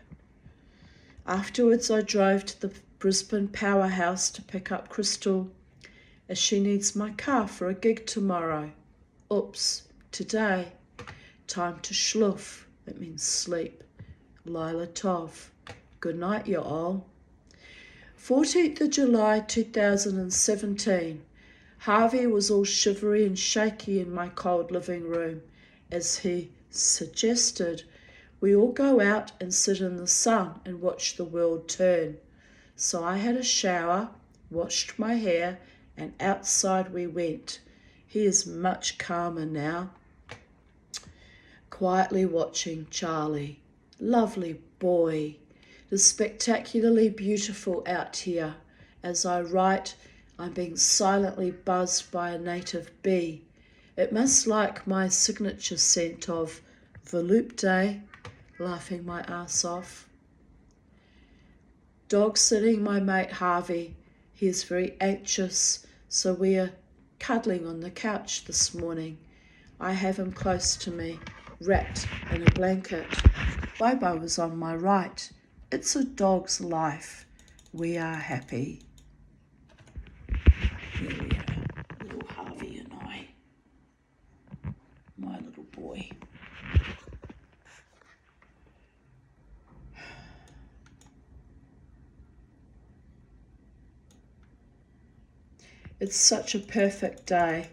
Afterwards, I drove to the Brisbane Powerhouse to pick up Crystal, as she needs my car for a gig tomorrow. Oops, today. Time to schluff. That means sleep. Lila Tov. Good night, you all. 14th of July 2017. Harvey was all shivery and shaky in my cold living room, as he suggested we all go out and sit in the sun and watch the world turn. So I had a shower, washed my hair, and outside we went. He is much calmer now. quietly watching Charlie. Lovely boy. It is spectacularly beautiful out here. As I write, I'm being silently buzzed by a native bee. It must like my signature scent of volupte, laughing my ass off. Dog sitting my mate Harvey. He is very anxious, so we are cuddling on the couch this morning. I have him close to me, wrapped in a blanket. Bobo was on my right. It's a dog's life. We are happy. Here we are, little Harvey and I. My little boy. It's such a perfect day.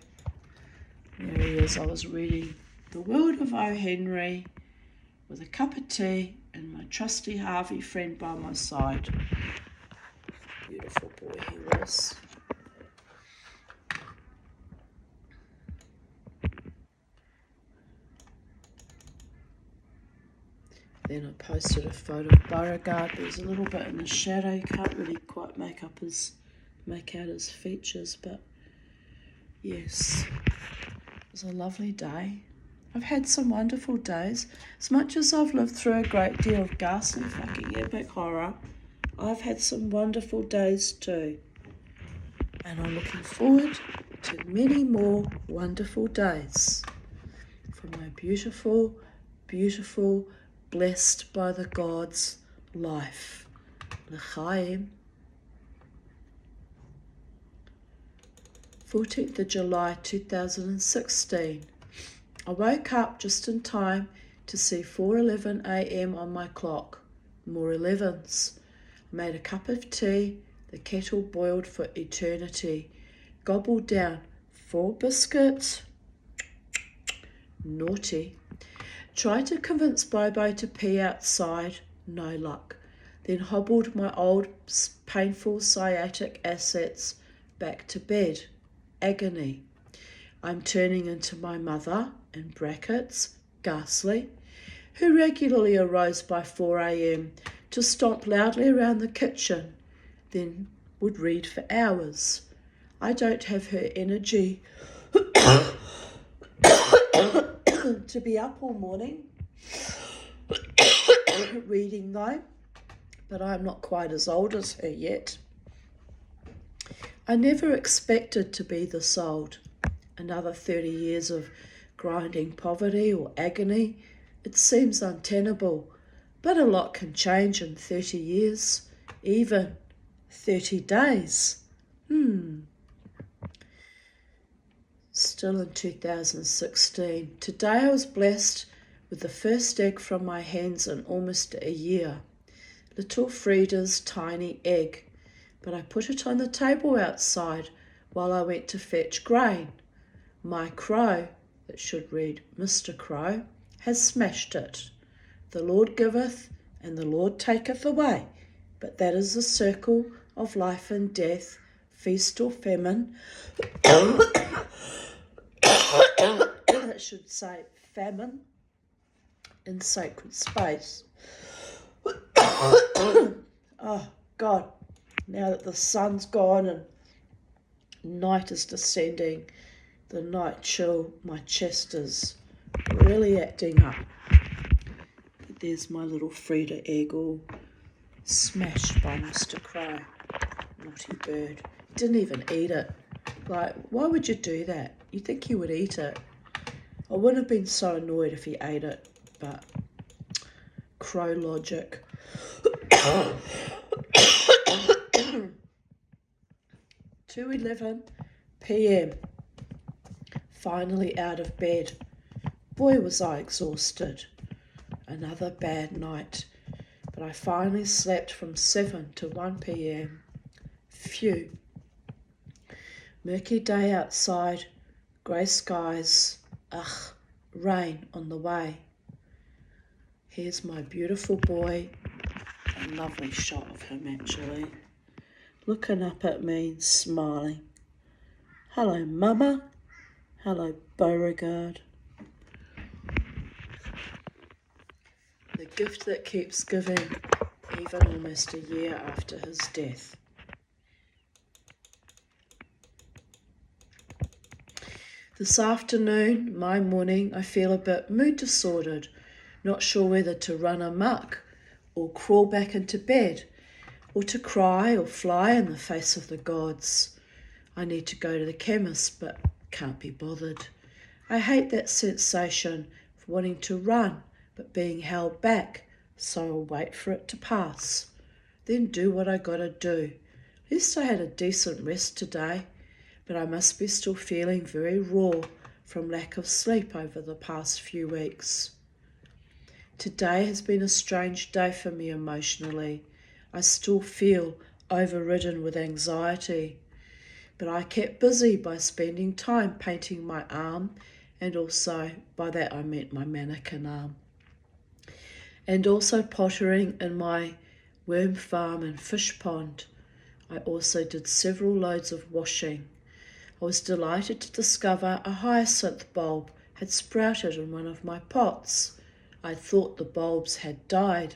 There he is. I was reading The World of O. Henry with a cup of tea and my trusty Harvey friend by my side. Beautiful boy he was. Then I posted a photo of Beauregard. There's a little bit in the shadow. You can't really quite make out his features, but yes, it was a lovely day. I've had some wonderful days. As much as I've lived through a great deal of ghastly fucking epic horror, I've had some wonderful days too. And I'm looking forward to many more wonderful days for my beautiful, beautiful, blessed by the gods life. L'chaim. 14th of July 2016. I woke up just in time to see 4:11 a.m. on my clock. More 11s. I made a cup of tea, the kettle boiled for eternity. Gobbled down 4 biscuits. Naughty. Tried to convince Bobo to pee outside. No luck. Then hobbled my old painful sciatic assets back to bed. Agony. I'm turning into my mother, in brackets, ghastly, who regularly arose by 4 a.m. to stomp loudly around the kitchen, then would read for hours. I don't have her energy to be up all morning reading though, but I'm not quite as old as her yet. I never expected to be this old. Another 30 years of grinding poverty or agony. It seems untenable, but a lot can change in 30 years, even 30 days. Still in 2016. Today I was blessed with the first egg from my hens in almost a year. Little Frida's tiny egg, but I put it on the table outside while I went to fetch grain. My crow, that should read Mr. Crow, has smashed it. The Lord giveth and the Lord taketh away, but that is the circle of life and death, feast or famine. It should say famine in sacred space. Oh God, now that the sun's gone and night is descending, the night chill, my chest is really acting up. But there's my little Frida egg all smashed by Mr. Crow. Naughty bird. Didn't even eat it. Like, why would you do that? You'd think he would eat it. I wouldn't have been so annoyed if he ate it, but crow logic. 2:11 p.m. Finally out of bed. Boy, was I exhausted. Another bad night, but I finally slept from 7 to 1 p.m. Phew. Murky day outside, grey skies, rain on the way. Here's my beautiful boy. A lovely shot of him actually. Looking up at me, smiling. Hello, Mama. Hello, Beauregard. gift that keeps giving, even almost a year after his death. This afternoon, my morning, I feel a bit mood disordered, not sure whether to run amok or crawl back into bed, or to cry or fly in the face of the gods. I need to go to the chemist, but can't be bothered. I hate that sensation of wanting to run, but being held back, so I'll wait for it to pass. Then do what I gotta do. At least I had a decent rest today, but I must be still feeling very raw from lack of sleep over the past few weeks. Today has been a strange day for me emotionally. I still feel overridden with anxiety, but I kept busy by spending time painting my arm, and also by that I meant my mannequin arm, and also pottering in my worm farm and fish pond. I also did several loads of washing. I was delighted to discover a hyacinth bulb had sprouted in one of my pots. I thought the bulbs had died.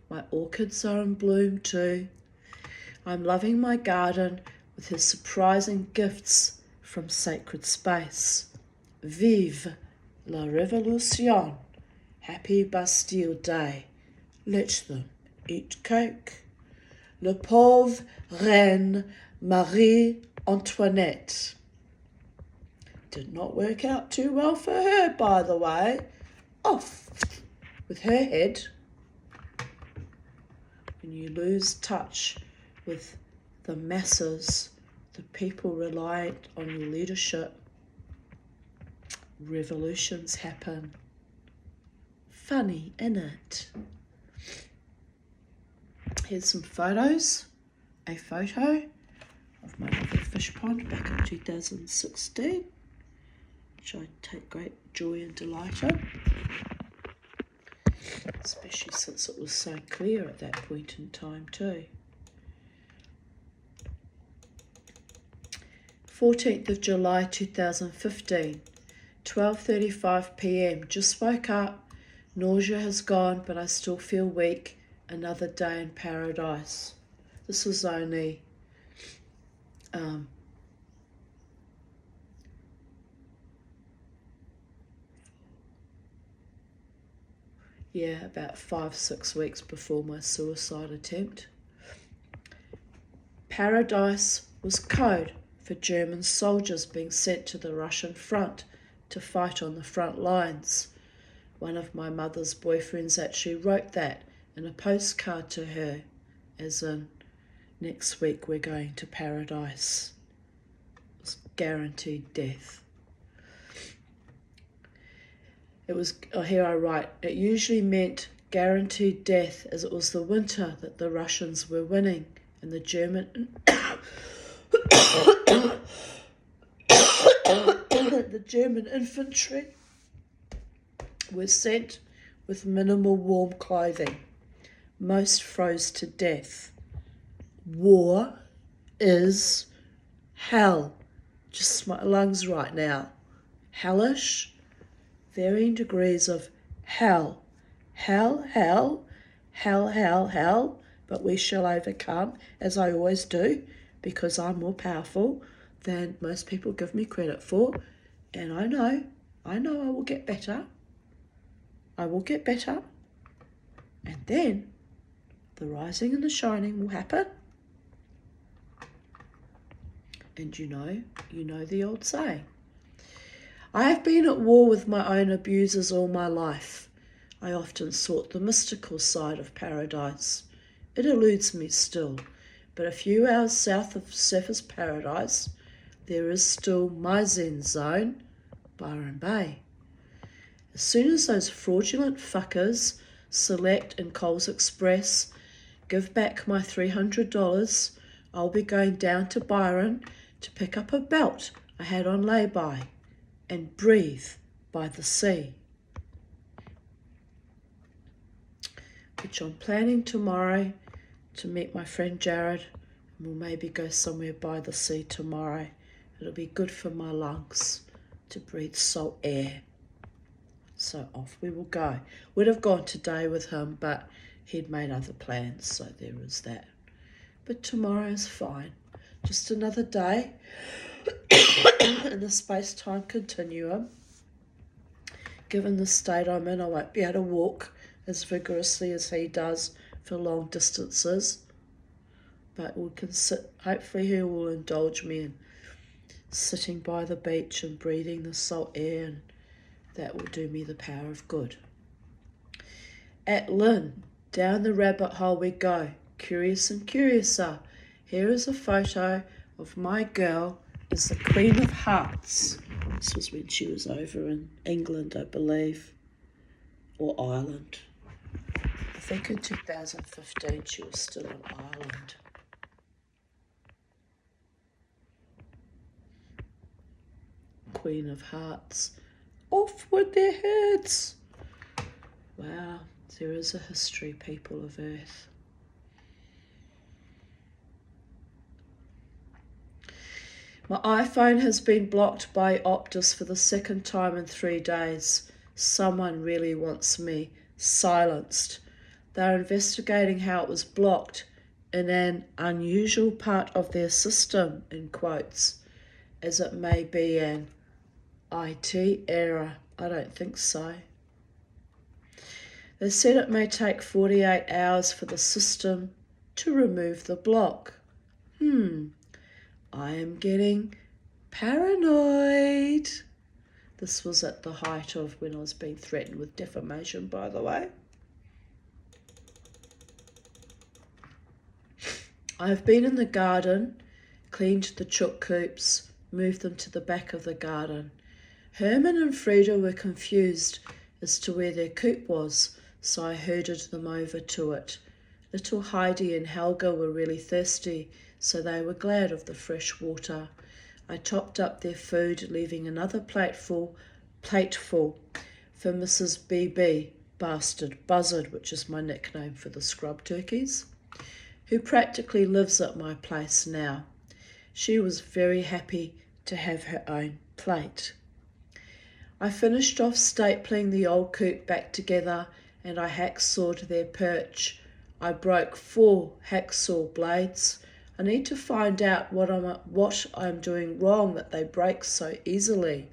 My orchids are in bloom too. I'm loving my garden with his surprising gifts from Sacred Space. Vive la Révolution! Happy Bastille Day. Let them eat cake. Le pauvre reine Marie Antoinette. Did not work out too well for her, by the way. Off with her head. When you lose touch with the masses, the people reliant on your leadership, revolutions happen. Funny, innit? Here's some photos. A photo of my lovely fish pond back in 2016, which I take great joy and delight in, especially since it was so clear at that point in time too. 14th of July 2015, 12:35 p.m. Just woke up. Nausea has gone, but I still feel weak. Another day in paradise. This was only about 5-6 weeks before my suicide attempt. Paradise was code for German soldiers being sent to the Russian front to fight on the front lines. One of my mother's boyfriends actually wrote that in a postcard to her, as in, next week we're going to paradise. It was guaranteed death. It was, here I write, it usually meant guaranteed death as it was the winter that the Russians were winning and the German the German infantry were sent with minimal warm clothing. Most froze to death. War is hell. Just my lungs right now. Hellish. Varying degrees of hell. Hell, hell, hell, hell, hell. But we shall overcome, as I always do, because I'm more powerful than most people give me credit for. And I know I will get better. I will get better. And then the rising and the shining will happen. And you know the old saying. I have been at war with my own abusers all my life. I often sought the mystical side of paradise. It eludes me still, but a few hours south of Surfers Paradise, there is still my Zen zone, Byron Bay. As soon as those fraudulent fuckers, Select and Coles Express, give back my $300, I'll be going down to Byron to pick up a belt I had on lay-by and breathe by the sea, which I'm planning tomorrow to meet my friend Jared, and we'll maybe go somewhere by the sea tomorrow. It'll be good for my lungs to breathe salt air. So off we will go. Would have gone today with him, but he'd made other plans, so there was that. But tomorrow's fine. Just another day in the space-time continuum. Given the state I'm in, I won't be able to walk as vigorously as he does for long distances. But we can sit, hopefully he will indulge me in sitting by the beach and breathing the salt air, and that will do me the power of good. At Lynn, down the rabbit hole we go, curious and curiouser. Here is a photo of my girl as the Queen of Hearts. This was when she was over in England, I believe, or Ireland. I think in 2015 she was still in Ireland. Queen of Hearts. Off with their heads! Wow, there is a history, people of Earth. My iPhone has been blocked by Optus for the second time in 3 days. Someone really wants me silenced. They're investigating how it was blocked in an unusual part of their system, in quotes, as it may be an IT error. I don't think so. They said it may take 48 hours for the system to remove the block. I am getting paranoid. This was at the height of when I was being threatened with defamation, by the way. I have been in the garden, cleaned the chook coops, moved them to the back of the garden. Herman and Frida were confused as to where their coop was, so I herded them over to it. Little Heidi and Helga were really thirsty, so they were glad of the fresh water. I topped up their food, leaving another plateful for Mrs. BB, Bastard Buzzard, which is my nickname for the scrub turkeys, who practically lives at my place now. She was very happy to have her own plate. I finished off stapling the old coop back together, and I hacksawed their perch. I broke 4 hacksaw blades. I need to find out what I'm doing wrong that they break so easily.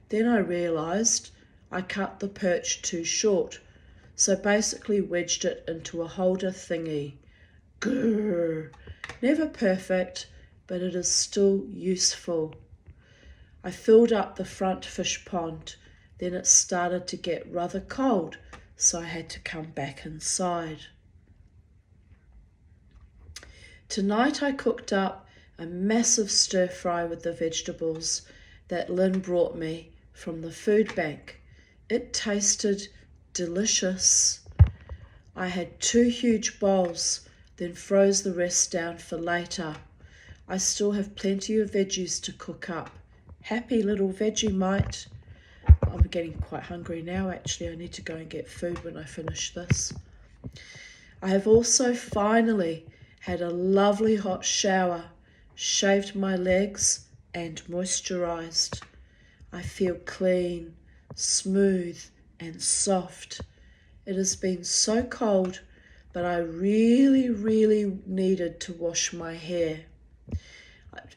Then I realised I cut the perch too short, so basically wedged it into a holder thingy. Grrr. Never perfect, but it is still useful. I filled up the front fish pond. Then it started to get rather cold, so I had to come back inside. Tonight I cooked up a massive stir fry with the vegetables that Lynn brought me from the food bank. It tasted delicious. I had 2 huge bowls, then froze the rest down for later. I still have plenty of veggies to cook up. Happy little Vegemite. I'm getting quite hungry now, actually. I need to go and get food when I finish this. I have also finally had a lovely hot shower, shaved my legs and moisturised. I feel clean, smooth and soft. It has been so cold, but I really needed to wash my hair.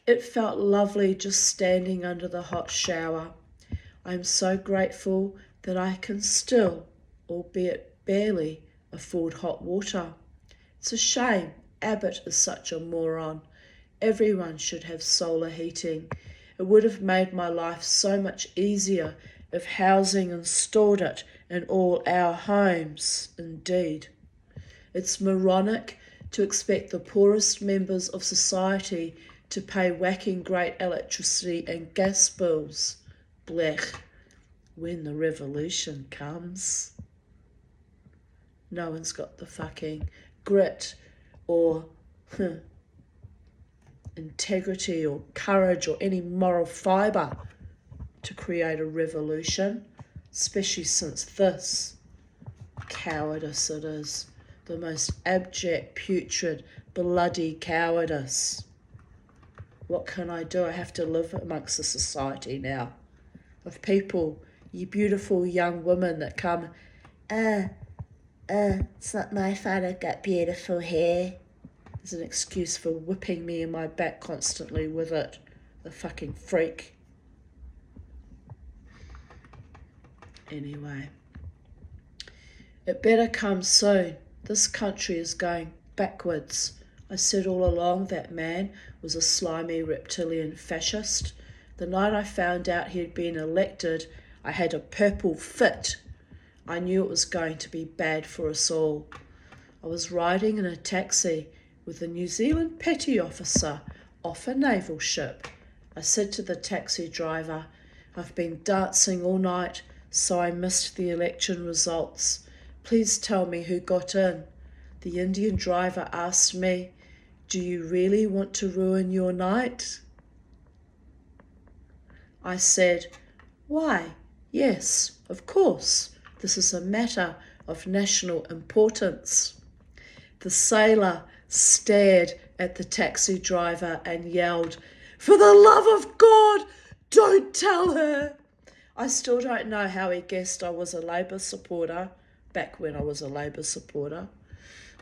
It felt lovely just standing under the hot shower. I am so grateful that I can still, albeit barely, afford hot water. It's a shame Abbott is such a moron. Everyone should have solar heating. It would have made my life so much easier if housing installed it in all our homes, indeed. It's moronic to expect the poorest members of society to pay whacking great electricity and gas bills. Blech. When the revolution comes. No one's got the fucking grit or integrity or courage or any moral fibre to create a revolution, especially since this cowardice it is. The most abject, putrid, bloody cowardice. What can I do? I have to live amongst a society now of people You beautiful young women that come, it's not my fault I've got beautiful hair. There's an excuse for whipping me in my back constantly with it. The fucking freak. Anyway. It better come soon. This country is going backwards. I said all along that man was a slimy reptilian fascist. The night I found out he'd been elected, I had a purple fit. I knew it was going to be bad for us all. I was riding in a taxi with a New Zealand petty officer off a naval ship. I said to the taxi driver, I've been dancing all night, so I missed the election results. Please tell me who got in. The Indian driver asked me, do you really want to ruin your night? I said, why, yes, of course. This is a matter of national importance. The sailor stared at the taxi driver and yelled, for the love of God, don't tell her. I still don't know how he guessed I was a Labour supporter, back when I was a Labour supporter.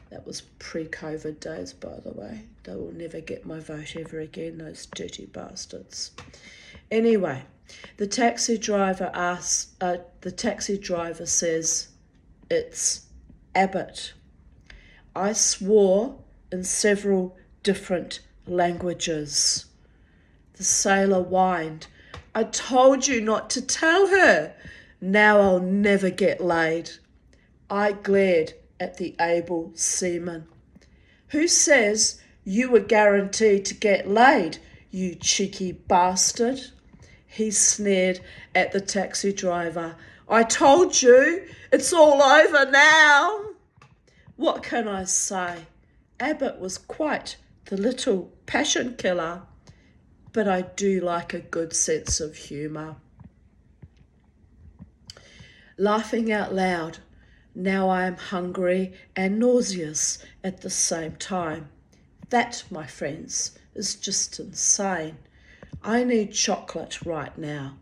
That was pre-COVID days, by the way. They will never get my vote ever again, those dirty bastards. Anyway, the taxi driver says, it's Abbott. I swore in several different languages. The sailor whined, I told you not to tell her. Now I'll never get laid. I glared at the able seaman. Who says you were guaranteed to get laid, you cheeky bastard? He sneered at the taxi driver. I told you, it's all over now. What can I say? Abbott was quite the little passion killer, but I do like a good sense of humour. Laughing out loud, now I am hungry and nauseous at the same time. That, my friends, is just insane. I need chocolate right now.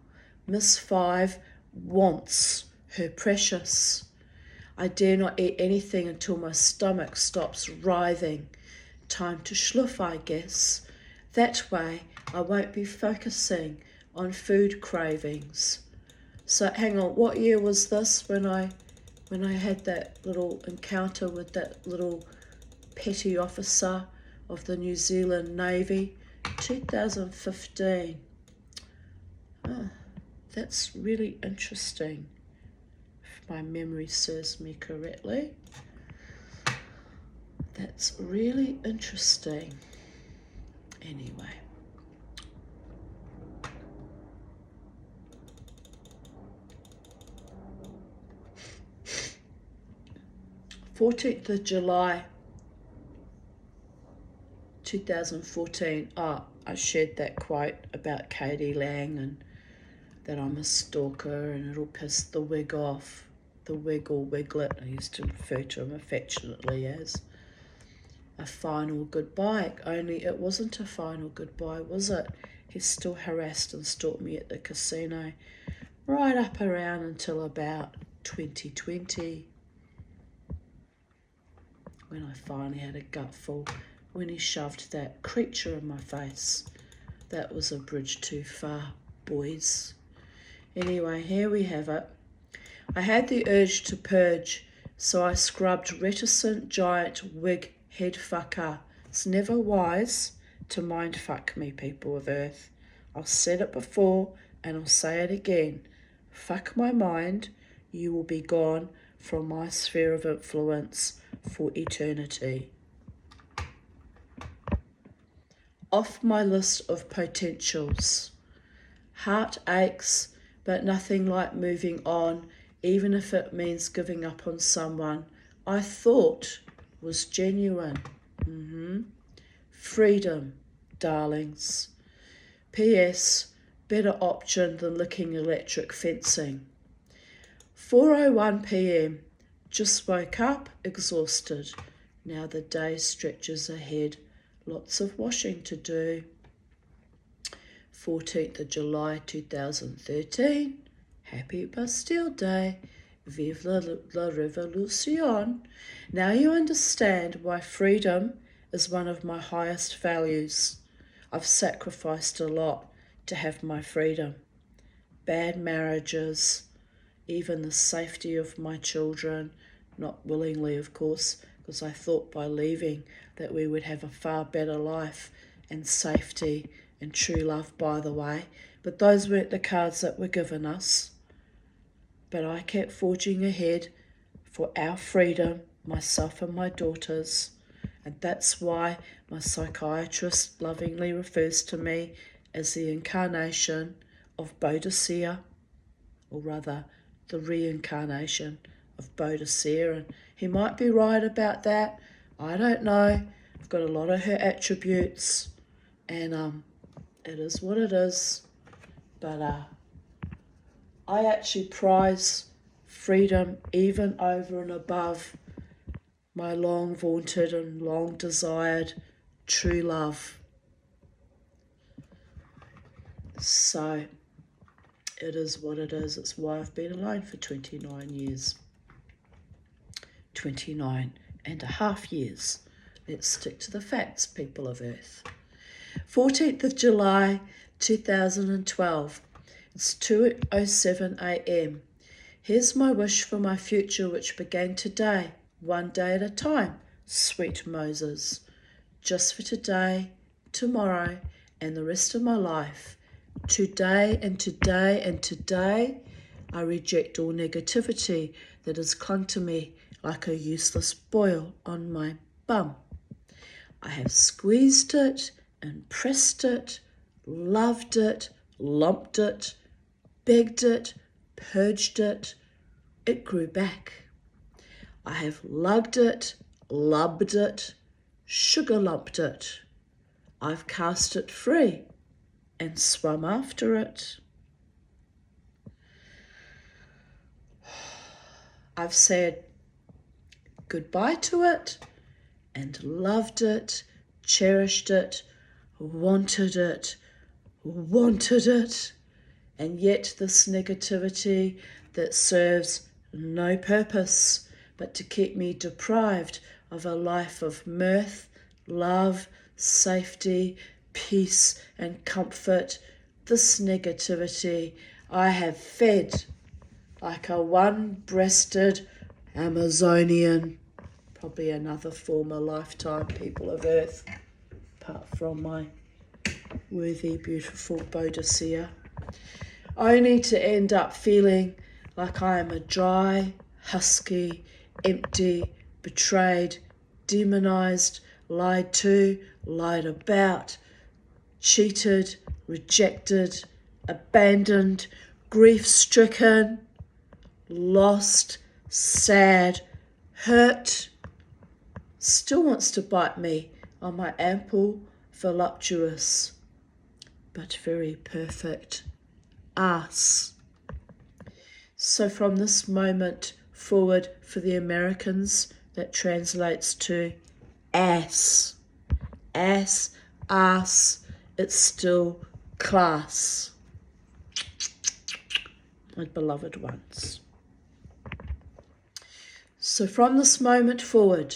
Miss Five wants her precious. I dare not eat anything until my stomach stops writhing. Time to schluff, I guess. That way I won't be focusing on food cravings. So hang on, what year was this when I had that little encounter with that little petty officer of the New Zealand Navy? 2015. Oh, that's really interesting, if my memory serves me correctly. That's really interesting. Anyway. 14th of July 2014. I shared that quote about Katie Lang and that I'm a stalker and it'll piss the wig off. The wig or wiglet, I used to refer to him affectionately as. A final goodbye, only it wasn't a final goodbye, was it? He still harassed and stalked me at the casino right up around until about 2020, when I finally had a gutful, when he shoved that creature in my face. That was a bridge too far, boys. Anyway, here we have it. I had the urge to purge, so I scrubbed reticent giant wig head fucker. It's never wise to mind fuck me, people of Earth. I've said it before and I'll say it again. Fuck my mind, you will be gone from my sphere of influence for eternity. Off my list of potentials. Heart aches, but nothing like moving on, even if it means giving up on someone I thought was genuine. Freedom, darlings. P.S. Better option than licking electric fencing. 4:01 p.m. Just woke up, exhausted. Now the day stretches ahead. Lots of washing to do. 14th of July 2013. Happy Bastille Day. Vive la Revolution. Now you understand why freedom is one of my highest values. I've sacrificed a lot to have my freedom. Bad marriages, even the safety of my children, not willingly of course, because I thought by leaving that we would have a far better life and safety and true love, by the way. But those weren't the cards that were given us. But I kept forging ahead for our freedom, myself and my daughters. And that's why my psychiatrist lovingly refers to me as the incarnation of Boadicea, or rather the reincarnation of Boadicea. And he might be right about that. I don't know. I've got a lot of her attributes, and it is what it is. But I actually prize freedom even over and above my long vaunted and long desired true love. So it is what it is. It's why I've been alone for 29 years. 29 and a half years. Let's stick to the facts, people of Earth. 14th of July 2012. It's 2:07 a.m. Here's my wish for my future, which began today, one day at a time, sweet Moses. Just for today, tomorrow, and the rest of my life. Today and today and today, I reject all negativity that has clung to me like a useless boil on my bum. I have squeezed it and pressed it, loved it, lumped it, begged it, purged it. It grew back. I have lugged it, lubbed it, sugar lumped it. I've cast it free and swum after it. I've said goodbye to it and loved it, cherished it, wanted it, and yet this negativity that serves no purpose but to keep me deprived of a life of mirth, love, safety, peace and comfort. This negativity I have fed like a one-breasted Amazonian, probably another former lifetime, people of Earth, apart from my worthy, beautiful Boadicea, only to end up feeling like I am a dry, husky, empty, betrayed, demonized, lied to, lied about, cheated, rejected, abandoned, grief-stricken, lost, sad, hurt, still wants to bite me on my ample, voluptuous, but very perfect ass. So from this moment forward for the Americans, that translates to ass. Ass, ass, it's still class. My beloved ones. So from this moment forward,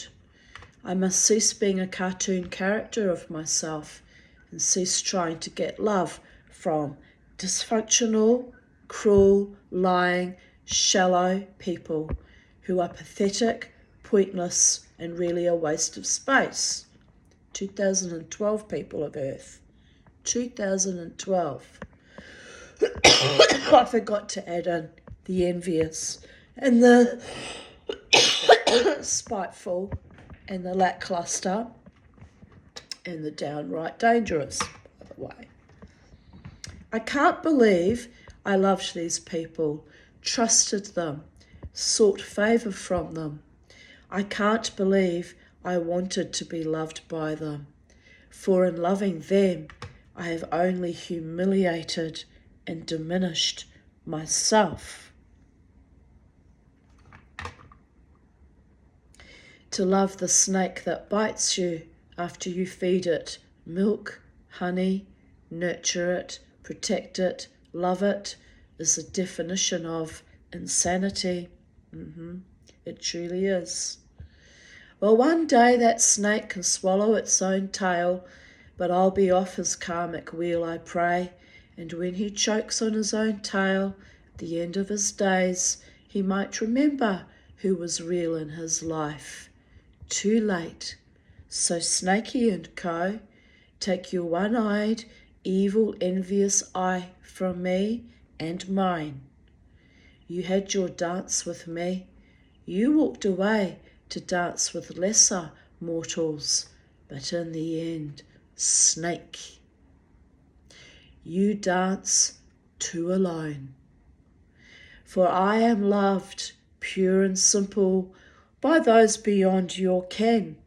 I must cease being a cartoon character of myself and cease trying to get love from dysfunctional, cruel, lying, shallow people who are pathetic, pointless, and really a waste of space. 2012, people of Earth. 2012. I forgot to add in the envious and the spiteful and the lackluster and the downright dangerous, by the way. I can't believe I loved these people, trusted them, sought favour from them. I can't believe I wanted to be loved by them, for in loving them I have only humiliated and diminished myself. To love the snake that bites you after you feed it milk, honey, nurture it, protect it, love it, is the definition of insanity. It truly is. Well, one day that snake can swallow its own tail, but I'll be off his karmic wheel, I pray. And when he chokes on his own tail, at the end of his days, he might remember who was real in his life. Too late. So Snakey and Co., take your one-eyed, evil, envious eye from me and mine. You had your dance with me. You walked away to dance with lesser mortals, but in the end, Snake, you dance too alone. For I am loved, pure and simple, by those beyond your ken.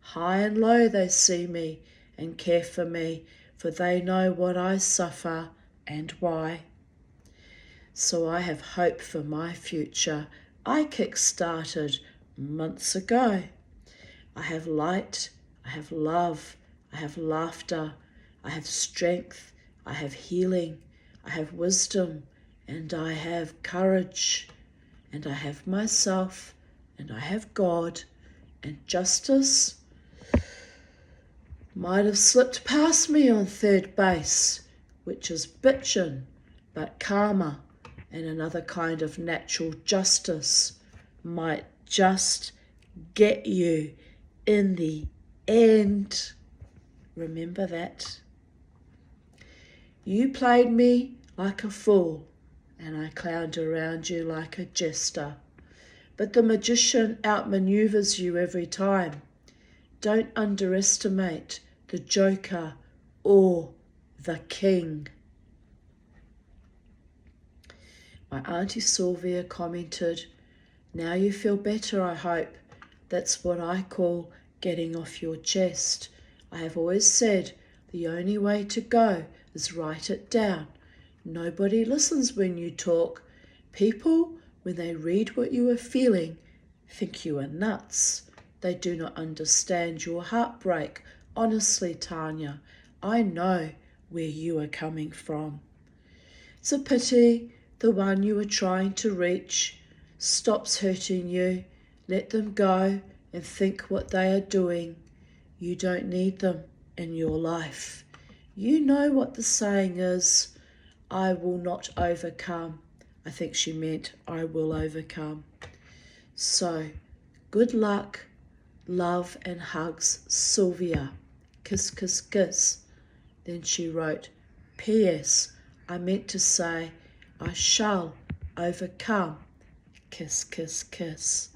High and low they see me and care for me, for they know what I suffer and why. So I have hope for my future. I kick-started months ago. I have light, I have love, I have laughter, I have strength, I have healing, I have wisdom, and I have courage, and I have myself, and I have God, and justice might have slipped past me on third base, which is bitchin', but karma and another kind of natural justice might just get you in the end. Remember that. You played me like a fool, and I clowned around you like a jester. But the magician outmaneuvers you every time. Don't underestimate the Joker or the King. My Auntie Sylvia commented, now you feel better, I hope. That's what I call getting off your chest. I have always said the only way to go is write it down. Nobody listens when you talk. People, when they read what you are feeling, think you are nuts. They do not understand your heartbreak. Honestly, Tanya, I know where you are coming from. It's a pity the one you are trying to reach stops hurting you. Let them go and think what they are doing. You don't need them in your life. You know what the saying is, I will not overcome. I think she meant I will overcome. So, good luck, love and hugs, Sylvia. Kiss, kiss, kiss. Then she wrote, P.S. I meant to say, I shall overcome. Kiss, kiss, kiss.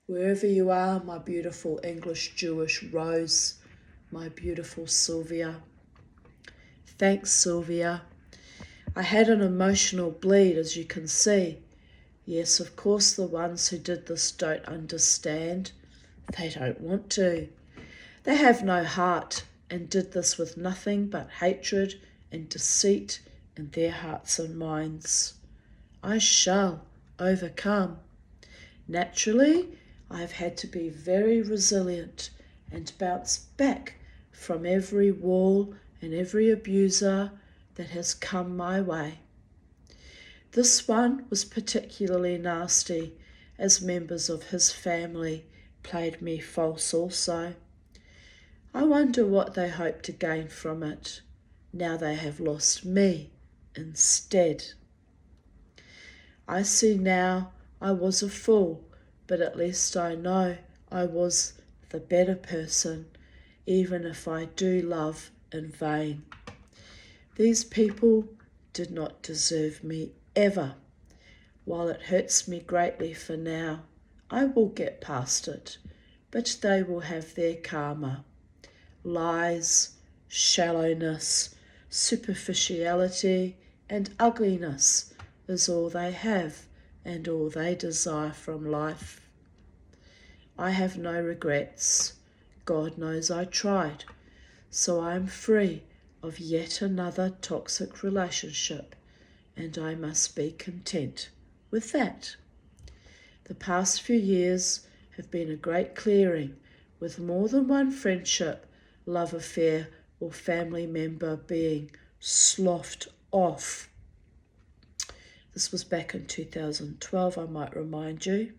Wherever you are, my beautiful English Jewish Rose, my beautiful Sylvia. Thanks, Sylvia. I had an emotional bleed, as you can see. Yes, of course, the ones who did this don't understand. They don't want to. They have no heart and did this with nothing but hatred and deceit in their hearts and minds. I shall overcome. Naturally, I have had to be very resilient and bounce back from every wall and every abuser that has come my way. This one was particularly nasty, as members of his family played me false also. I wonder what they hope to gain from it, now they have lost me instead. I see now I was a fool, but at least I know I was the better person, even if I do love in vain. These people did not deserve me ever. While it hurts me greatly for now, I will get past it, but they will have their karma. Lies, shallowness, superficiality, and ugliness is all they have and all they desire from life. I have no regrets. God knows I tried, so I am free of yet another toxic relationship, and I must be content with that. The past few years have been a great clearing, with more than one friendship, love affair, or family member being sloughed off. This was back in 2012, I might remind you.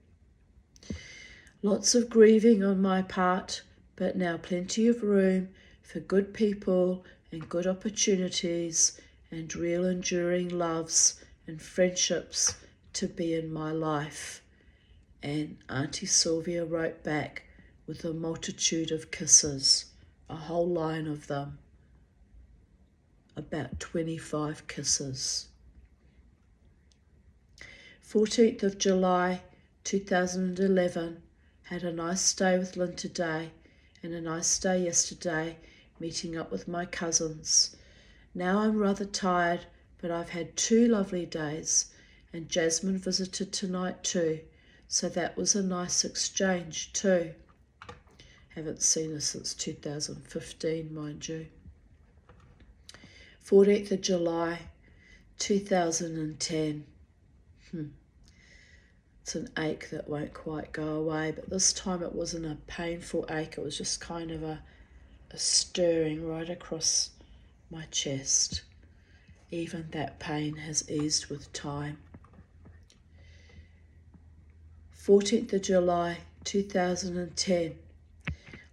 Lots of grieving on my part, but now plenty of room for good people and good opportunities and real enduring loves and friendships to be in my life. And Auntie Sylvia wrote back with a multitude of kisses, a whole line of them, about 25 kisses. 14th of July 2011, had a nice day with Lynn today and a nice day yesterday meeting up with my cousins. Now I'm rather tired, but I've had 2 lovely days, and Jasmine visited tonight too, so that was a nice exchange too. Haven't seen her since 2015, mind you. 14th of July 2010. It's an ache that won't quite go away, but this time it wasn't a painful ache, it was just kind of a stirring right across my chest. Even that pain has eased with time. 14th of July 2010.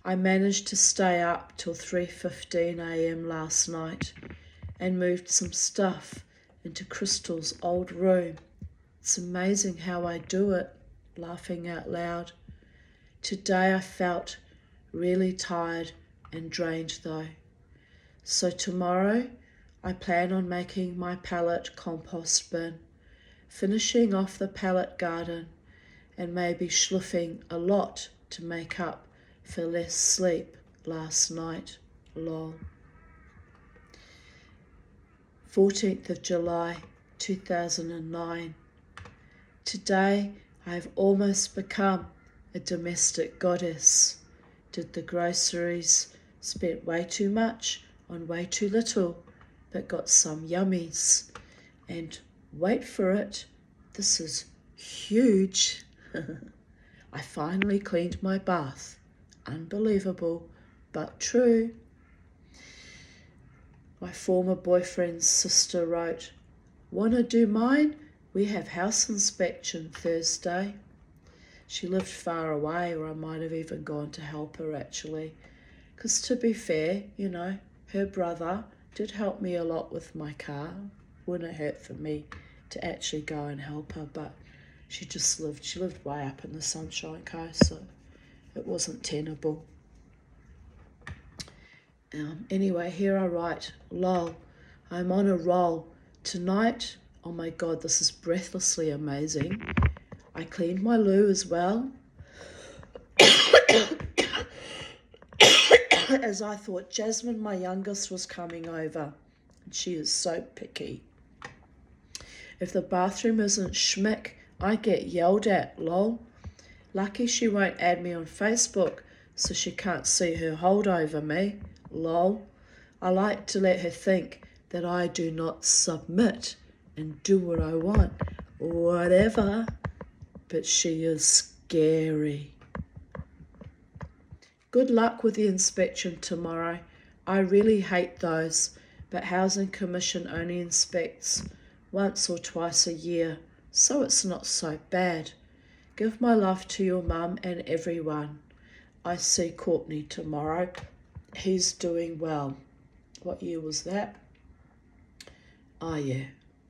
I managed to stay up till 3:15 a.m. last night and moved some stuff into Crystal's old room. It's amazing how I do it, laughing out loud. Today I felt really tired and drained though. So tomorrow I plan on making my pallet compost bin, finishing off the pallet garden, and maybe schluffing a lot to make up for less sleep last night. Lol. 14th of July 2009. Today I've almost become a domestic goddess. Did the groceries, spent way too much on way too little, but got some yummies. And wait for it, this is huge. I finally cleaned my bath. Unbelievable, but true. My former boyfriend's sister wrote, "Wanna do mine? We have house inspection Thursday." She lived far away, or I might have even gone to help her actually. Because to be fair, you know, her brother did help me a lot with my car. Wouldn't have hurt for me to actually go and help her, but she lived way up in the Sunshine Coast, so it wasn't tenable. Anyway, here I write, lol, I'm on a roll. Tonight, oh my God, this is breathlessly amazing. I cleaned my loo as well, as I thought Jasmine, my youngest, was coming over. And she is so picky. If the bathroom isn't schmick, I get yelled at, lol. Lucky she won't add me on Facebook, so she can't see her hold over me, lol. I like to let her think that I do not submit and do what I want, whatever, but she is scary. Good luck with the inspection tomorrow. I really hate those, but Housing Commission only inspects once or twice a year, so it's not so bad. Give my love to your mum and everyone. I see Courtney tomorrow. He's doing well. What year was that? Oh yeah,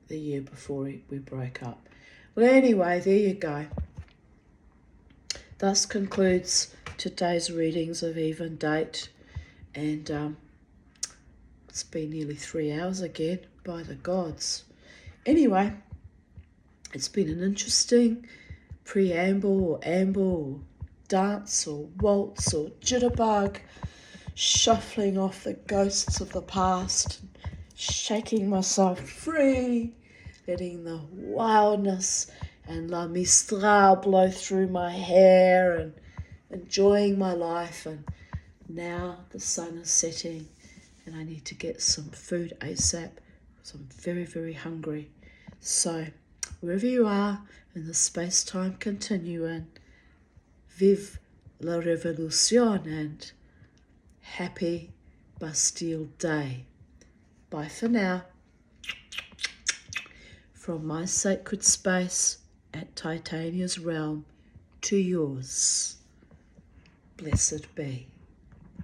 the year before we broke up. Well, anyway, there you go. Thus concludes today's readings of Even Date, and it's been nearly 3 hours again, by the gods. Anyway, it's been an interesting preamble or amble or dance or waltz or jitterbug, shuffling off the ghosts of the past, shaking myself free, letting the wildness and La Mistral blow through my hair and enjoying my life. And now the sun is setting and I need to get some food ASAP, because I'm very, very hungry. So wherever you are in the space-time continuum, vive la révolution and happy Bastille Day. Bye for now. from my sacred space at Titania's realm to yours. Blessed be.